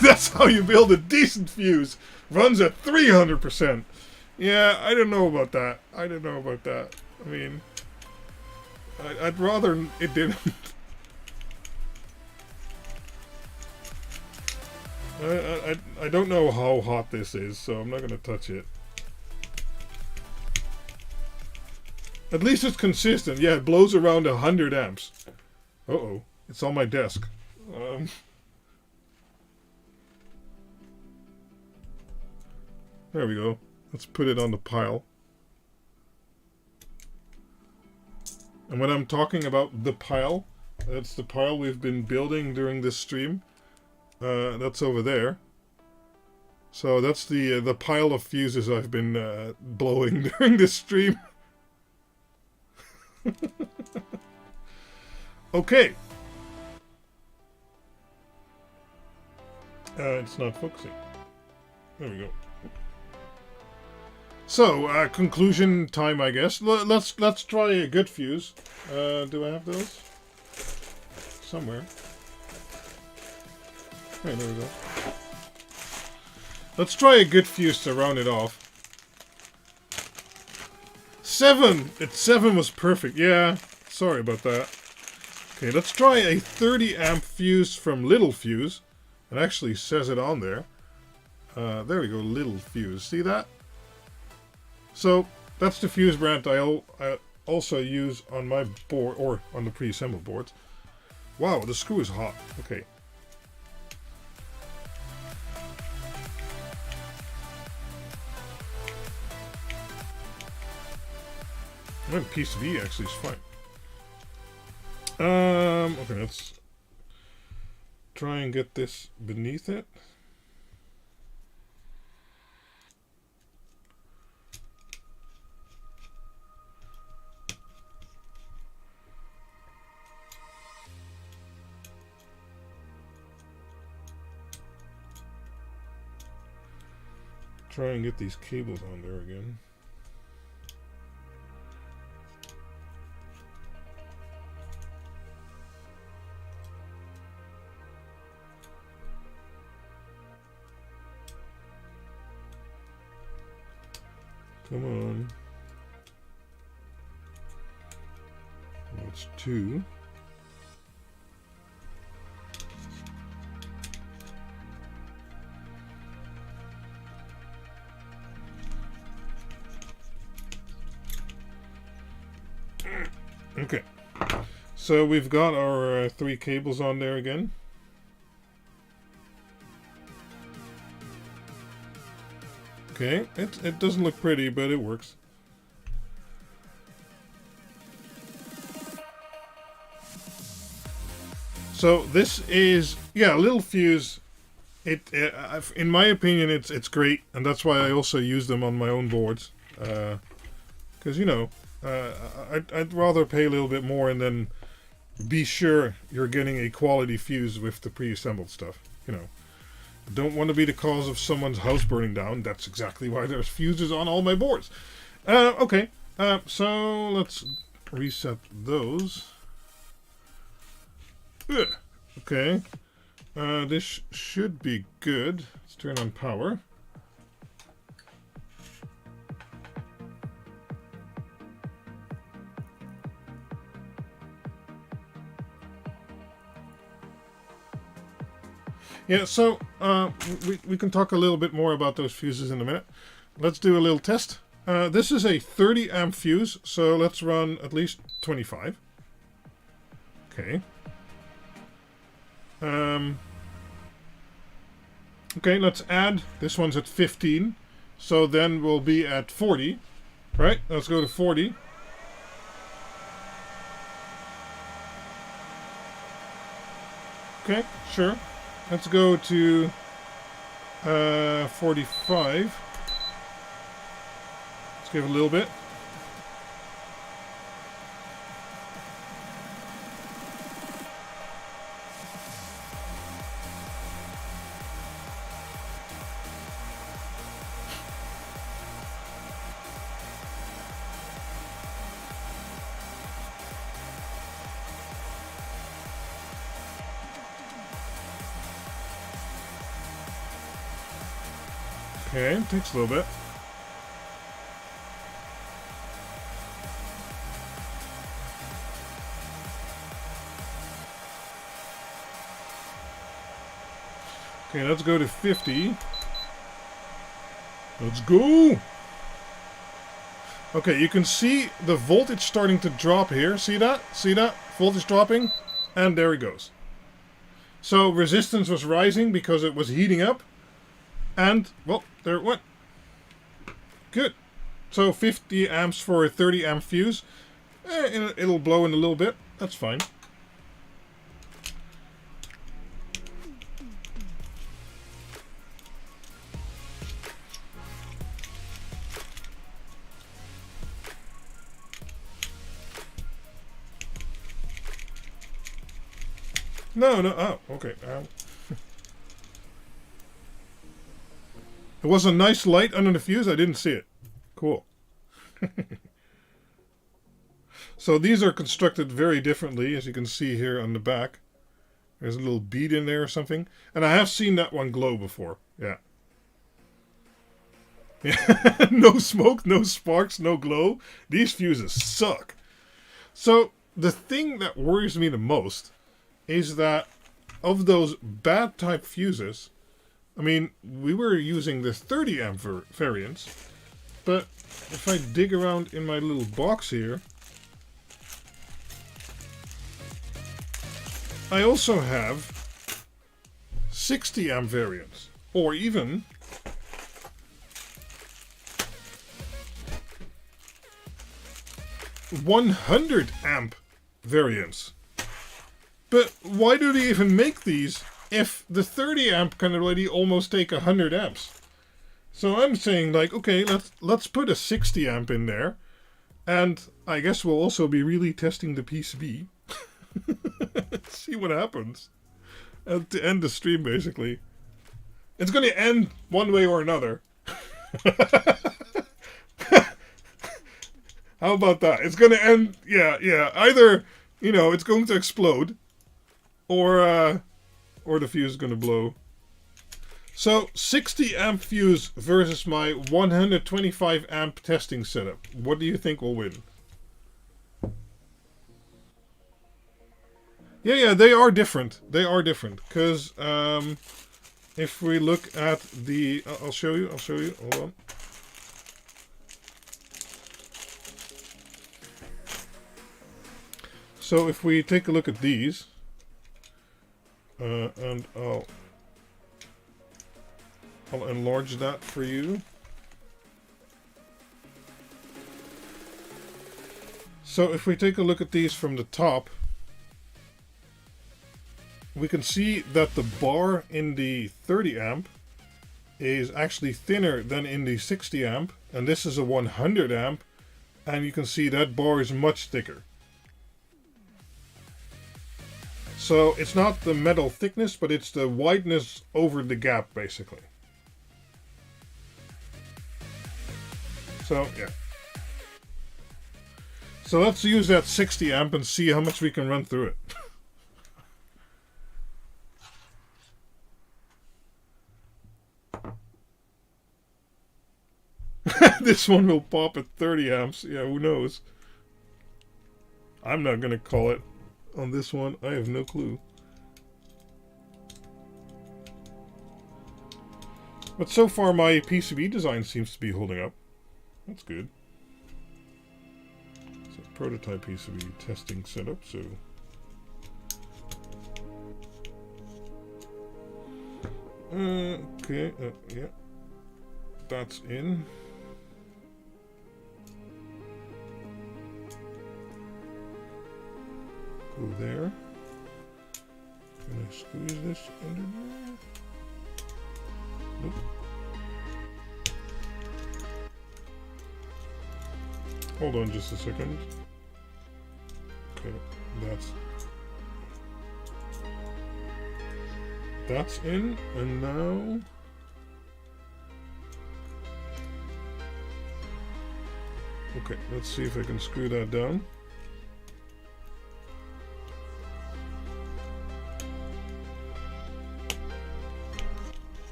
That's how you build a decent fuse. Runs at 300%. Yeah, I don't know about that. I mean, I'd rather it didn't. I don't know how hot this is, so I'm not going to touch it. At least it's consistent. Yeah, it blows around 100 amps. Uh-oh. It's on my desk. There we go. Let's put it on the pile. And when I'm talking about the pile, that's the pile we've been building during this stream. That's over there. So that's the pile of fuses I've been blowing during this stream. Okay. It's not focusing. There we go. So, conclusion time, I guess. Let's try a good fuse. Do I have those? Somewhere. Okay, there we go. Let's try a good fuse to round it off. 7! 7 was perfect. Yeah, sorry about that. Okay, let's try a 30 amp fuse from Little Fuse. It actually says it on there. There we go, Little Fuse. See that? So, that's the fuse brand I also use on my board, or on the pre-assembled boards. Wow, the screw is hot. Okay. And PCB actually is fine. Okay, let's try and get this beneath it. Try and get these cables on there again. Come on. That's 2. Okay. So we've got our 3 cables on there again. Okay, it doesn't look pretty, but it works. So this is, yeah, Little Fuse. In my opinion, it's great, and that's why I also use them on my own boards. Because you know, I'd rather pay a little bit more and then be sure you're getting a quality fuse with the pre-assembled stuff. You know. Don't want to be the cause of someone's house burning down. That's exactly why there's fuses on all my boards. Okay, so let's reset those. Ugh. Okay, this should be good. Let's turn on power. Yeah, so we can talk a little bit more about those fuses in a minute. Let's do a little test. This is a 30 amp fuse, so let's run at least 25. Okay. Okay, let's add. This one's at 15, so then we'll be at 40. Right? Let's go to 40. Okay, sure. Let's go to 45. Let's give it a little bit. Okay, takes a little bit. Okay, let's go to 50. Let's go! Okay, you can see the voltage starting to drop here. See that? See that? Voltage dropping. And there it goes. So resistance was rising because it was heating up. And, well, there it went. Good. So 50 amps for a 30 amp fuse. It'll blow in a little bit. That's fine. No, no. Oh, okay. It was a nice light under the fuse. I didn't see it. Cool. So these are constructed very differently, as you can see here on the back. There's a little bead in there or something. And I have seen that one glow before. Yeah. Yeah. No smoke, no sparks, no glow. These fuses suck. So the thing that worries me the most is that of those bad type fuses, I mean, we were using the 30 amp variants, but if I dig around in my little box here, I also have 60 amp variants, or even 100 amp variants. But why do they even make these if the 30 amp can already almost take 100 amps? So I'm saying, like, okay, let's put a 60 amp in there, and I guess we'll also be really testing the PCB. See what happens. And to end the stream, basically. It's going to end one way or another. How about that? It's going to end, yeah. Either, it's going to explode, or the fuse is going to blow. So, 60 amp fuse versus my 125 amp testing setup. What do you think will win? Yeah, they are different. They are different. Because, if we look at the... I'll show you. Hold on. So, if we take a look at these... and I'll enlarge that for you. So if we take a look at these from the top, we can see that the bar in the 30 amp is actually thinner than in the 60 amp, and this is a 100 amp, and you can see that bar is much thicker. So it's not the metal thickness, but it's the wideness over the gap, basically. So, yeah. So let's use that 60 amp and see how much we can run through it. This one will pop at 30 amps. Yeah, who knows? I'm not going to call it on this one. I have no clue. But so far my PCB design seems to be holding up. That's good. It's a prototype PCB testing setup, so... okay, yeah. That's in. Go there. Can I squeeze this under there? Nope. Hold on just a second. Okay, that's in, and now okay, let's see if I can screw that down.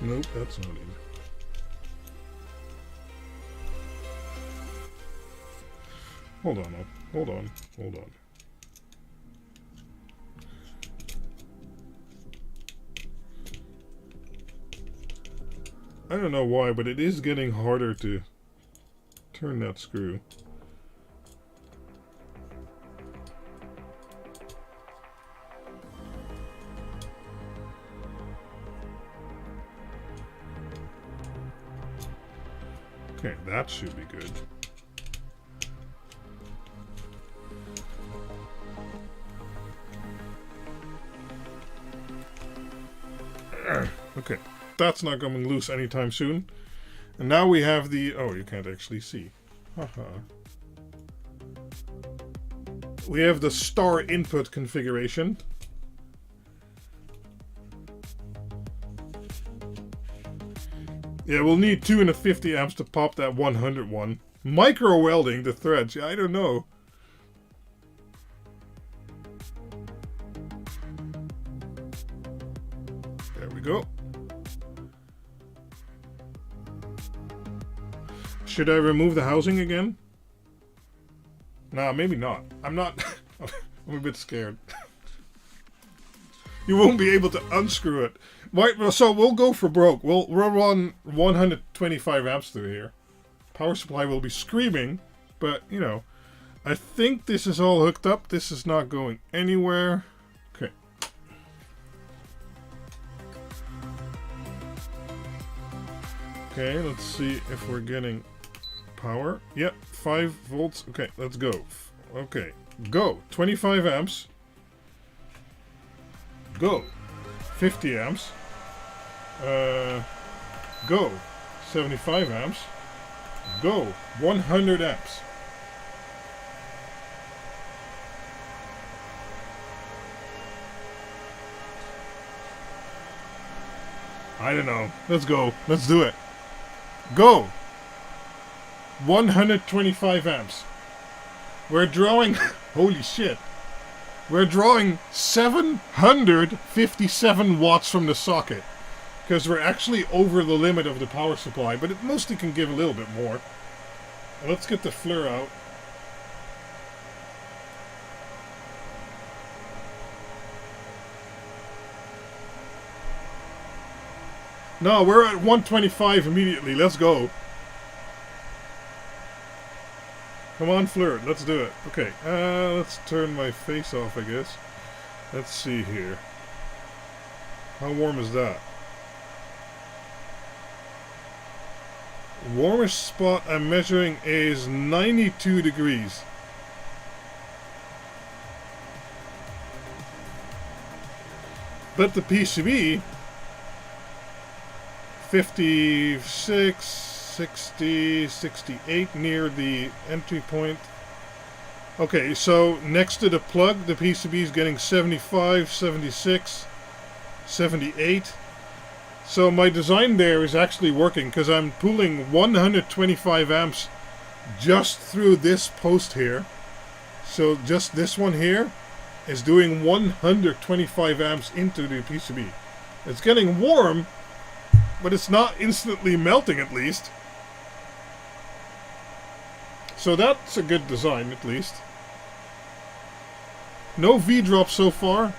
Nope, that's not in. Hold on. I don't know why, but it is getting harder to turn that screw. Okay, that should be good. Okay, that's not coming loose anytime soon. And now we have the... Oh, you can't actually see. Haha. We have the star input configuration. Yeah, we'll need 250 amps to pop that 100 one. Micro welding the threads. Yeah, I don't know. There we go. Should I remove the housing again? Nah, maybe not. I'm not... I'm a bit scared. You won't be able to unscrew it. So we'll go for broke. We'll run 125 amps through here. Power supply will be screaming, but, you know, I think this is all hooked up. This is not going anywhere. Okay. Okay, let's see if we're getting power. Yep, 5 volts. Okay, let's go. Okay, go. 25 amps. Go. 50 amps. Go. 75 amps. Go. 100 amps. I don't know. Let's go. Let's do it. Go. 125 amps. We're drawing... Holy shit. We're drawing 757 watts from the socket. Because we're actually over the limit of the power supply, but it mostly can give a little bit more. Let's get the FLIR out. No, we're at 125 immediately. Let's go. Come on, FLIR. Let's do it. Okay, let's turn my face off, I guess. Let's see here. How warm is that? Warmest spot I'm measuring is 92 degrees. But the PCB, 56, 60, 68 near the entry point. Okay, so next to the plug, the PCB is getting 75, 76, 78. So my design there is actually working because I'm pulling 125 amps just through this post here. So just this one here is doing 125 amps into the PCB. It's getting warm, but it's not instantly melting at least. So that's a good design at least. No V-drop so far.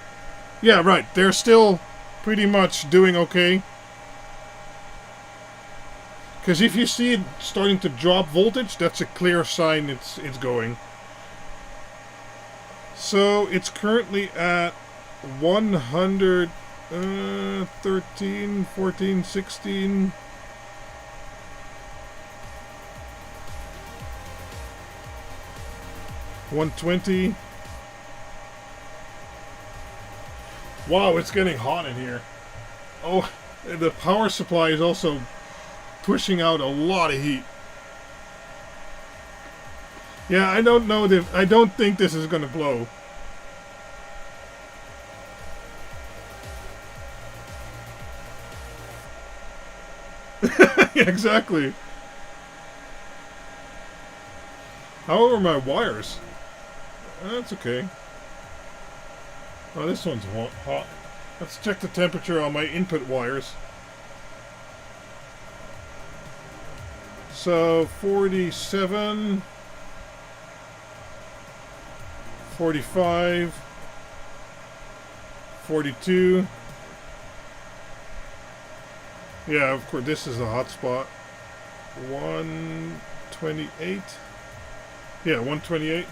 Yeah, right. They're still pretty much doing okay. Because if you see it starting to drop voltage, that's a clear sign it's going. So it's currently at 113, 14, 16. $120. Wow, it's getting hot in here. Oh, the power supply is also pushing out a lot of heat. Yeah, I don't know if I don't think this is gonna blow. Yeah, exactly. How are my wires? That's okay. Oh, this one's hot. Let's check the temperature on my input wires. So 47, 45, 42. Yeah, of course, this is the hot spot. 128. Yeah, 128.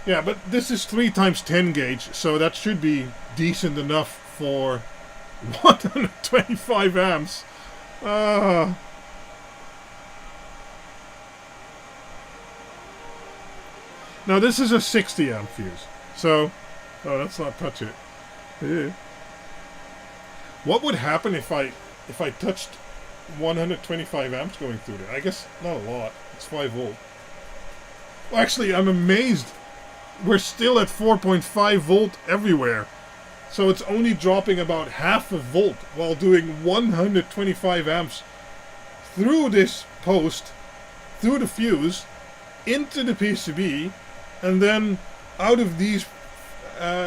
Yeah, but this is 3 times 10 gauge, so that should be decent enough for 125 amps. Now this is a 60 amp fuse. So, oh, let's not touch it. Ew. What would happen if I touched 125 amps going through there? I guess not a lot. It's 5 volt. Well, actually, I'm amazed. We're still at 4.5 volt everywhere. So it's only dropping about half a volt while doing 125 amps through this post, through the fuse, into the PCB, and then out of these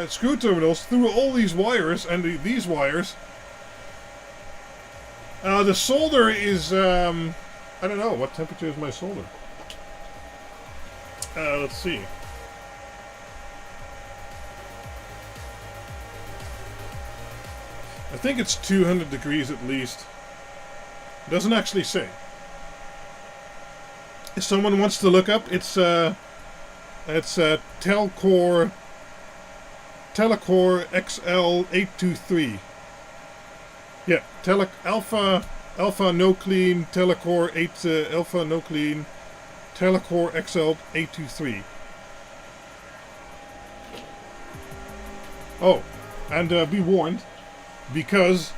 screw terminals, through all these wires and these wires. The solder is, I don't know, what temperature is my solder? Let's see. I think it's 200 degrees at least. It doesn't actually say. If someone wants to look up, it's Telcore XL823. Yeah, Alpha No Clean Telecore 8 Alpha No Clean Telecore XL823. Oh, and be warned, because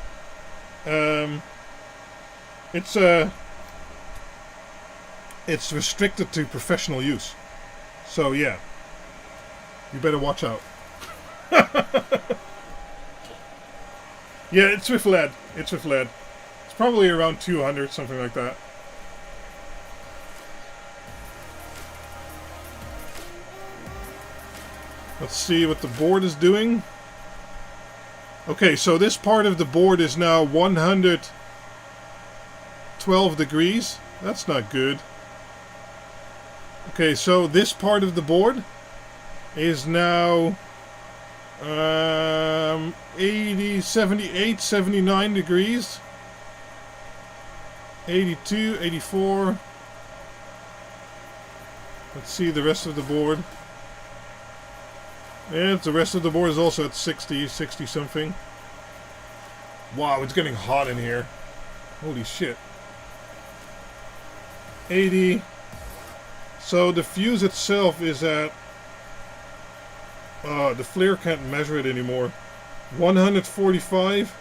it's restricted to professional use. So yeah, you better watch out. Yeah, it's with lead. It's with lead. It's probably around 200, something like that. Let's see what the board is doing. Okay, so this part of the board is now 112 degrees. That's not good. Okay, so this part of the board is now 80, 78, 79 degrees. 82, 84. Let's see the rest of the board. And the rest of the board is also at 60, 60 something. Wow, it's getting hot in here. Holy shit. 80. So the fuse itself is at... the flare can't measure it anymore. 145.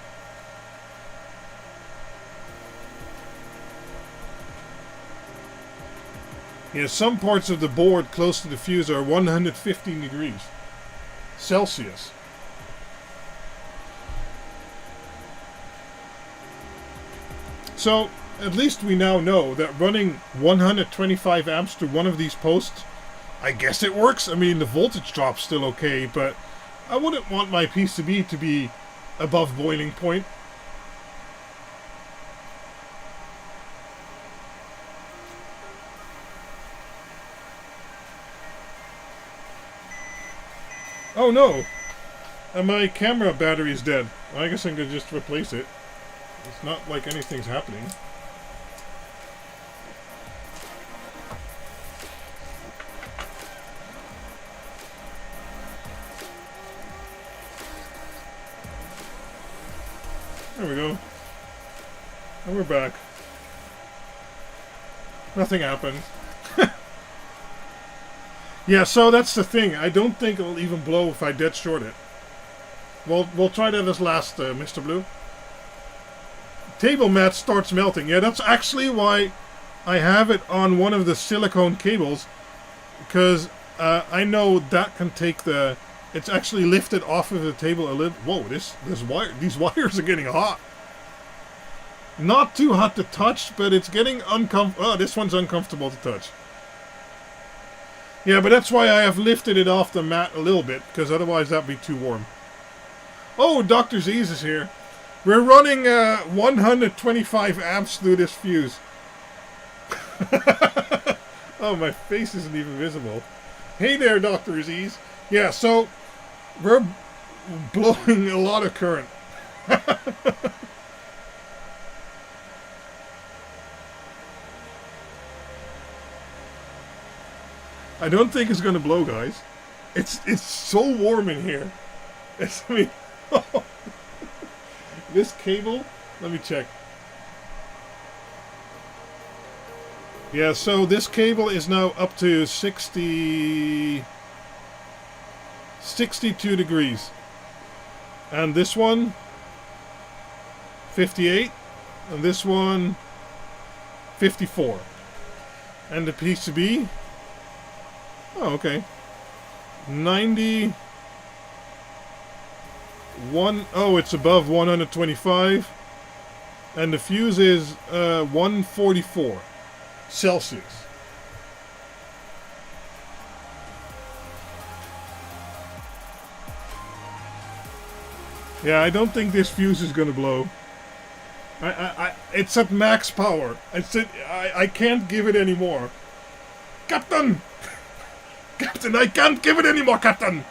Yeah, some parts of the board close to the fuse are 115 degrees Celsius. So, at least we now know that running 125 amps to one of these posts, I guess it works. I mean, the voltage drop's still okay, but I wouldn't want my PCB to be above boiling point. Oh no! My camera battery is dead. I guess I'm gonna just replace it. It's not like anything's happening. There we go. And we're back. Nothing happened. Yeah, so that's the thing. I don't think it'll even blow if I dead short it. We'll try that as last, Mr. Blue. Table mat starts melting. Yeah, that's actually why I have it on one of the silicone cables, because I know that can take the... It's actually lifted off of the table a little... Whoa, these wires are getting hot. Not too hot to touch, but it's getting uncomfortable. Oh, this one's uncomfortable to touch. Yeah, but that's why I have lifted it off the mat a little bit, because otherwise that'd be too warm. Oh, Dr. Z's is here. We're running 125 amps through this fuse. Oh, my face isn't even visible. Hey there, Dr. Z's. Yeah, so we're blowing a lot of current. I don't think it's gonna blow, guys. It's so warm in here. I mean, this cable. Let me check. Yeah, so this cable is now up to 62 degrees. And this one, 58. And this one, 54. And the PCB, oh, okay. 91. Oh, it's above 125. And the fuse is 144 Celsius. Yeah, I don't think this fuse is gonna blow. It's at max power. I can't give it anymore. Captain! Captain, I can't give it anymore, Captain!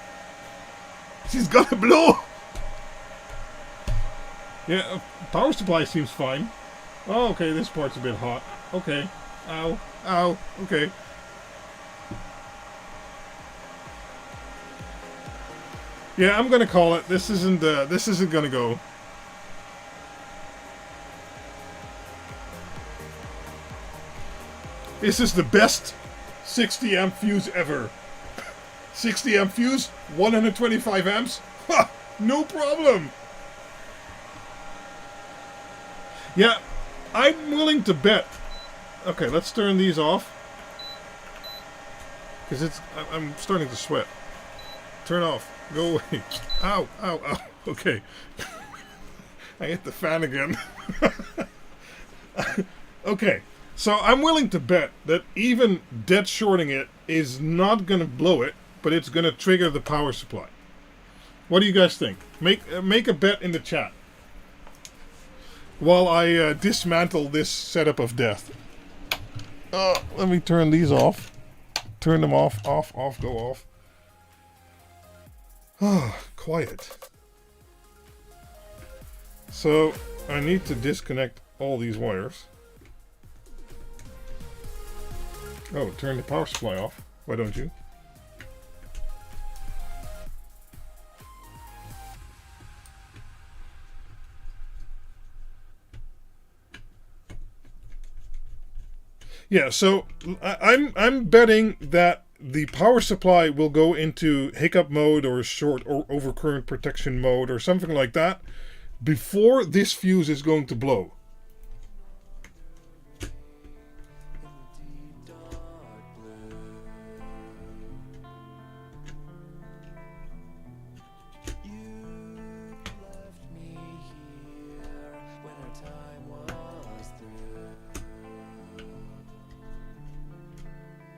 She's gonna blow! Yeah, power supply seems fine. Oh, okay, this part's a bit hot. Okay. Ow. Ow. Okay. Yeah, I'm gonna call it. This isn't gonna go. This is the best 60 amp fuse ever. 60 amp fuse, 125 amps. Ha! No problem. Yeah, I'm willing to bet. Okay, let's turn these off. Because I'm starting to sweat. Turn off. Go away. Ow, ow, ow. Okay. I hit the fan again. Okay, so I'm willing to bet that even dead shorting it is not going to blow it, but it's going to trigger the power supply. What do you guys think? Make a bet in the chat while I dismantle this setup of death. Let me turn these off. Turn them off, off, go off. Quiet. So, I need to disconnect all these wires. Oh, turn the power supply off. Why don't you? Yeah, so I'm betting that the power supply will go into hiccup mode or short or overcurrent protection mode or something like that before this fuse is going to blow.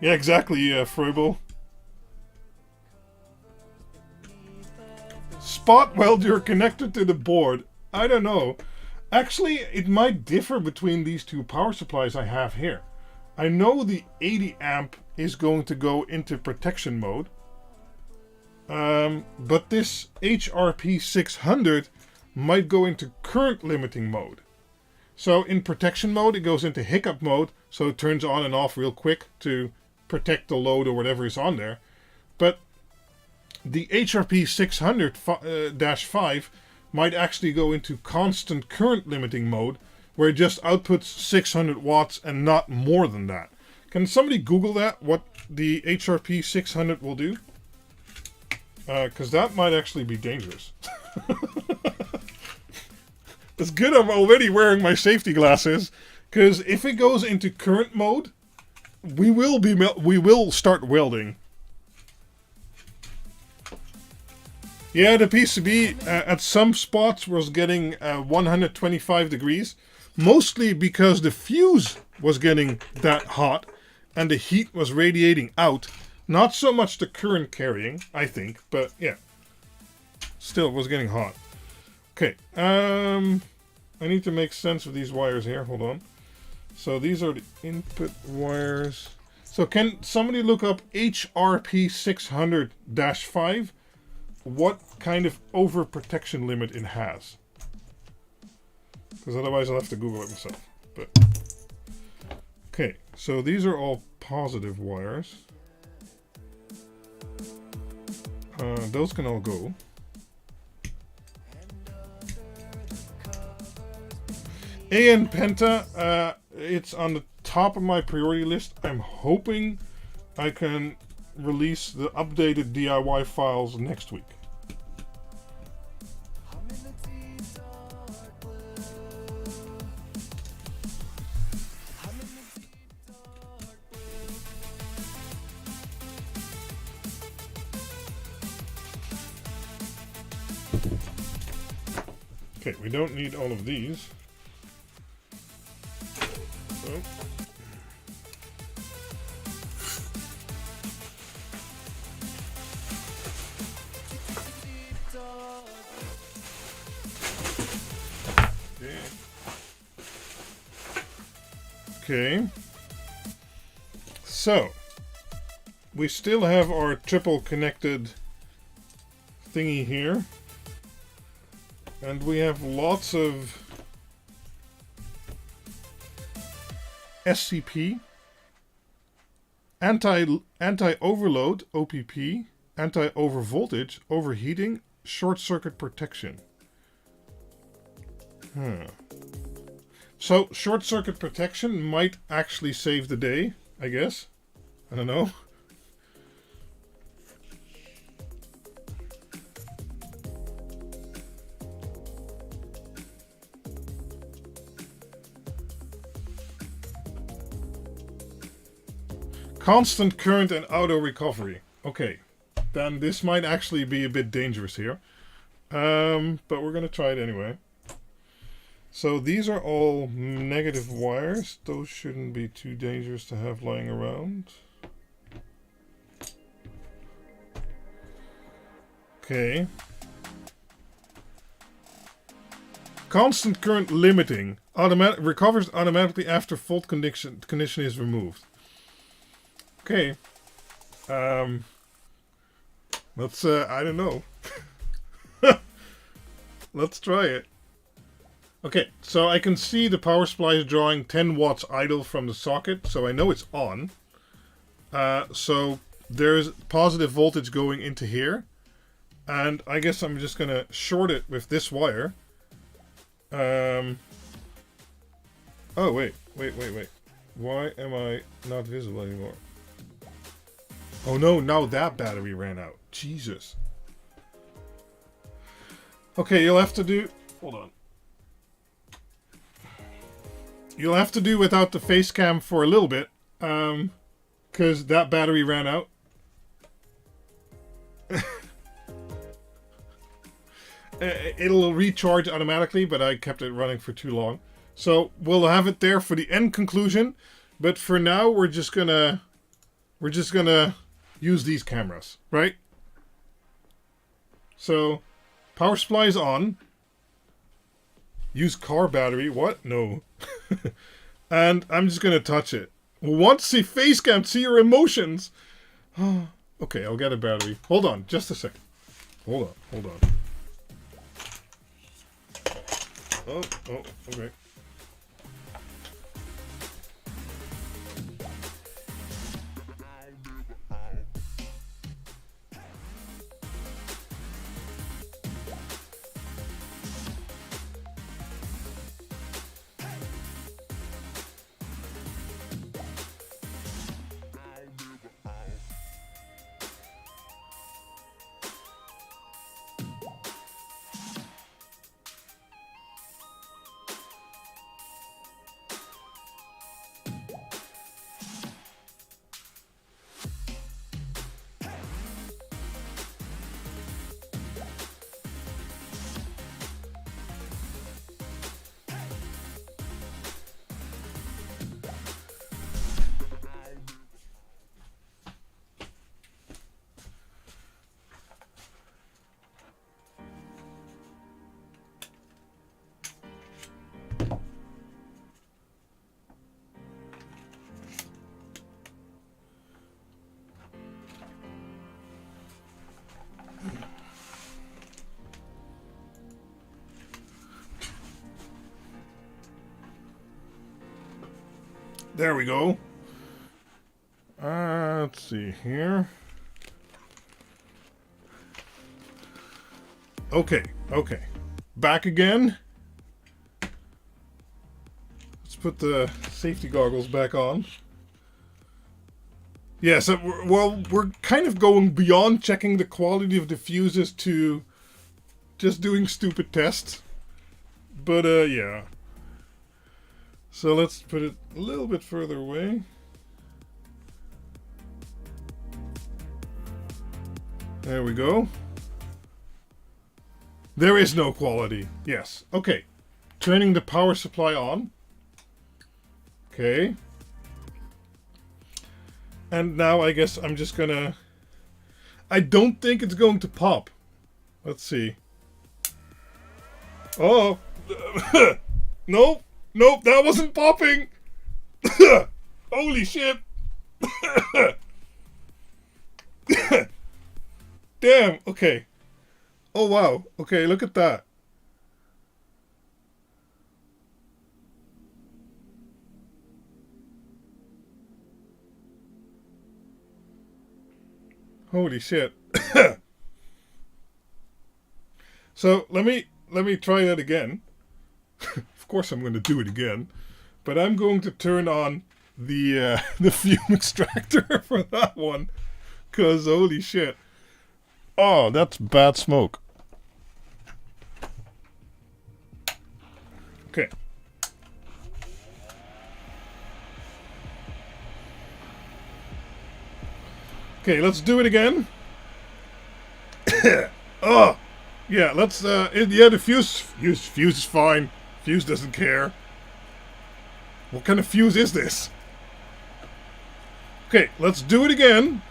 Yeah, exactly, Froebel. Spot weld your connector to the board. I don't know. Actually, it might differ between these two power supplies I have here. I know the 80 amp is going to go into protection mode. But this HRP 600 might go into current limiting mode. So in protection mode, it goes into hiccup mode, so it turns on and off real quick to protect the load or whatever is on there. But the HRP 600-5 might actually go into constant current limiting mode, where it just outputs 600 watts and not more than that. Can somebody Google that, what the HRP 600 will do? Because that might actually be dangerous. It's good I'm already wearing my safety glasses, because if it goes into current mode, we will start welding. Yeah, the PCB at some spots was getting 125 degrees, mostly because the fuse was getting that hot and the heat was radiating out. Not so much the current carrying, I think, but yeah, still it was getting hot. Okay, I need to make sense of these wires here. Hold on. So these are the input wires. So can somebody look up HRP 600-5? What kind of overprotection limit it has? Because otherwise I'll have to Google it myself. But okay, so these are all positive wires. Those can all go. AN Penta, it's on the top of my priority list. I'm hoping I can release the updated DIY files next week. Okay, we don't need all of these. Oh. Okay. So, we still have our triple connected thingy here. And we have lots of SCP, anti-overload, OPP, anti-overvoltage, overheating, short circuit protection. So, short circuit protection might actually save the day, I guess. I don't know. Constant current and auto recovery. Okay, then this might actually be a bit dangerous here. But we're going to try it anyway. So these are all negative wires. Those shouldn't be too dangerous to have lying around. Okay. Constant current limiting. Recovers automatically after fault condition is removed. Okay. Let's, I don't know. Let's try it. Okay, so I can see the power supply is drawing 10 watts idle from the socket, so I know it's on. So there's positive voltage going into here. And I guess I'm just going to short it with this wire. Oh, wait. Why am I not visible anymore? Oh no, now that battery ran out. Jesus. Okay, you'll have to do... Hold on. You'll have to do without the face cam for a little bit. Because that battery ran out. It'll recharge automatically, but I kept it running for too long. So we'll have it there for the end conclusion. But for now, we're just gonna use these cameras, right? So, power supply is on. Use car battery. What? No. And I'm just gonna touch it. Want to see face cam, see your emotions. Okay, I'll get a battery. Hold on, just a second. Hold on. Oh, okay. There we go. Let's see here. Okay. Back again. Let's put the safety goggles back on. Yeah, so we're kind of going beyond checking the quality of the fuses to just doing stupid tests. But yeah. So let's put it a little bit further away. There we go. There is no quality. Yes. Okay. Turning the power supply on. Okay. And now I guess I'm just gonna... I don't think it's going to pop. Let's see. Oh. Nope. Nope, that wasn't popping. Holy shit. Damn, okay. Oh wow. Okay, look at that. Holy shit. So let me try that again. Of course I'm going to do it again, but I'm going to turn on the the fume extractor for that one, cause holy shit. Oh, that's bad smoke. Okay. Okay, let's do it again. Oh, yeah. Let's. Yeah, the fuse is fine. Fuse doesn't care. What kind of fuse is this? Okay, let's do it again.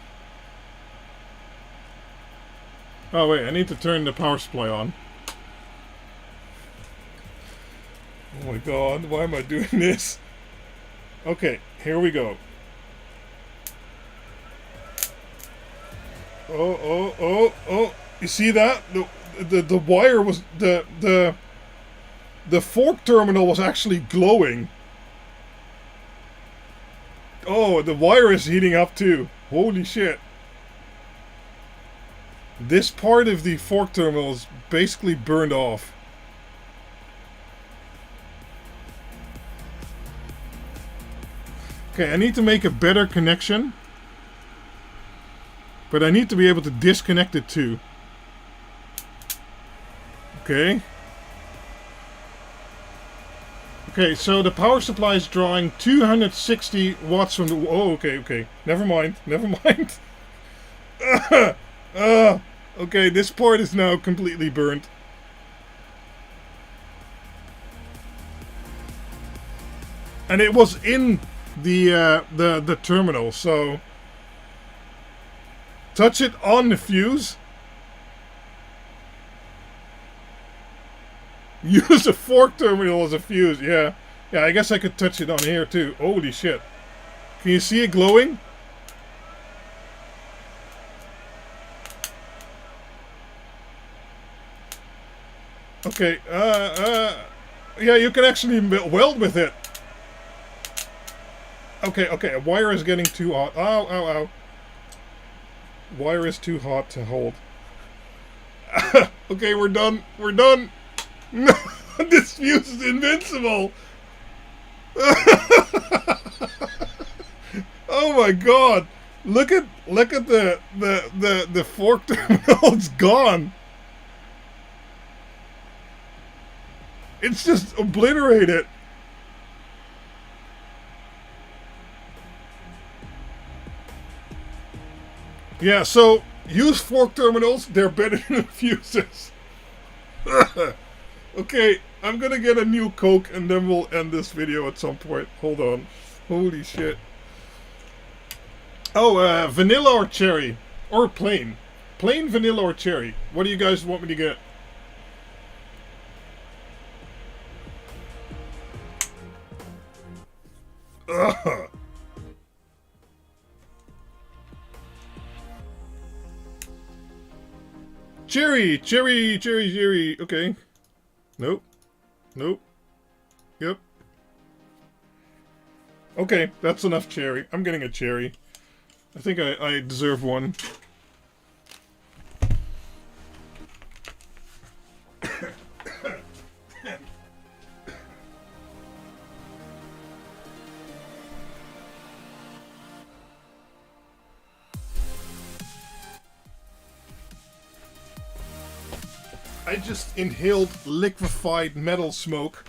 Oh wait, I need to turn the power supply on. Oh my god, why am I doing this? Okay, here we go. Oh. You see that? The wire was the fork terminal was actually glowing. Oh, the wire is heating up too. Holy shit. This part of the fork terminal is basically burned off. Okay, I need to make a better connection. But I need to be able to disconnect it too. Okay. Okay, so the power supply is drawing 260 watts from the... Oh, okay. Never mind. Okay, this part is now completely burnt. And it was in the terminal, so... Touch it on the fuse. Use a fork terminal as a fuse, yeah. Yeah, I guess I could touch it on here too. Holy shit. Can you see it glowing? Okay, yeah, you can actually weld with it. Okay, a wire is getting too hot. Ow. Wire is too hot to hold. Okay, we're done. No, this fuse is invincible. Oh my god! Look at the fork terminal. It's gone. It's just obliterated. Yeah, so use fork terminals. They're better than fuses. Okay, I'm gonna get a new Coke and then we'll end this video at some point. Hold on. Holy shit. Oh, vanilla or cherry? Or plain? Plain, vanilla, or cherry? What do you guys want me to get? Ugh. Cherry. Okay. Nope. Yep. Okay, that's enough cherry. I'm getting a cherry. I think I deserve one. I just inhaled liquefied metal smoke.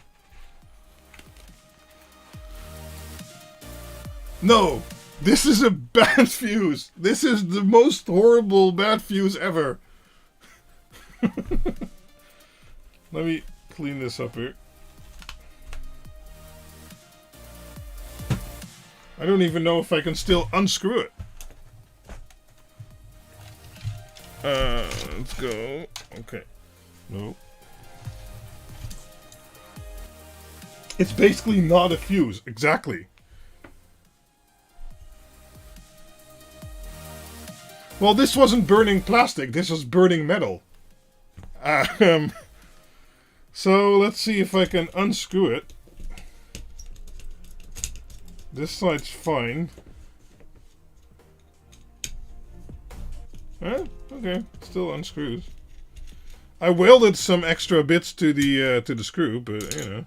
No! This is a bad fuse! This is the most horrible bad fuse ever! Let me clean this up here. I don't even know if I can still unscrew it. Let's go. Okay. No. It's basically not a fuse. Exactly. Well, this wasn't burning plastic. This was burning metal. So let's see if I can unscrew it. This side's fine. Okay, still unscrews. I welded some extra bits to the screw, but you know.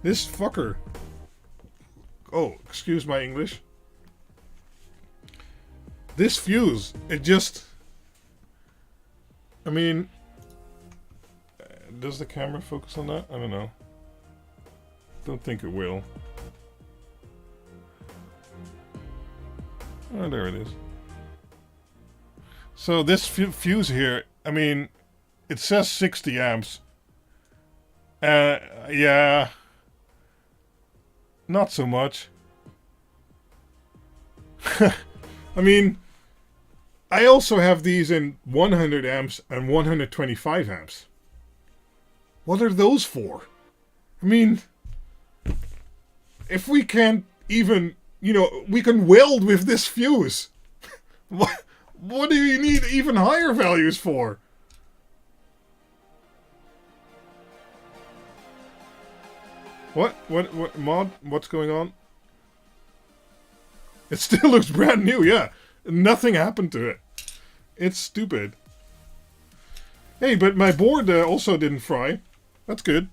This fucker. Oh, excuse my English. This fuse, it just... I mean... Does the camera focus on that? I don't know. Don't think it will. Oh, there it is. So this fuse here, I mean, it says 60 amps. Yeah. Not so much. I mean, I also have these in 100 amps and 125 amps. What are those for? I mean, if we can't even, you know, we can weld with this fuse. What do you need even higher values for? What mod? What's going on? It still looks brand new, yeah. Nothing happened to it. It's stupid. Hey, but my board also didn't fry. That's good.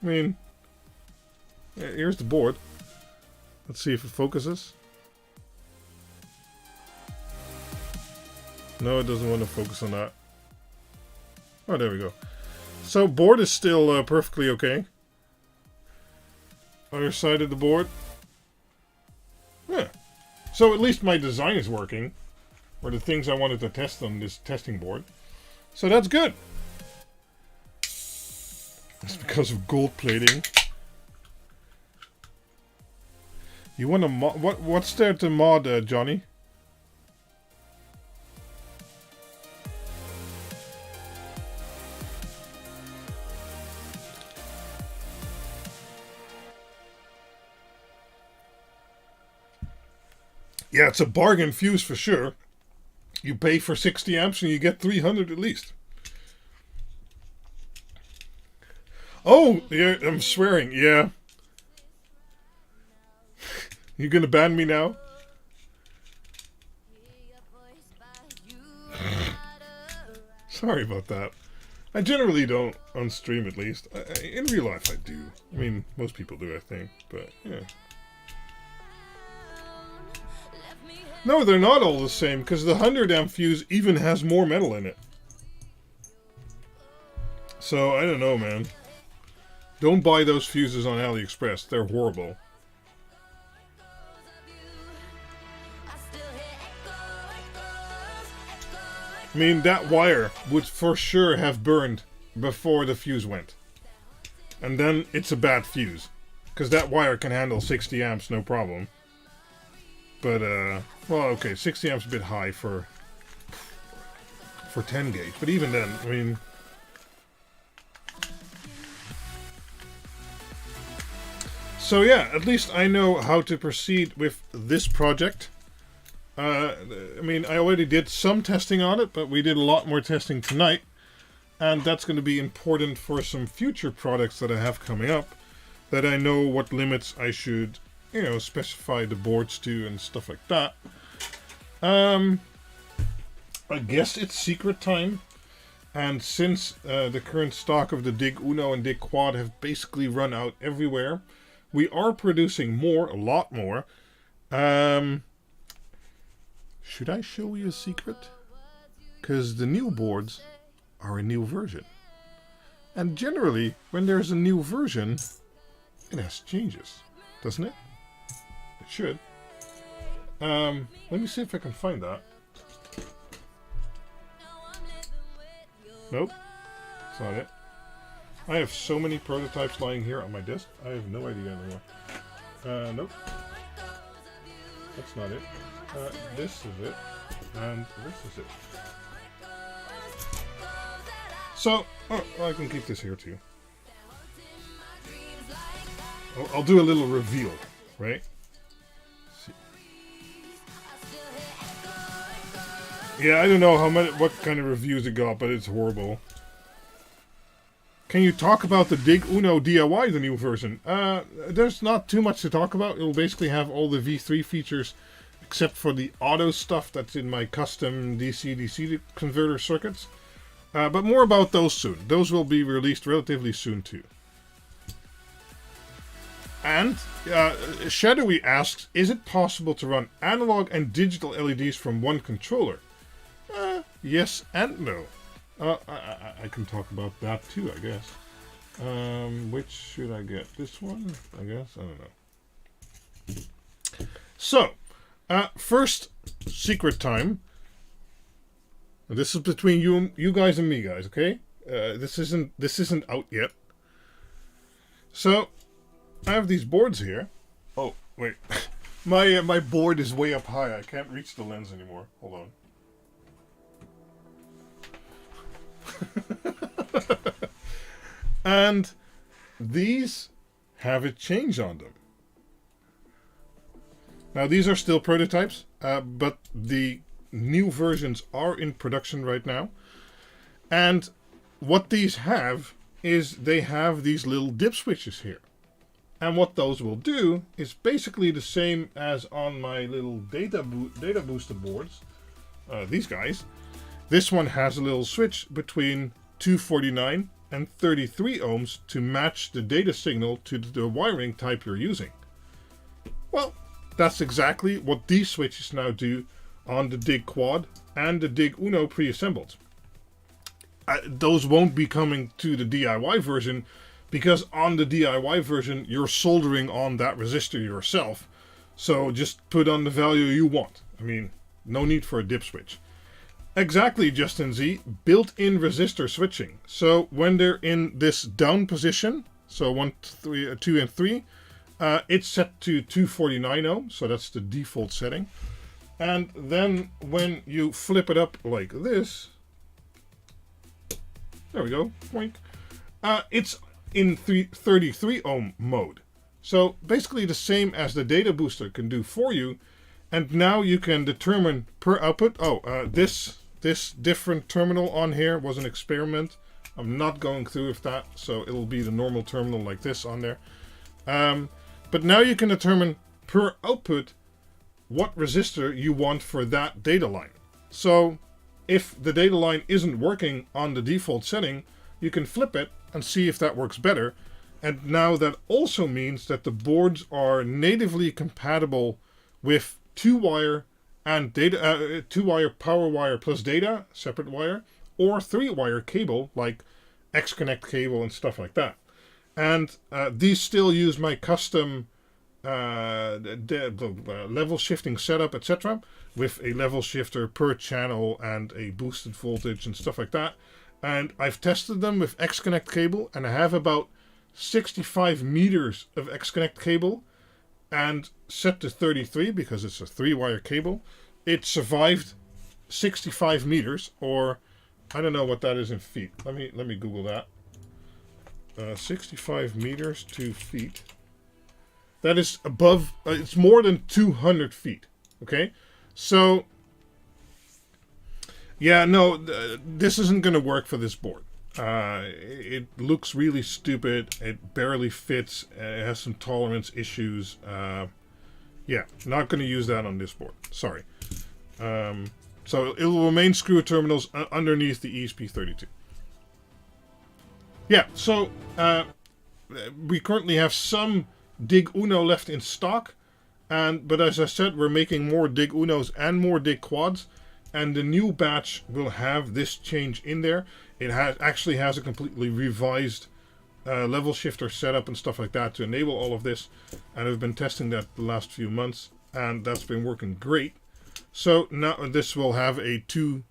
I mean, here's the board. Let's see if it focuses. No, it doesn't want to focus on that. Oh, there we go. So, board is still perfectly okay. Other side of the board. Yeah. So, at least my design is working. Or the things I wanted to test on this testing board. So, that's good. It's because of gold plating. You want to mod... What's there to mod, Johnny? Yeah, it's a bargain fuse for sure. You pay for 60 amps and you get 300 at least. Oh, yeah, I'm swearing, yeah. You gonna ban me now? Sorry about that. I generally don't, on stream at least. In real life I do. I mean, most people do, I think, but yeah. No, they're not all the same, because the 100 amp fuse even has more metal in it. So, I don't know, man. Don't buy those fuses on AliExpress. They're horrible. I mean, that wire would for sure have burned before the fuse went. And then it's a bad fuse. Because that wire can handle 60 amps, no problem. But, well, okay, 60 amps is a bit high for 10 gauge. But even then, I mean... So yeah, at least I know how to proceed with this project. I mean, I already did some testing on it, but we did a lot more testing tonight. And that's going to be important for some future products that I have coming up. That I know what limits I should, you know, specify the boards to and stuff like that. I guess it's secret time. And since the current stock of the Dig Uno and Dig Quad have basically run out everywhere, we are producing more, a lot more. Should I show you a secret? because the new boards are a new version. And generally, when there's a new version, it has changes, doesn't it? It should. Let me see if I can find that. Nope, that's not it. I have so many prototypes lying here on my desk, I have no idea anymore. Nope. That's not it. This is it. And this is it. So, I can keep this here too. I'll do a little reveal, right? See. Yeah, I don't know what kind of reviews it got, but it's horrible. Can you talk about the Dig Uno DIY, the new version? There's not too much to talk about. It will basically have all the V3 features, except for the auto stuff that's in my custom DC-DC converter circuits. But more about those soon. Those will be released relatively soon too. And Shadowy asks, is it possible to run analog and digital LEDs from one controller? Yes and no. I can talk about that too, I guess. Which should I get? This one? I guess? I don't know. So, first secret time. This is between you guys and me, guys, okay? This isn't out yet. So, I have these boards here. Oh, wait. My board is way up high. I can't reach the lens anymore. Hold on. And these have a change on them. Now these are still prototypes, but the new versions are in production right now. And what these have is they have these little dip switches here. And what those will do is basically the same as on my little data booster boards. These guys. This one has a little switch between 249 and 33 ohms to match the data signal to the wiring type you're using. Well, that's exactly what these switches now do on the Dig Quad and the Dig Uno pre-assembled. Those won't be coming to the DIY version because on the DIY version you're soldering on that resistor yourself. So just put on the value you want. I mean, no need for a dip switch. Exactly, Justin Z. Built-in resistor switching. So when they're in this down position, so 1, 3, 2, and 3, it's set to 249 ohms. So that's the default setting. And then when you flip it up like this, there we go. Boink. It's in 33 ohm mode. So basically the same as the data booster can do for you. And now you can determine per output. This different terminal on here was an experiment. I'm not going through with that, so it'll be the normal terminal like this on there. But now you can determine per output what resistor you want for that data line. So if the data line isn't working on the default setting, you can flip it and see if that works better. And now that also means that the boards are natively compatible with 2-wire and data, 2-wire power wire plus data, separate wire, or 3-wire cable like X-Connect cable and stuff like that. And these still use my custom level shifting setup, etc., with a level shifter per channel and a boosted voltage and stuff like that. And I've tested them with X-Connect cable, and I have about 65 meters of X-Connect cable, and set to 33 because it's a 3-wire cable. It survived 65 meters, or I don't know what that is in feet. Let me Google that. 65 meters to feet. That is above. It's more than 200 feet. Okay, so yeah, no, this isn't going to work for this board. It looks really stupid. It barely fits. It has some tolerance issues. Yeah, not going to use that on this board. Sorry. So it will remain screw terminals underneath the ESP32. Yeah, so we currently have some Dig Uno left in stock, but as I said, we're making more Dig Unos and more Dig Quads, and the new batch will have this change in there. It actually has a completely revised level shifter setup and stuff like that to enable all of this, and I've been testing that the last few months, and that's been working great. So now this will have a 2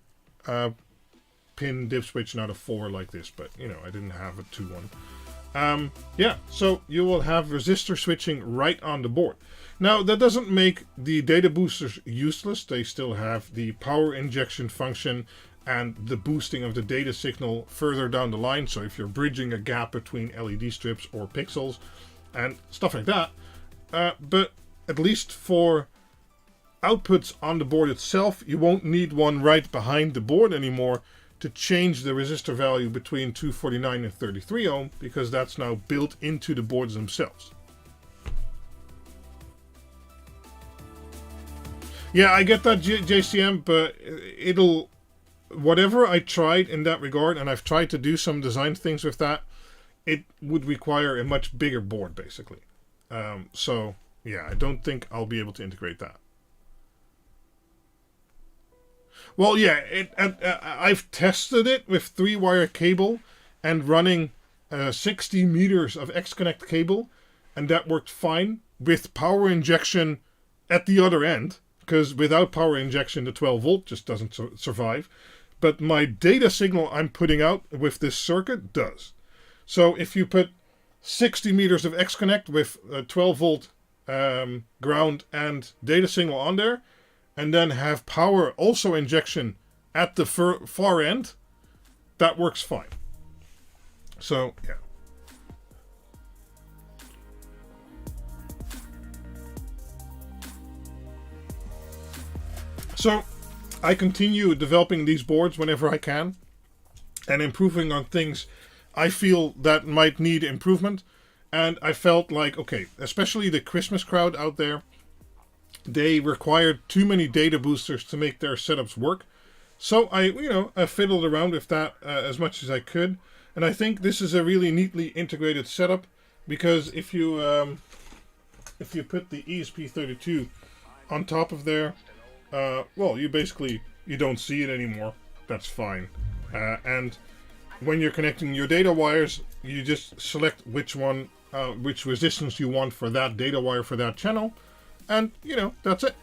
pin div switch, not a 4 like this, but you know, I didn't have a 2-1. Yeah, so you will have resistor switching right on the board. Now, that doesn't make the data boosters useless. They still have the power injection function and the boosting of the data signal further down the line. So if you're bridging a gap between LED strips or pixels and stuff like that. But at least for outputs on the board itself, you won't need one right behind the board anymore to change the resistor value between 249 and 33 ohm, because that's now built into the boards themselves. Yeah, I get that, JCM, but it'll... Whatever I tried in that regard, and I've tried to do some design things with that, it would require a much bigger board, basically. So, yeah, I don't think I'll be able to integrate that. Well, yeah, I've tested it with 3-wire cable and running 60 meters of X-Connect cable, and that worked fine with power injection at the other end, because without power injection, the 12 volt just doesn't survive. But my data signal I'm putting out with this circuit does. So if you put 60 meters of X-Connect with 12 volt ground and data signal on there, and then have power also injection at the far end, that works fine. So, yeah. So, I continue developing these boards whenever I can and improving on things I feel that might need improvement. And I felt like, okay, especially the Christmas crowd out there, they required too many data boosters to make their setups work. So I fiddled around with that as much as I could. And I think this is a really neatly integrated setup, because if you put the ESP32 on top of there, well, you don't see it anymore. That's fine. And when you're connecting your data wires, you just select which resistance you want for that data wire for that channel, and that's it.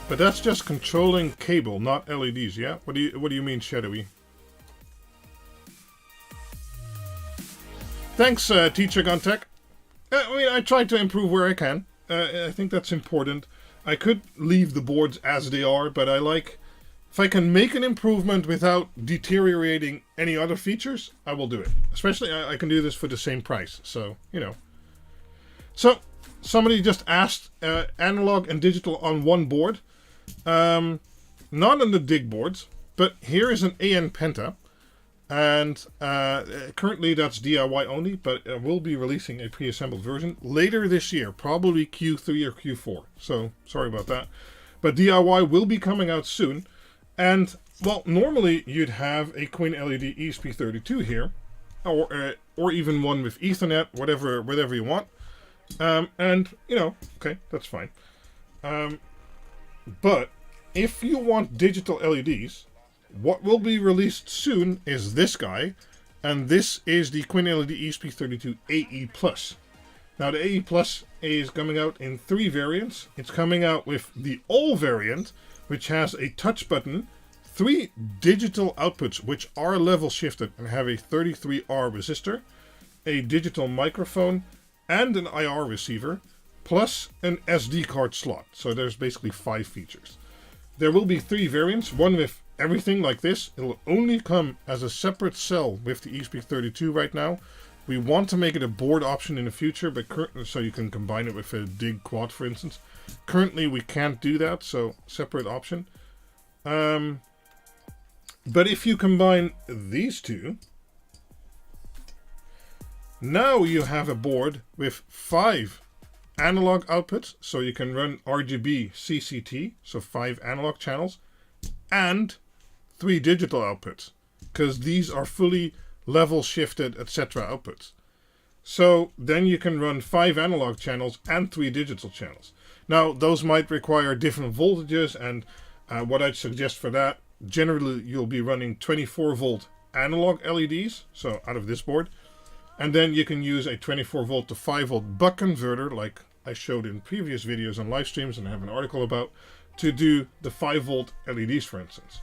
But that's just controlling cable, not LEDs. Yeah. What do you mean, Shadowy? Thanks, Teacher Guntech. I try to improve where I can. I think that's important. I could leave the boards as they are, but if I can make an improvement without deteriorating any other features, I will do it. Especially, I can do this for the same price. So, So, somebody just asked analog and digital on one board. Not on the DIG boards, but here is an AN Penta. And currently that's DIY only, but we'll be releasing a pre-assembled version later this year, probably Q3 or Q4. So, sorry about that. But DIY will be coming out soon. And, well, normally you'd have a Quinled ESP32 here, or even one with Ethernet, whatever you want. And, okay, that's fine. But if you want digital LEDs, what will be released soon is this guy, and this is the Quinled ESP32 AE+. Now the AE+ is coming out in 3 variants. It's coming out with the All variant, which has a touch button, 3 digital outputs which are level shifted and have a 33R resistor, a digital microphone, and an IR receiver, plus an SD card slot. So there's basically 5 features. There will be 3 variants, one with everything like this. It'll only come as a separate cell with the ESP32 right now. We want to make it a board option in the future, but so you can combine it with a DIG quad, for instance. Currently, we can't do that, so separate option. But if you combine these two, now you have a board with 5 analog outputs, so you can run RGB CCT, so 5 analog channels, and 3 digital outputs, because these are fully level shifted, etc. outputs. So then you can run 5 analog channels and 3 digital channels. Now, those might require different voltages, and what I'd suggest for that, generally you'll be running 24 volt analog LEDs, so out of this board, and then you can use a 24 volt to 5 volt buck converter, like I showed in previous videos on live streams and I have an article about, to do the 5 volt LEDs, for instance.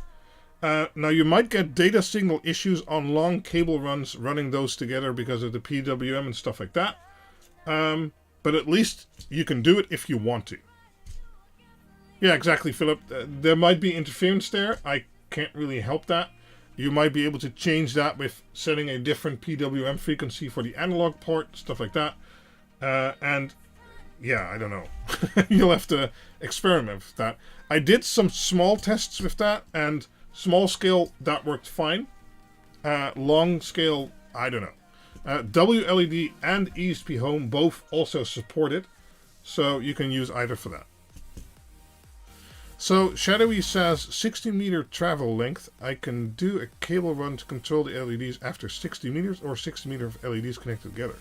Now, you might get data signal issues on long cable runs running those together because of the PWM and stuff like that. But at least you can do it if you want to. Yeah, exactly, Philip. There might be interference there. I can't really help that. You might be able to change that with setting a different PWM frequency for the analog part, stuff like that. And yeah, I don't know. You'll have to experiment with that. I did some small tests with that, and small scale, that worked fine. Long scale, I don't know. WLED and ESP Home both also support it, so you can use either for that. So Shadowy says 60 meter travel length. I can do a cable run to control the LEDs after 60 meters or 60 meters of LEDs connected together.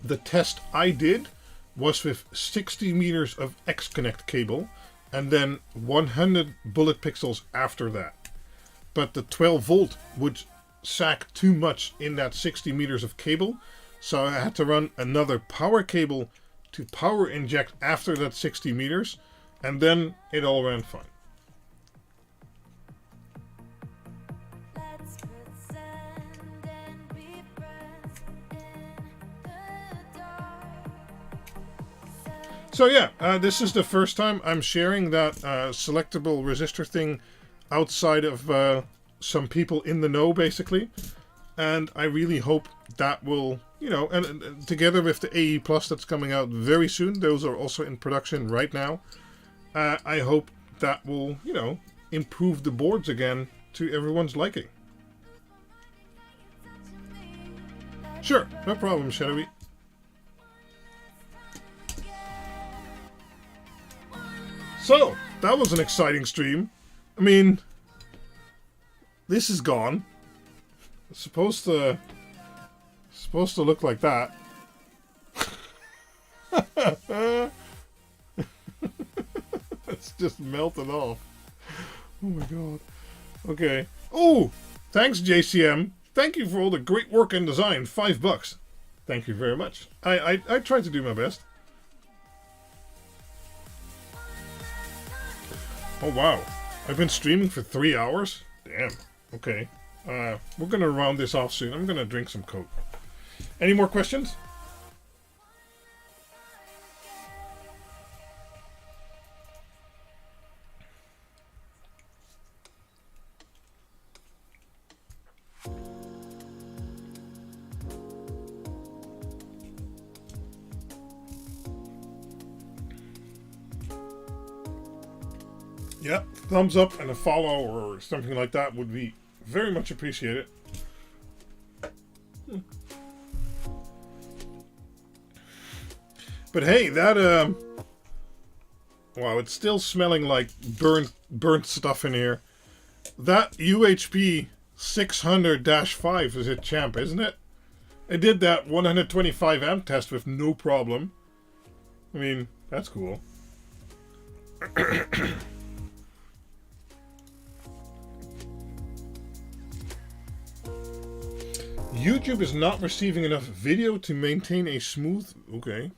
The test I did was with 60 meters of X-Connect cable and then 100 bullet pixels after that. But the 12 volt would sack too much in that 60 meters of cable, so I had to run another power cable to power inject after that 60 meters, and then it all ran fine. So yeah, this is the first time I'm sharing that selectable resistor thing outside of some people in the know, basically. And I really hope that will, you know, and together with the AE Plus that's coming out very soon, those are also in production right now. I hope that will, you know, improve the boards again to everyone's liking. Sure, no problem, Shadowy. So, that was an exciting stream. I mean, this is gone. It's supposed to look like that. It's just melted off. Oh my god. Okay. Oh, thanks JCM. Thank you for all the great work and design. $5. Thank you very much. I tried to do my best. Oh wow. I've been streaming for 3 hours? Damn. Okay. We're gonna round this off soon. I'm gonna drink some Coke. Any more questions? Yeah, thumbs up and a follow or something like that would be very much appreciated. But hey, that wow, it's still smelling like burnt stuff in here. That UHP 600-5 is a champ, isn't it? I did that 125 amp test with no problem. I mean, that's cool. YouTube is not receiving enough video to maintain a smooth... Okay.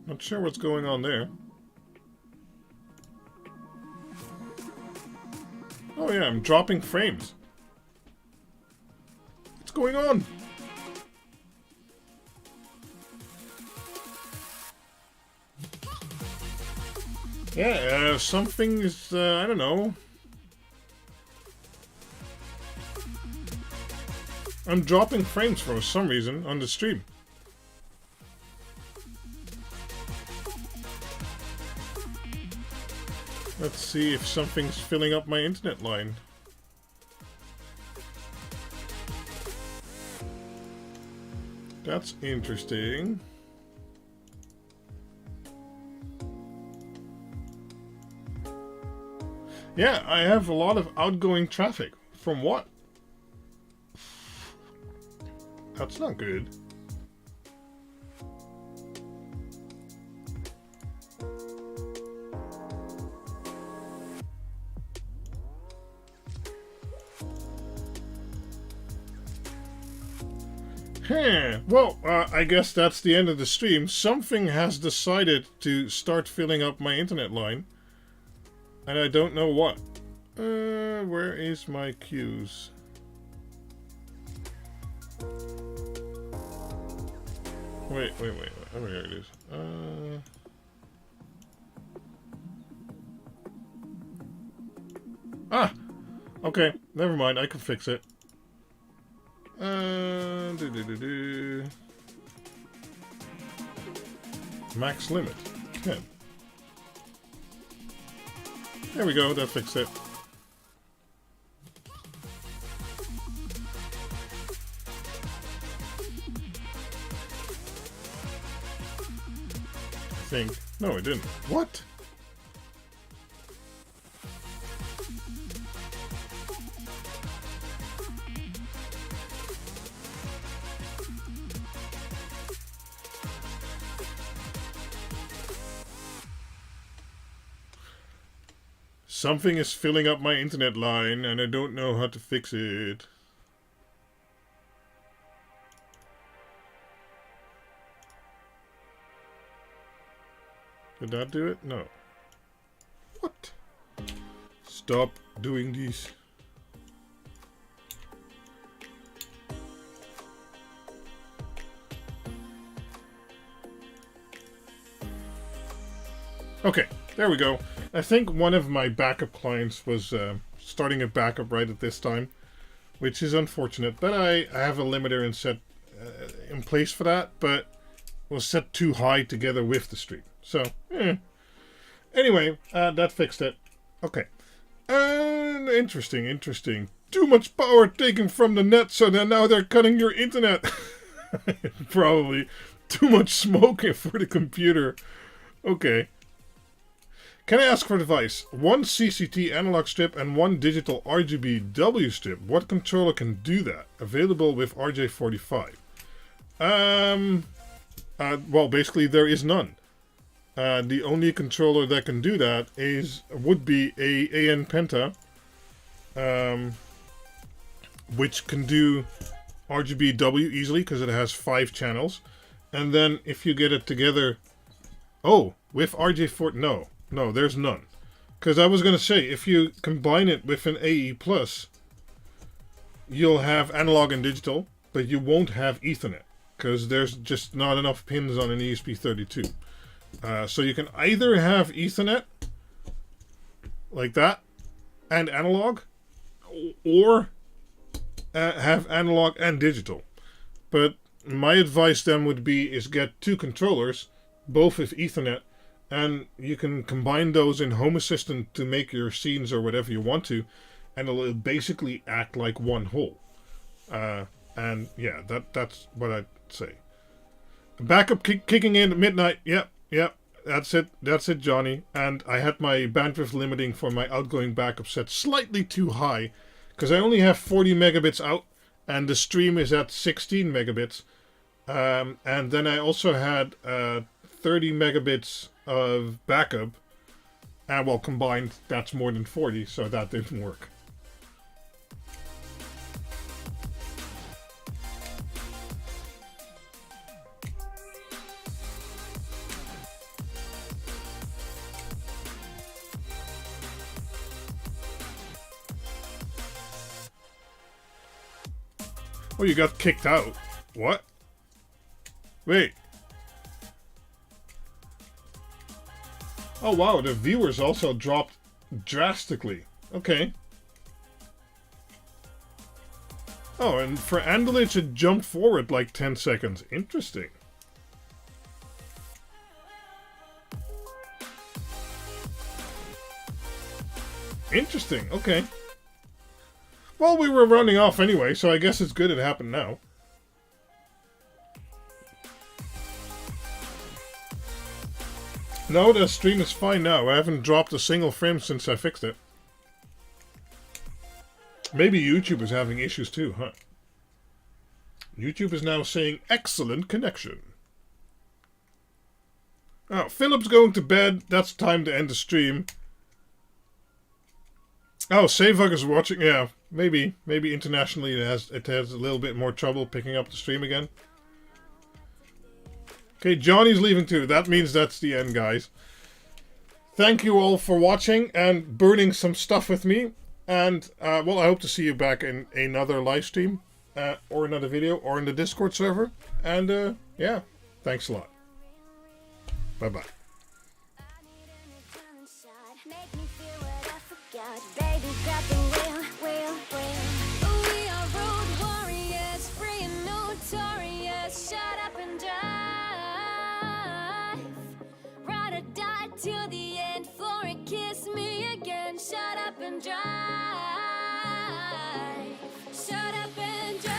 Not sure what's going on there. Oh yeah, I'm dropping frames. What's going on? Yeah, something is, I don't know. I'm dropping frames for some reason on the stream. Let's see if something's filling up my internet line. That's interesting. Yeah, I have a lot of outgoing traffic. From what? That's not good. Well, I guess that's the end of the stream. Something has decided to start filling up my internet line. And I don't know what. Where is my queues? Wait. Oh, here it is. Okay. Never mind. I can fix it. Max limit 10. There we go, that fixed it. I think. No, it didn't. What? Something is filling up my internet line and I don't know how to fix it. Did that do it? No. What? Stop doing these. Okay, there we go. I think one of my backup clients was starting a backup right at this time, which is unfortunate. But I have a limiter in place for that, but it was set too high together with the stream. So, anyway, that fixed it. Okay. Interesting. Too much power taken from the net, so then now they're cutting your internet. Probably too much smoke for the computer. Okay. Can I ask for advice? One CCT analog strip and one digital RGB strip. What controller can do that? Available with RJ45. Well, basically there is none. The only controller that can do that would be a AN Penta, which can do RGBW easily because it has 5 channels. And then if you get it together, with RJ4, no, there's none. Because I was going to say, if you combine it with an AE+, you'll have analog and digital, but you won't have Ethernet. Because there's just not enough pins on an ESP32. So you can either have Ethernet, like that, and analog, or have analog and digital. But my advice then would be is get 2 controllers, both with Ethernet, and you can combine those in Home Assistant to make your scenes or whatever you want to, and it'll basically act like one whole. And yeah, that's what I'd say. Backup kicking in at midnight. Yep, that's it, Johnny. And I had my bandwidth limiting for my outgoing backup set slightly too high, because I only have 40 megabits out, and the stream is at 16 megabits. And then I also had 30 megabits of backup, and well, combined that's more than 40, so that didn't work. Oh, you got kicked out. What? Wait. Oh wow, the viewers also dropped drastically. Okay. Oh, and for Andulich it jumped forward like 10 seconds. Interesting. Interesting, okay. Well, we were running off anyway, so I guess it's good it happened now. No, the stream is fine now. I haven't dropped a single frame since I fixed it. Maybe YouTube is having issues too, huh? YouTube is now saying excellent connection. Oh, Philip's going to bed. That's time to end the stream. Oh, Savug is watching. Yeah, maybe internationally it has a little bit more trouble picking up the stream again. Okay, Johnny's leaving too. That means that's the end, guys. Thank you all for watching and burning some stuff with me. And, well, I hope to see you back in another live stream, or another video, or in the Discord server. And, yeah, thanks a lot. Bye-bye. Baby, grab the wheel. We are road warriors, free and notorious. Shut up and drive. Ride or die till the end. For it, kiss me again. Shut up and drive. Shut up and drive.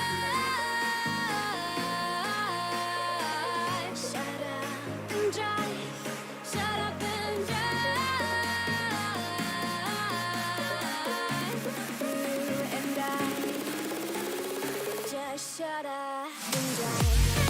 Shut up and drive. Shut up and drive. Shut up and drive.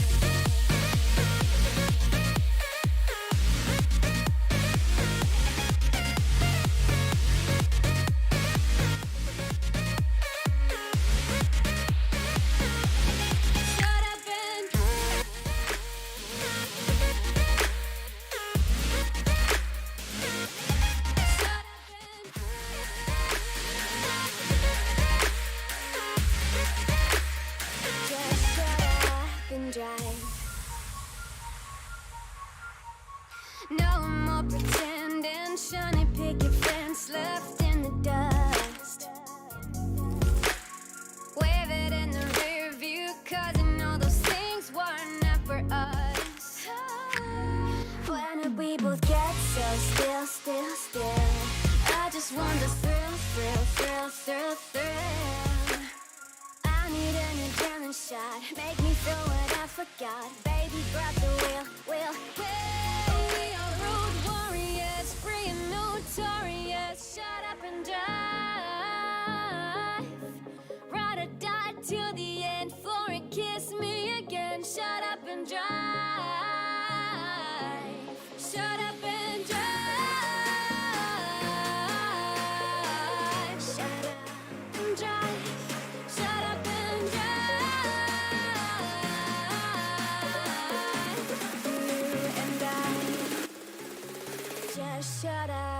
No more pretending, shiny picket fence left in the dust. Wave it in the rear view, cause you know those things were never us. When did we both get so still? I just want the thrill. I need an adrenaline shot, make me feel what I forgot. Baby, grab the wheel. We are road warriors, free and notorious. Shut up and drive. Ride or die till the end. For it, kiss me again. Shut up and drive. Shut up and drive. Shut up and drive. Shut up and drive. You and I just shut up.